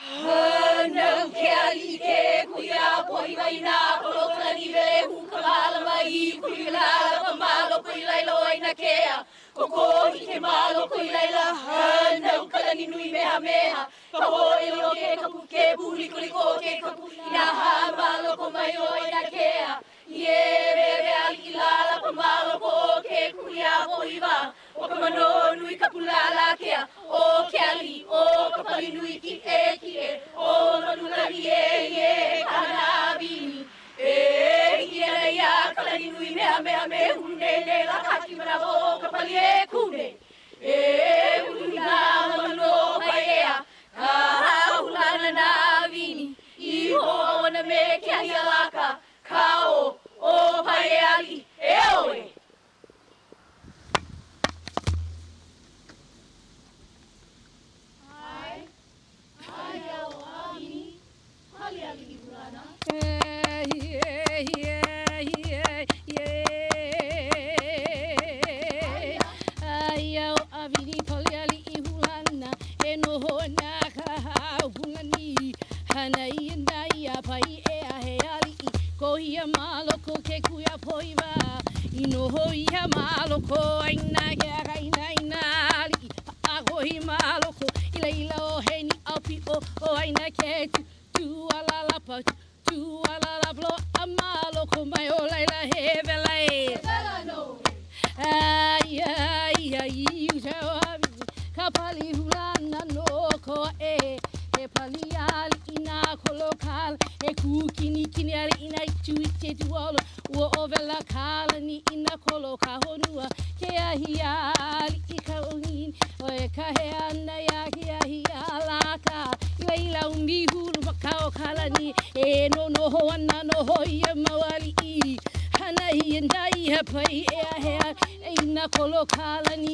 Hanau ke ali ke kuia poi vai na kolo kalani vele hukalala mai kuilala pamalo kuilailo aina kea koko ke malo kuilaila hanau kalani nui meha meha kahoi lo ke kapu ke buli kuliko ke kapu ina ha malo ko mai o aina kea ye bebe ali lala pamalo ko ke kuia poi va o kamano nui kapulala kea o ke ali o kapali nui ki e o manula ye kana bini e ia ia kalani nui mea me hunene la kaki bravo kapali e kune e ulina mano paea ka ulana na vini I ho na me ke hialaka kao o paeali e oe Ia maloko ke kuia poiva ino hoia maloko aina ke aina li ago hi maloko ila o heni api o aina ke tu ala la pa tu ala la blo amaloko mai o laila he vela e ai usawi kapali hulana no ko e pali ali ina kolokal e kukini kini ali ina chuite tuolo o vela kala ni ina koloka honua ke ahia ali ikaulin o e kahe ana ya ke ahia laka ila umi hulu makao kala ni e no ho ana no ho ia mawali I hana I ndai hapai e ahia ina kolokala ni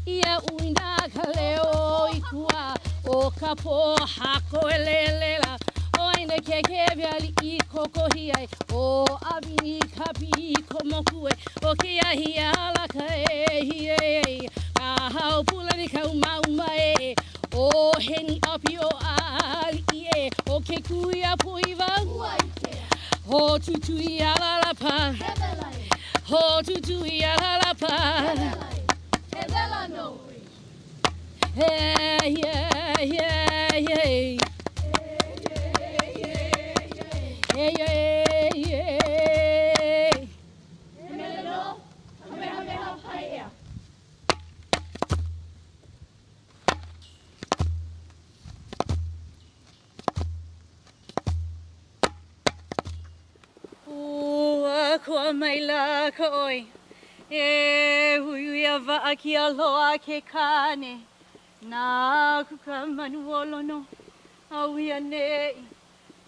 ia uina kaleo ikua o kapo hako elelela o aina ke viali I koko hiai o abini kapi komoku e o ke ahi ala ka e hiei a hau pula ni kau mauma e o heni api o ali e o ke kuia puiva ho tutui ala la pa ho tutui ala la pa Hebela no Hey, yeah, yeah, yeah. Hey, yeah, yeah. Hello, kamehameha paia. Ako mai la ka oi. E huia va aki aloa ke kane. Na kuka manuolo no auia nei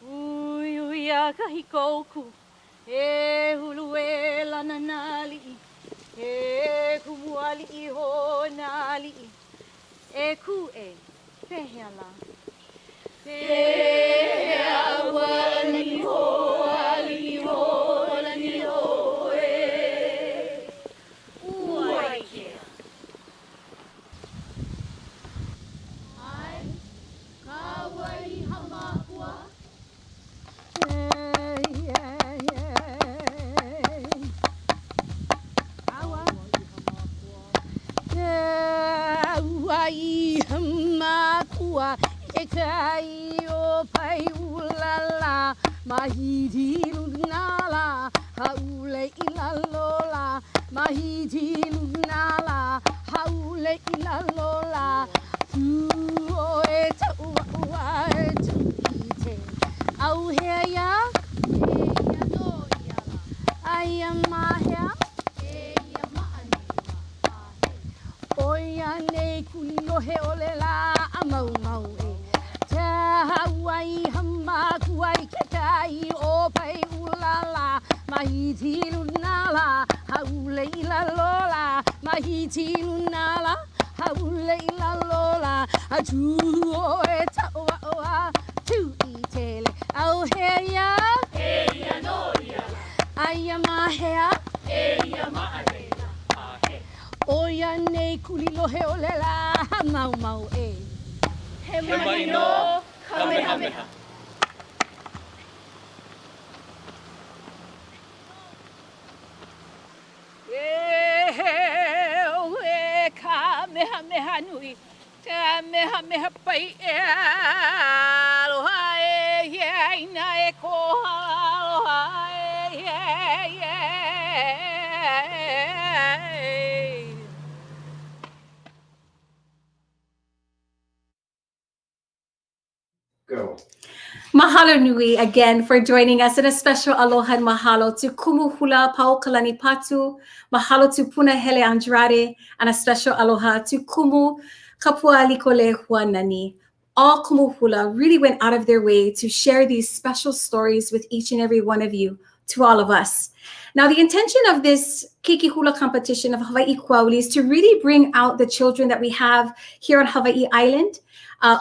uia kahikoku e hulu e lananali e kumuali I ho nali e ku e peheala peheala ali ho lani ho e uaike Hawai'i hamakua e kai o pai ulala mahiti lunala haule ilalola mahiti lunala haule ilalola tu o e tau ua e tu ite au hea ya ai amahea Oia nei kuni lohe ole la a mau mau e. Te Hawai'i hamakua Mahiti lunala, haule ila lola, mahiti lunala, haule ila lola, atu oe taua oa, tu itele, au heya, heya noia, aya mahea, heya maarena, ahe. Oya nei kulilohe olela, mau mau e. He mai no, kamehameha. Kamehameha nui, kamehameha pai e aloha e Āina e Kohala, aloha e Go. Mahalo nui again for joining us, and a special aloha and mahalo to Kumu Hula Paukalani Patu, mahalo to Punahele Andrade, and a special aloha to Kumu Kapualikole Huanani. All Kumu Hula really went out of their way to share these special stories with each and every one of you, to all of us. Now, the intention of this Keiki Hula competition of Hawai'i Kuauli is to really bring out the children that we have here on Hawaii Island,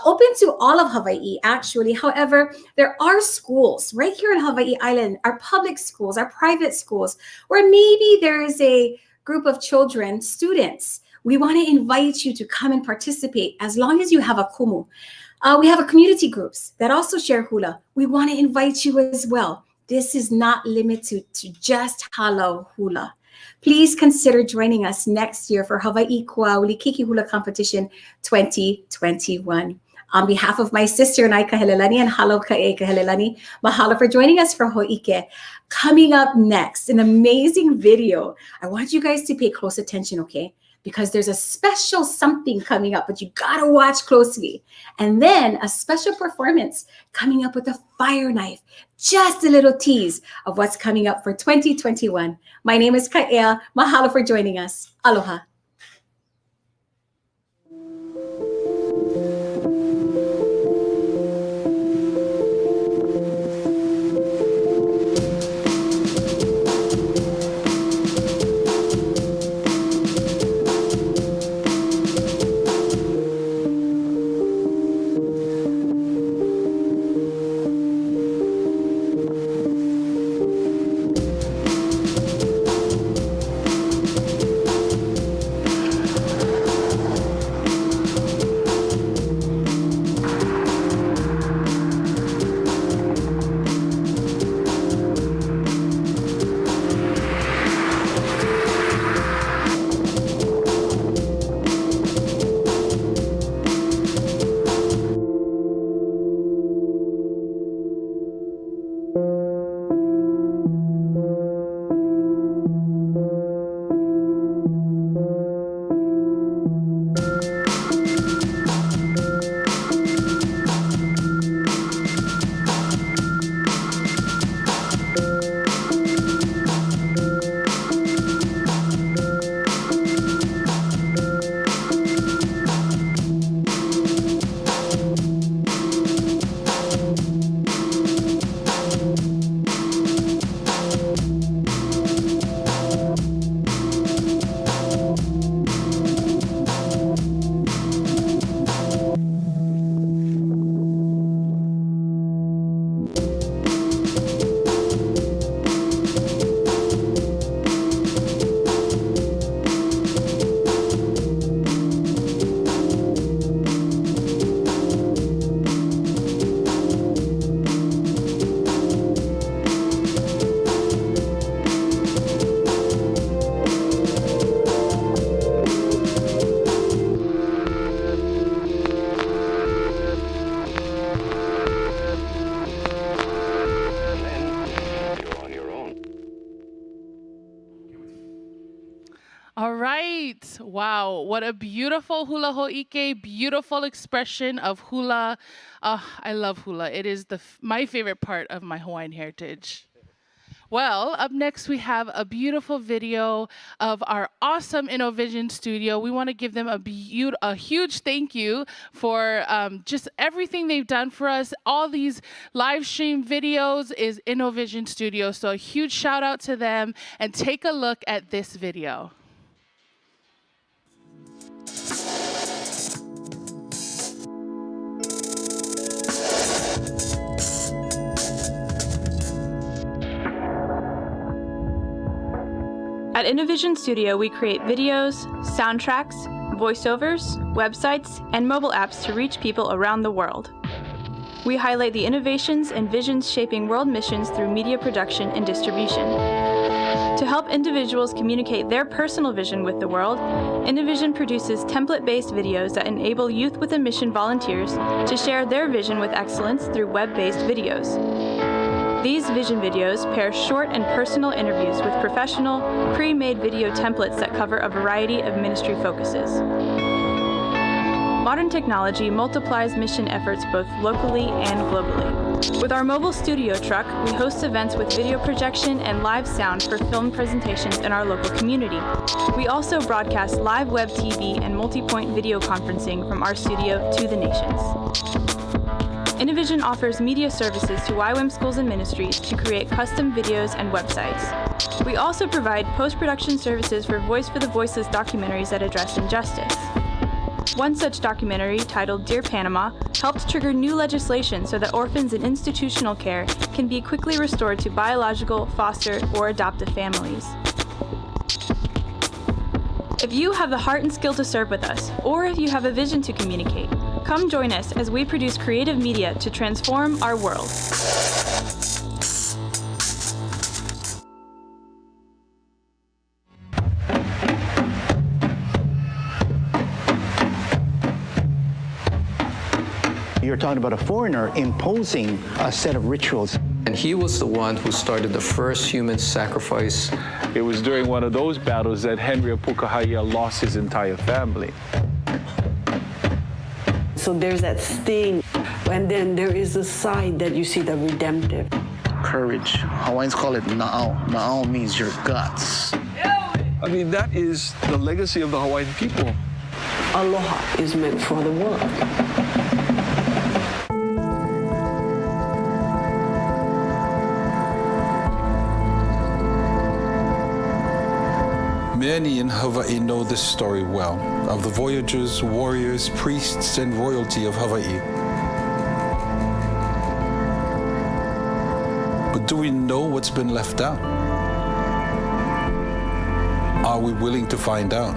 open to all of Hawaii, actually. However, there are schools right here in Hawaii Island, our public schools, our private schools, where maybe there is a group of children, students. We want to invite you to come and participate as long as you have a kumu. We have a community groups that also share hula. We want to invite you as well. This is not limited to just Hālau hula. Please consider joining us next year for Hawai'i Kuauli Keiki Hula Competition 2021. On behalf of my sister and I, Kahelelani, and Halo Ka'e Kahelelani, mahalo for joining us for Hō'ike. Coming up next, an amazing video. I want you guys to pay close attention, okay? Because there's a special something coming up, but you gotta watch closely. And then a special performance coming up with a fire knife. Just a little tease of what's coming up for 2021. My name is Ka'ea. Mahalo for joining us. Aloha. All right. Wow. What a beautiful hula ho'ike, beautiful expression of hula. I love hula. It is my favorite part of my Hawaiian heritage. Well, up next we have a beautiful video of our awesome InnoVision studio. We want to give them a huge thank you for just everything they've done for us. All these live stream videos is InnoVision Studio. So a huge shout out to them, and take a look at this video. At InnoVision Studio, we create videos, soundtracks, voiceovers, websites, and mobile apps to reach people around the world. We highlight the innovations and visions shaping world missions through media production and distribution. To help individuals communicate their personal vision with the world, InnoVision produces template-based videos that enable Youth with a Mission volunteers to share their vision with excellence through web-based videos. These vision videos pair short and personal interviews with professional, pre-made video templates that cover a variety of ministry focuses. Modern technology multiplies mission efforts both locally and globally. With our mobile studio truck, we host events with video projection and live sound for film presentations in our local community. We also broadcast live web TV and multi-point video conferencing from our studio to the nations. InnoVision offers media services to YWAM schools and ministries to create custom videos and websites. We also provide post-production services for Voice for the Voiceless documentaries that address injustice. One such documentary, titled Dear Panama, helped trigger new legislation so that orphans in institutional care can be quickly restored to biological, foster, or adoptive families. If you have the heart and skill to serve with us, or if you have a vision to communicate, come join us as we produce creative media to transform our world. You're talking about a foreigner imposing a set of rituals. And he was the one who started the first human sacrifice. It was during one of those battles that Henry of Pukahaia lost his entire family. So there's that sting, and then there is the side that you see the redemptive. Courage. Hawaiians call it na'au. Na'au means your guts. I mean, that is the legacy of the Hawaiian people. Aloha is meant for the world. Many in Hawaii know this story well, of the voyagers, warriors, priests, and royalty of Hawaii. But do we know what's been left out? Are we willing to find out?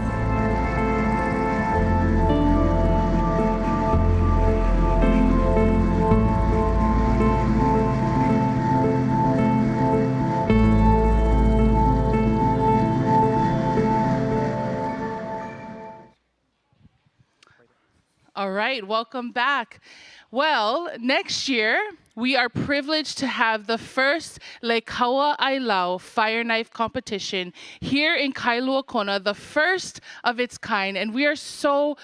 All right, welcome back. Well, next year, we are privileged to have the first Kaua Ailao fire knife competition here in Kailua, Kona, the first of its kind. And we are so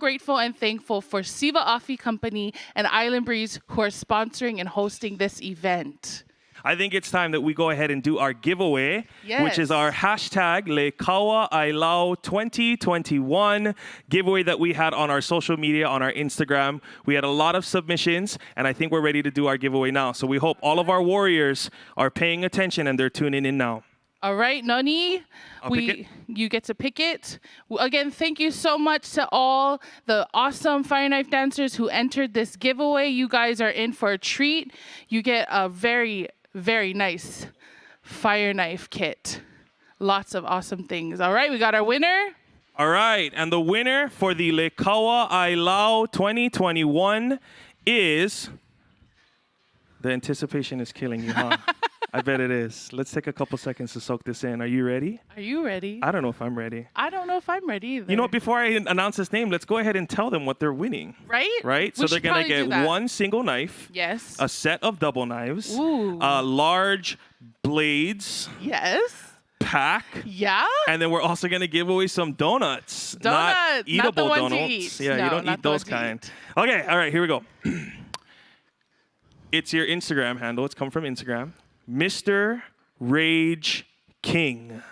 grateful and thankful for Siva Afi Company and Island Breeze who are sponsoring and hosting this event. I think it's time that we go ahead and do our giveaway, which is our hashtag Kaua Ailao 2021 giveaway that we had on our social media, on our Instagram. We had a lot of submissions, and I think we're ready to do our giveaway now. So we hope all of our warriors are paying attention and they're tuning in now. All right, Nani, you get to pick it. Again, thank you so much to all the awesome fire knife dancers who entered this giveaway. You guys are in for a treat. You get a very nice fire knife kit. Lots of awesome things. All right, we got our winner. All right, and the winner for the Kaua Ailao 2021 is... The anticipation is killing you, huh? I bet it is. Let's take a couple seconds to soak this in. Are you ready? Are you ready? I don't know if I'm ready. I don't know if I'm ready either. You know what? Before I announce his name, let's go ahead and tell them what they're winning. Right? Right? So they're going to get one single knife. Yes. A set of double knives. Ooh. Large blades. Yes. Pack. Yeah. And then we're also going to give away some donuts. Not eatable the ones donuts. you eat. Yeah, no, you don't eat those kind. Okay, all right, here we go. It's your Instagram handle. It's come from Instagram. Mr. Rage King.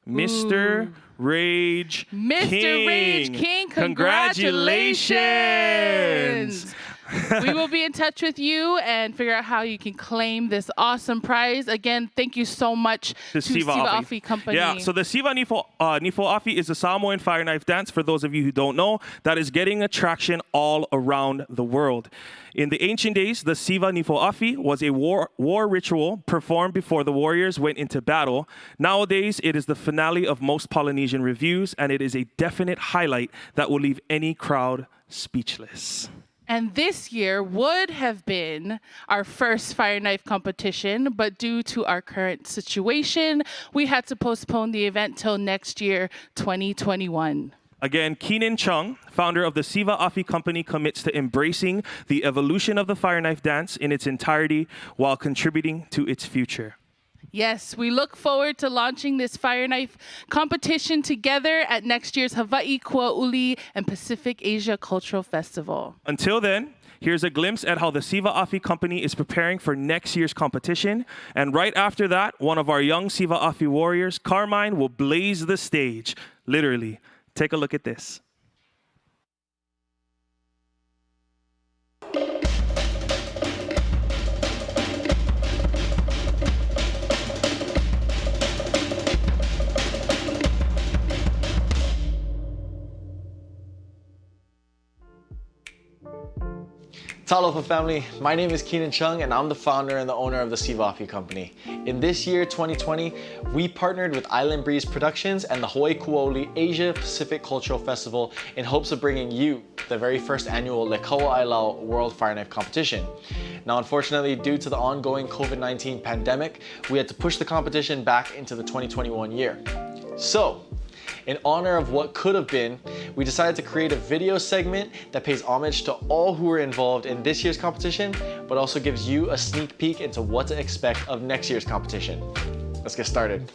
Mr. Rage King. Rage King, congratulations. We will be in touch with you and figure out how you can claim this awesome prize. Again, thank you so much to Siva Afi Company. Yeah, so the Siva Nifo Afi is a Samoan fire knife dance, for those of you who don't know, that is getting attraction all around the world. In the ancient days, the Siva Nifo Afi was a war ritual performed before the warriors went into battle. Nowadays, it is the finale of most Polynesian reviews, and it is a definite highlight that will leave any crowd speechless. And this year would have been our first fire knife competition, but due to our current situation, we had to postpone the event till next year, 2021. Again, Keenan Chung, founder of the Siva Afi Company, commits to embracing the evolution of the fire knife dance in its entirety while contributing to its future. Yes, we look forward to launching this fire knife competition together at next year's Hawai'i Kuauli and Pacific Asia Cultural Festival. Until then, here's a glimpse at how the Siva Afi Company is preparing for next year's competition. And right after that, one of our young Siva Afi warriors, Carmine, will blaze the stage. Literally. Take a look at this. Talofa family, my name is Keenan Chung and I'm the founder and the owner of the Siva Afi Company. In this year, 2020, we partnered with Island Breeze Productions and the Hawai'i Kuauli Asia Pacific Cultural Festival in hopes of bringing you the very first annual Lekoa Ailao World Fire Knife Competition. Now, unfortunately, due to the ongoing COVID-19 pandemic, we had to push the competition back into the 2021 year. So, in honor of what could have been, we decided to create a video segment that pays homage to all who were involved in this year's competition, but also gives you a sneak peek into what to expect of next year's competition. Let's get started.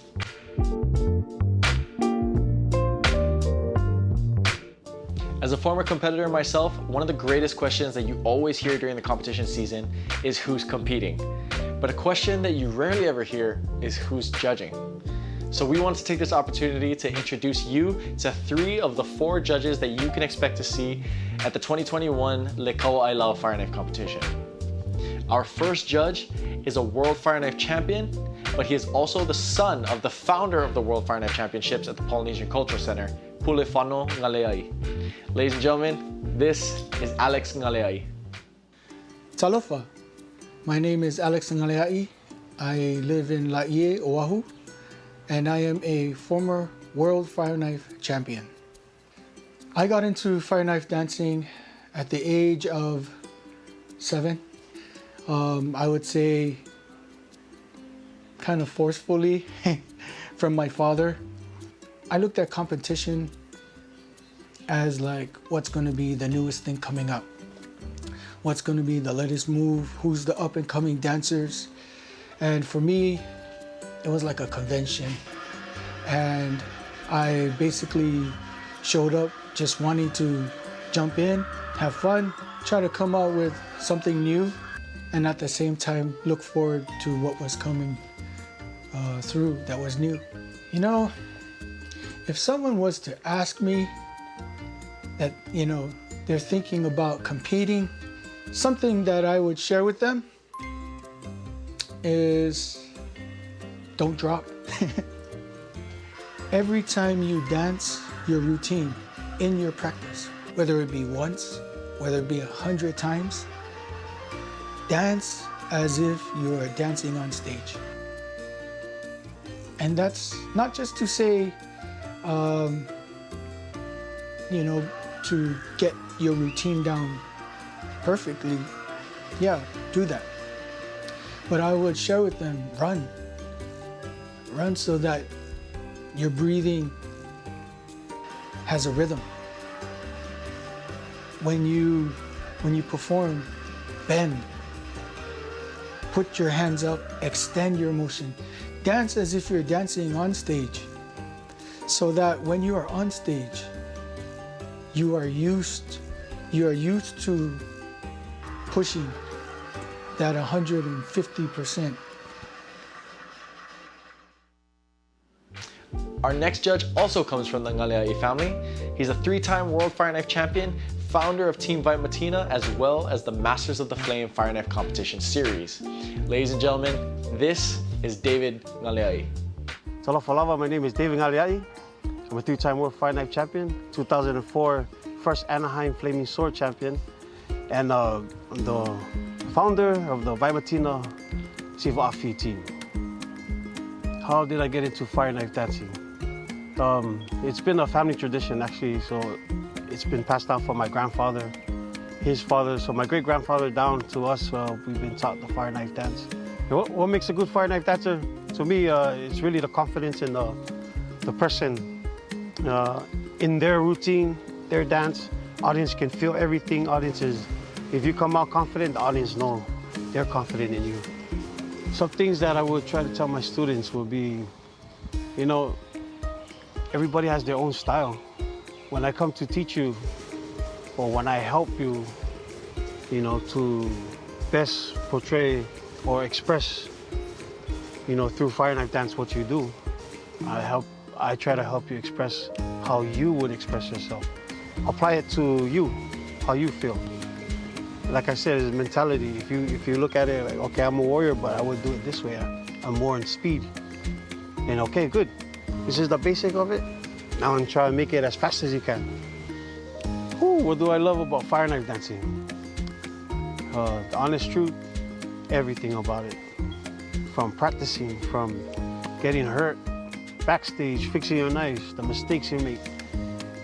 As a former competitor myself, one of the greatest questions that you always hear during the competition season is who's competing. But a question that you rarely ever hear is who's judging. So we want to take this opportunity to introduce you to 3 of the 4 judges that you can expect to see at the 2021 Lekoa Ailao Fire Knife Competition. Our first judge is a World Fire Knife Champion, but he is also the son of the founder of the World Fire Knife Championships at the Polynesian Cultural Center, Pulefano Ngaleai. Ladies and gentlemen, this is Alex Ngaleai. Talofa, my name is Alex Ngaleai. I live in Laie, Oahu, and I am a former World Fire Knife Champion. I got into fire knife dancing at the age of 7. I would say kind of forcefully from my father. I looked at competition as like what's going to be the newest thing coming up. What's going to be the latest move, who's the up and coming dancers. And for me, it was like a convention, and I basically showed up just wanting to jump in, have fun, try to come out with something new, and at the same time look forward to what was coming through that was new. You know, if someone was to ask me that, you know, they're thinking about competing, something that I would share with them is don't drop. Every time you dance your routine in your practice, whether it be once, whether it be 100 times, dance as if you are dancing on stage. And that's not just to say, you know, to get your routine down perfectly. Yeah, do that. But I would share with them, run. Run so that your breathing has a rhythm. When you perform, bend. Put your hands up, extend your motion. Dance as if you're dancing on stage, so that when you are on stage, you are used to pushing that 150%. Our next judge also comes from the Ngalea'i family. He's a 3-time World Fire Knife champion, founder of Team Vaimatina, as well as the Masters of the Flame Fire Knife Competition Series. Ladies and gentlemen, this is David Ngalea'i. Talofa lava, my name is David Ngalea'i. I'm a 3-time World Fire Knife champion, 2004 first Anaheim Flaming Sword champion, and I'm the founder of the Vaimatina Sivafi team. How did I get into fire knife dancing? It's been a family tradition actually, so it's been passed down from my grandfather, his father, so my great-grandfather down to us, we've been taught the fire knife dance. And what makes a good fire knife dancer? To me, it's really the confidence in the person in their routine, their dance. Audience can feel everything. If you come out confident, the audience know they're confident in you. Some things that I would try to tell my students would be, you know, everybody has their own style. When I come to teach you, or when I help you, you know, to best portray or express, you know, through fire knife dance what you do, I try to help you express how you would express yourself. Apply it to you, how you feel. Like I said, it's mentality. If you look at it like, okay, I'm a warrior, but I would do it this way. I'm more in speed. And okay, good. This is the basic of it. Now I'm trying to make it as fast as you can. Ooh, what do I love about fire knife dancing? The honest truth, everything about it. From practicing, from getting hurt, backstage, fixing your knives, the mistakes you make.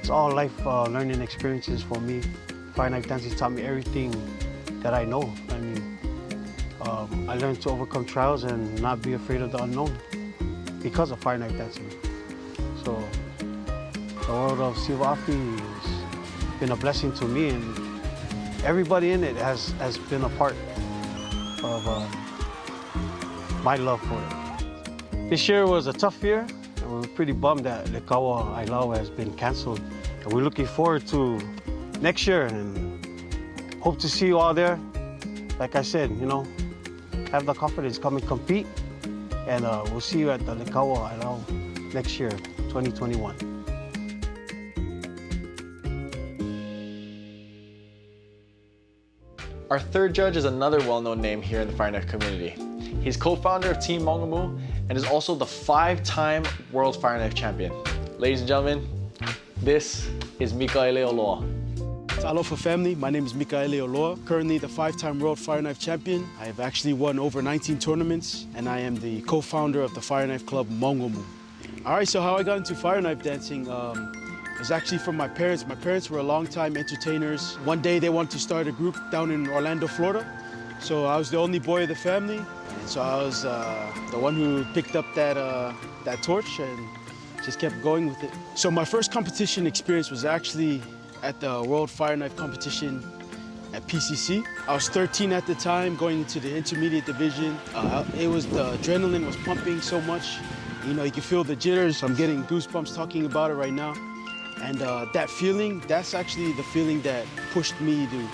It's all life learning experiences for me. Fire knife dancing taught me everything that I know. I mean, I learned to overcome trials and not be afraid of the unknown because of fire knife dancing. So the world of Sivafi has been a blessing to me, and everybody in it has been a part of my love for it. This year was a tough year, and we're pretty bummed that the Kaua Ailao has been canceled. And we're looking forward to next year and hope to see you all there. Like I said, you know, have the confidence, come and compete, and we'll see you at the Kaua Ailao next year, 2021. Our third judge is another well-known name here in the fire knife community. He's co-founder of Team Mongamu and is also the 5-time World Fire Knife Champion. Ladies and gentlemen, this is Mikaele Oloa. Aloha family, my name is Mikaele Oloa, currently the 5-time World Fire Knife Champion. I have actually won over 19 tournaments, and I am the co-founder of the Fire Knife Club Mongamu. All right, so how I got into fire knife dancing was actually from my parents. My parents were longtime entertainers. One day they wanted to start a group down in Orlando, Florida. So I was the only boy of the family, and so I was the one who picked up that torch and just kept going with it. So my first competition experience was actually at the World Fire Knife Competition at PCC. I was 13 at the time, going into the intermediate division. The adrenaline was pumping so much. You know, you can feel the jitters. I'm getting goosebumps talking about it right now. And that feeling, that's actually the feeling that pushed me to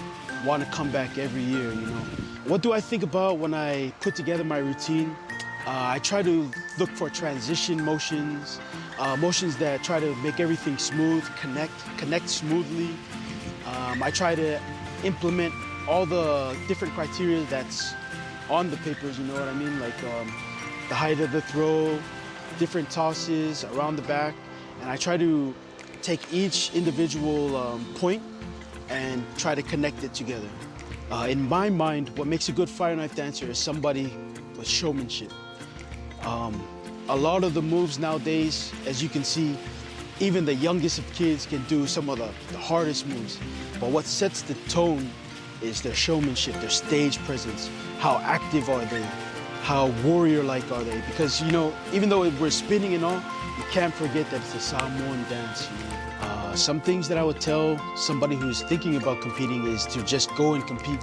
want to come back every year, you know. What do I think about when I put together my routine? I try to look for transition motions, motions that try to make everything smooth, connect smoothly. I try to implement all the different criteria that's on the papers, you know what I mean? Like the height of the throw, different tosses around the back. And I try to take each individual point and try to connect it together. In my mind, what makes a good fire knife dancer is somebody with showmanship. A lot of the moves nowadays, as you can see, even the youngest of kids can do some of the hardest moves. But what sets the tone is their showmanship, their stage presence. How active are they? How warrior-like are they? Because, you know, even though we're spinning and all, you can't forget that it's a Samoan dance. You know? Some things that I would tell somebody who's thinking about competing is to just go and compete.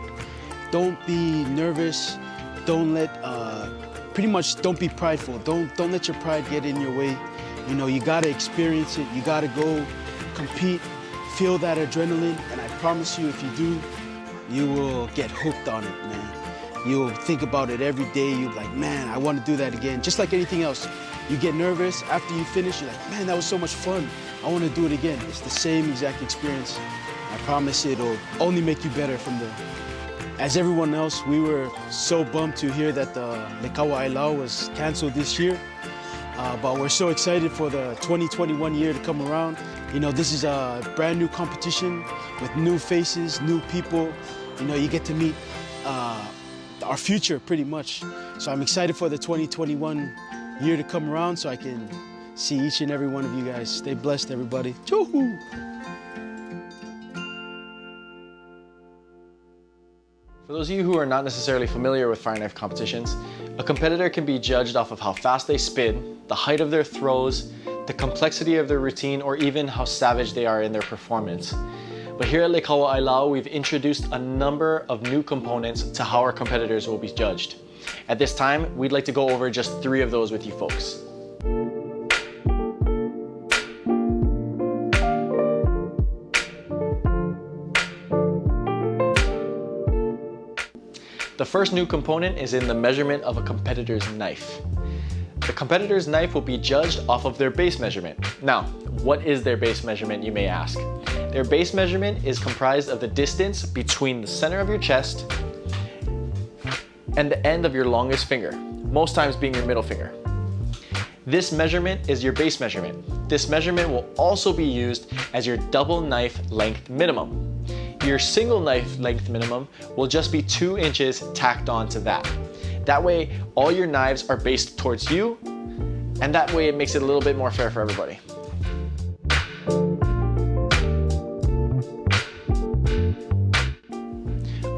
Don't be nervous. Don't let, pretty much don't be prideful. Don't let your pride get in your way. You know, you gotta experience it. You gotta go compete, feel that adrenaline. And I promise you, if you do, you will get hooked on it, man. You'll think about it every day. You're like, man, I want to do that again. Just like anything else. You get nervous. After you finish, you're like, man, that was so much fun. I want to do it again. It's the same exact experience. I promise it'll only make you better from there. As everyone else, we were so bummed to hear that the Ailao was canceled this year. But we're so excited for the 2021 year to come around. You know, this is a brand new competition with new faces, new people. You know, you get to meet our future pretty much. So I'm excited for the 2021 year to come around so I can see each and every one of you guys. Stay blessed, everybody. Choo-hoo! For those of you who are not necessarily familiar with Fireknife competitions, a competitor can be judged off of how fast they spin, the height of their throws, the complexity of their routine, or even how savage they are in their performance. But here at Ailao, we've introduced a number of new components to how our competitors will be judged. At this time, we'd like to go over just 3 of those with you folks. The first new component is in the measurement of a competitor's knife. The competitor's knife will be judged off of their base measurement. Now, what is their base measurement, you may ask? Their base measurement is comprised of the distance between the center of your chest and the end of your longest finger, most times being your middle finger. This measurement is your base measurement. This measurement will also be used as your double knife length minimum. Your single knife length minimum will just be 2 inches tacked on to that. That way, all your knives are based towards you, and that way it makes it a little bit more fair for everybody.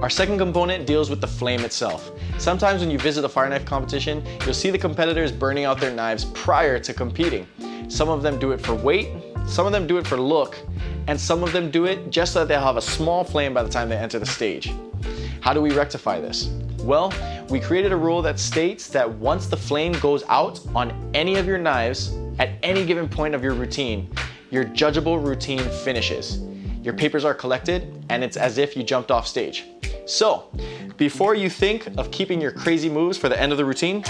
Our second component deals with the flame itself. Sometimes when you visit a Fireknife competition, you'll see the competitors burning out their knives prior to competing. Some of them do it for weight, some of them do it for look, and some of them do it just so that they'll have a small flame by the time they enter the stage. How do we rectify this? Well, we created a rule that states that once the flame goes out on any of your knives at any given point of your routine, your judgeable routine finishes. Your papers are collected and it's as if you jumped off stage. So, before you think of keeping your crazy moves for the end of the routine,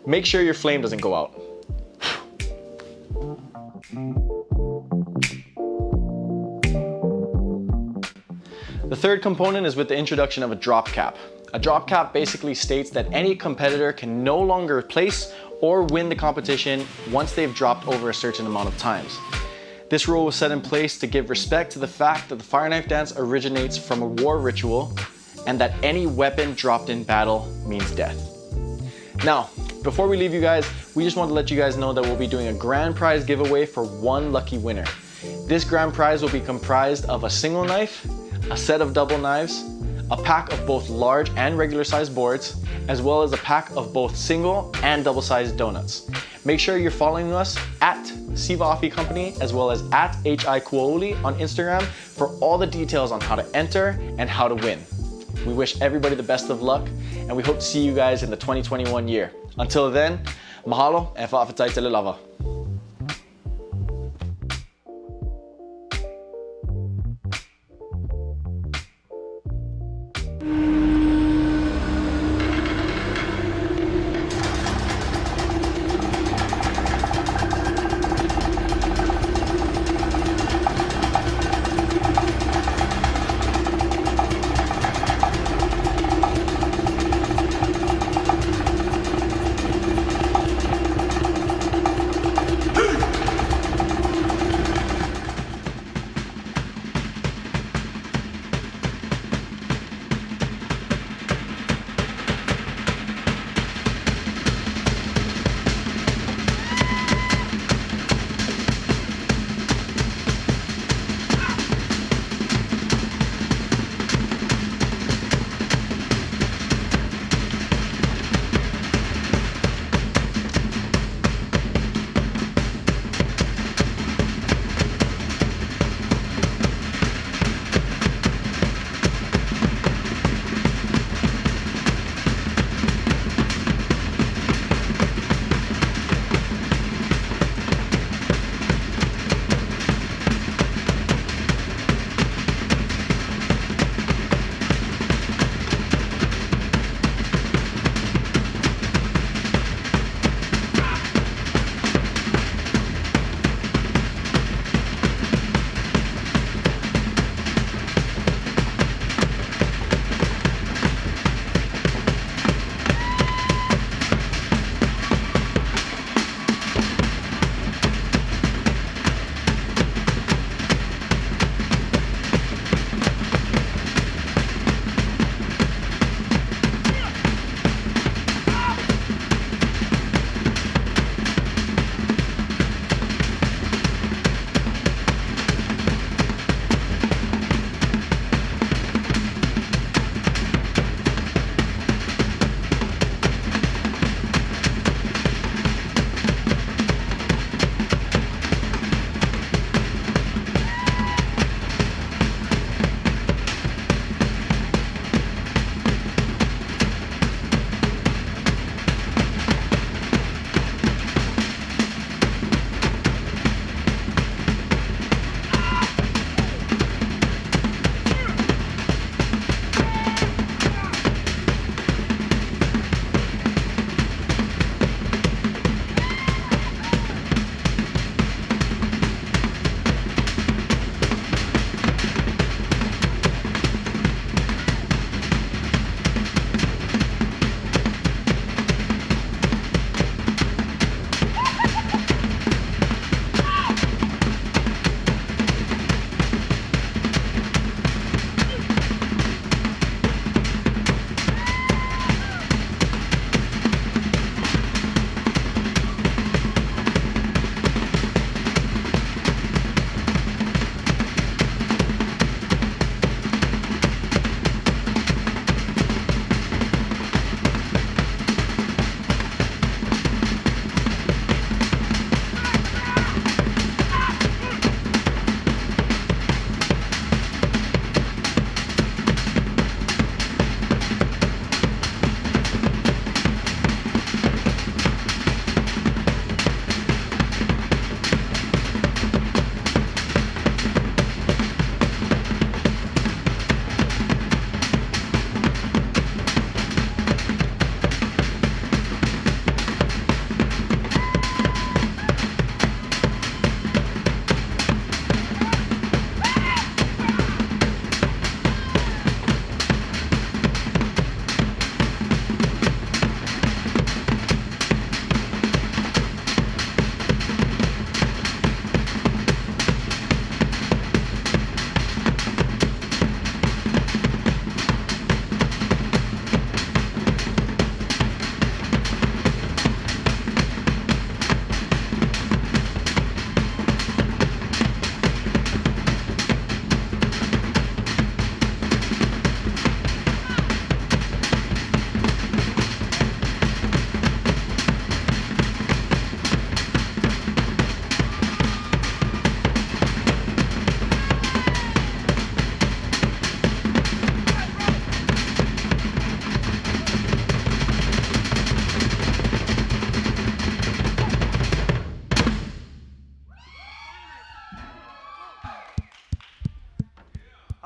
make sure your flame doesn't go out. The third component is with the introduction of a drop cap. A drop cap basically states that any competitor can no longer place or win the competition once they've dropped over a certain amount of times. This rule was set in place to give respect to the fact that the Fireknife dance originates from a war ritual and that any weapon dropped in battle means death. Now, before we leave you guys, we just want to let you guys know that we'll be doing a grand prize giveaway for 1 lucky winner. This grand prize will be comprised of a single knife, a set of double knives, a pack of both large and regular sized boards, as well as a pack of both single and double sized donuts. Make sure you're following us at Hawai'i Company as well as at Hawai'i Kuauli on Instagram for all the details on how to enter and how to win. We wish everybody the best of luck and we hope to see you guys in the 2021 year. Until then, mahalo and fa'afetai te lava.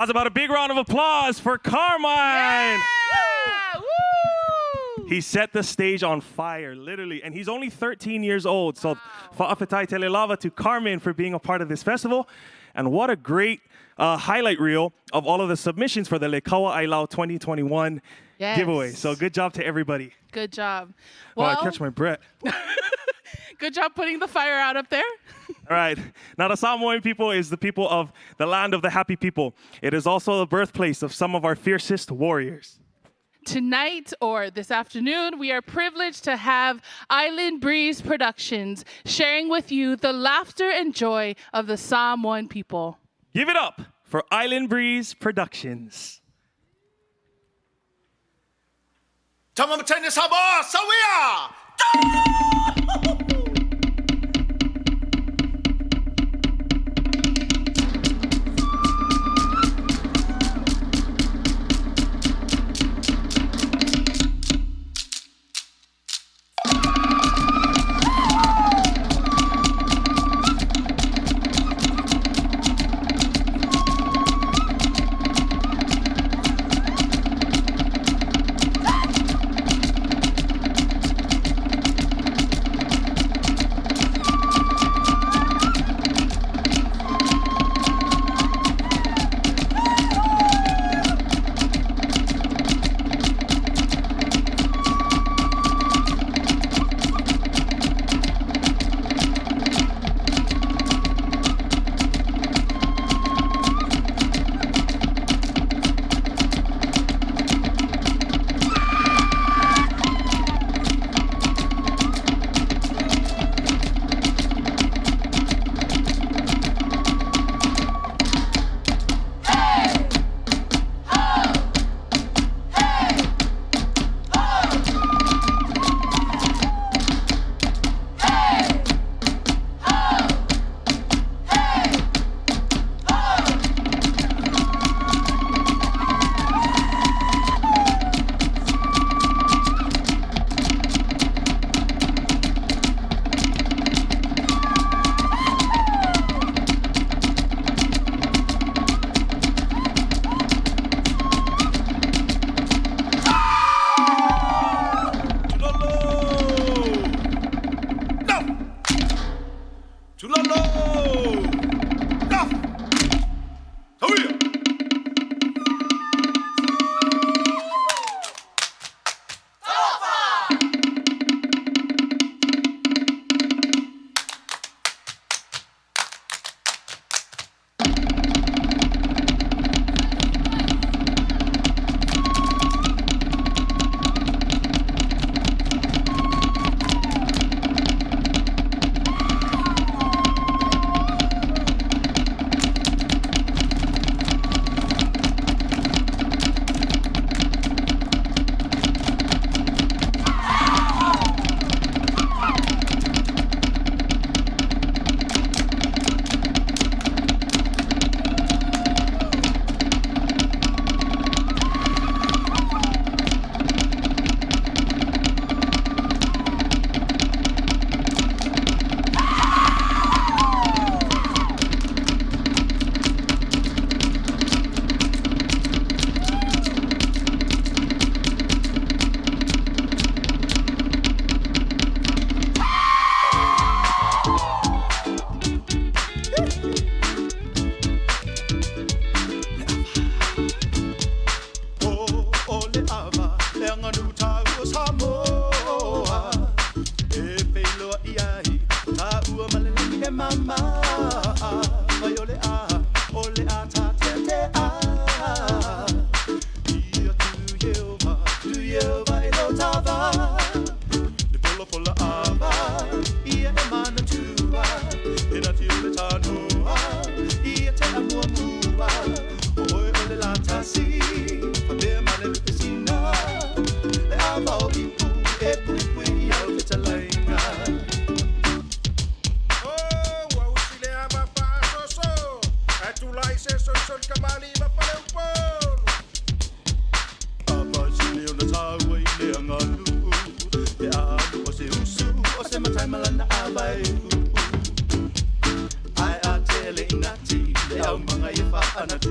How's about a big round of applause for Carmine? Yeah! Woo! He set the stage on fire, literally, and he's only 13 years old. So, fa'afetai telelava to Carmen for being a part of this festival. And what a great highlight reel of all of the submissions for the Lekaua Ailao 2021 giveaway. So good job to everybody. Good job. Well, I catch my breath. Good job putting the fire out up there. All right. Now, the Samoan people is the people of the land of the happy people. It is also the birthplace of some of our fiercest warriors. Tonight, or this afternoon, we are privileged to have Island Breeze Productions sharing with you the laughter and joy of the Samoan people. Give it up for Island Breeze Productions. Tamamatene Sabo, Sawia!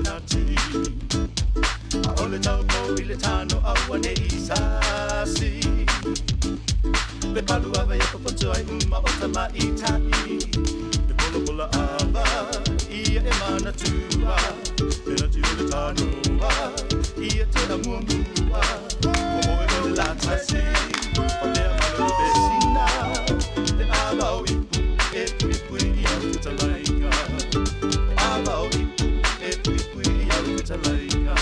Nati, le tano awane isasi. Le palu ava ya poponto ai maotama itai. Le polo pola ava ia e mana tua. Pena tiro le tano ia te amua. Como e le latasi. Onde a mana le besina. Le ava o ipu e ipu ia te talaika. Ava o ipu e ipu ia te talaika.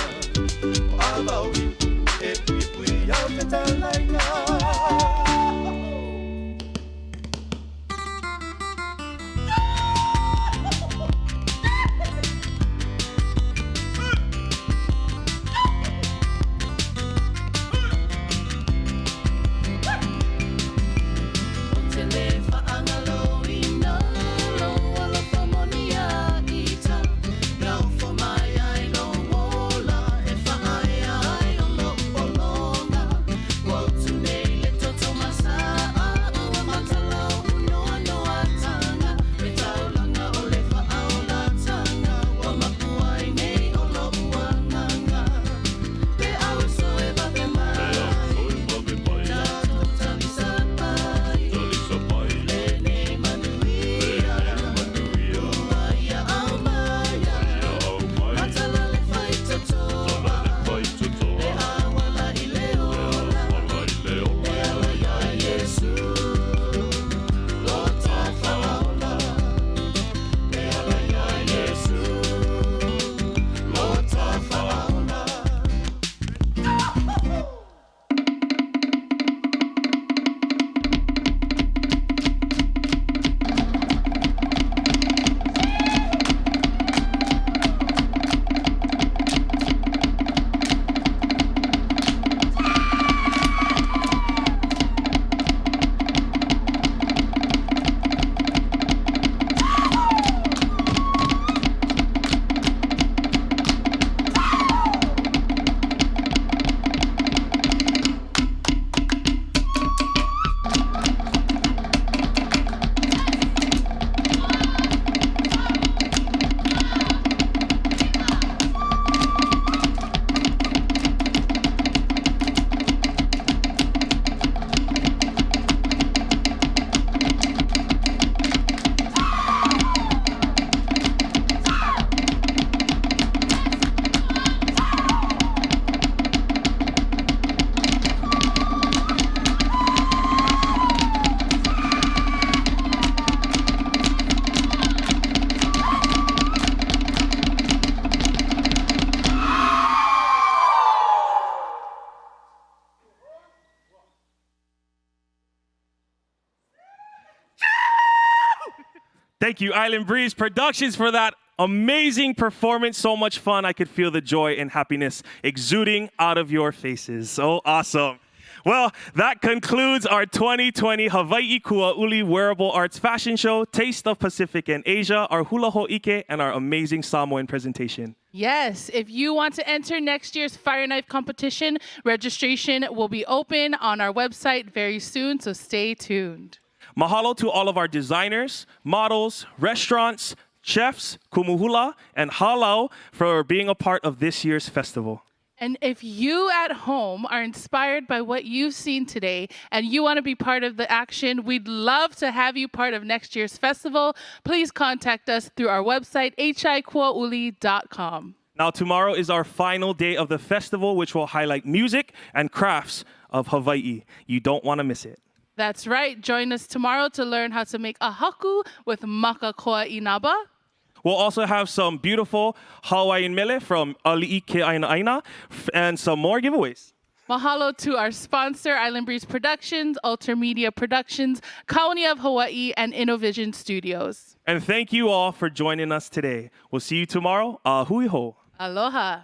Ava o ipu e ipu ia te talaika. Thank you, Island Breeze Productions, for that amazing performance. So much fun. I could feel the joy and happiness exuding out of your faces. So awesome. Well, that concludes our 2020 Hawai'i Kuauli Wearable Arts Fashion Show, Taste of Pacific and Asia, our hula hō'ike, and our amazing Samoan presentation. Yes, if you want to enter next year's Fireknife competition, registration will be open on our website very soon, so stay tuned. Mahalo to all of our designers, models, restaurants, chefs, Kumu Ola, and Hālau for being a part of this year's festival. And if you at home are inspired by what you've seen today and you want to be part of the action, we'd love to have you part of next year's festival. Please contact us through our website, hiikuauli.com. Now, tomorrow is our final day of the festival, which will highlight music and crafts of Hawaii. You don't want to miss it. That's right. Join us tomorrow to learn how to make a haku with makakoa inaba. We'll also have some beautiful Hawaiian mele from Ali'i ke Āina and some more giveaways. Mahalo to our sponsor, Island Breeze Productions, Ultramedia Productions, Kauni of Hawaii, and Innovision Studios. And thank you all for joining us today. We'll see you tomorrow. Ahui ho. Aloha.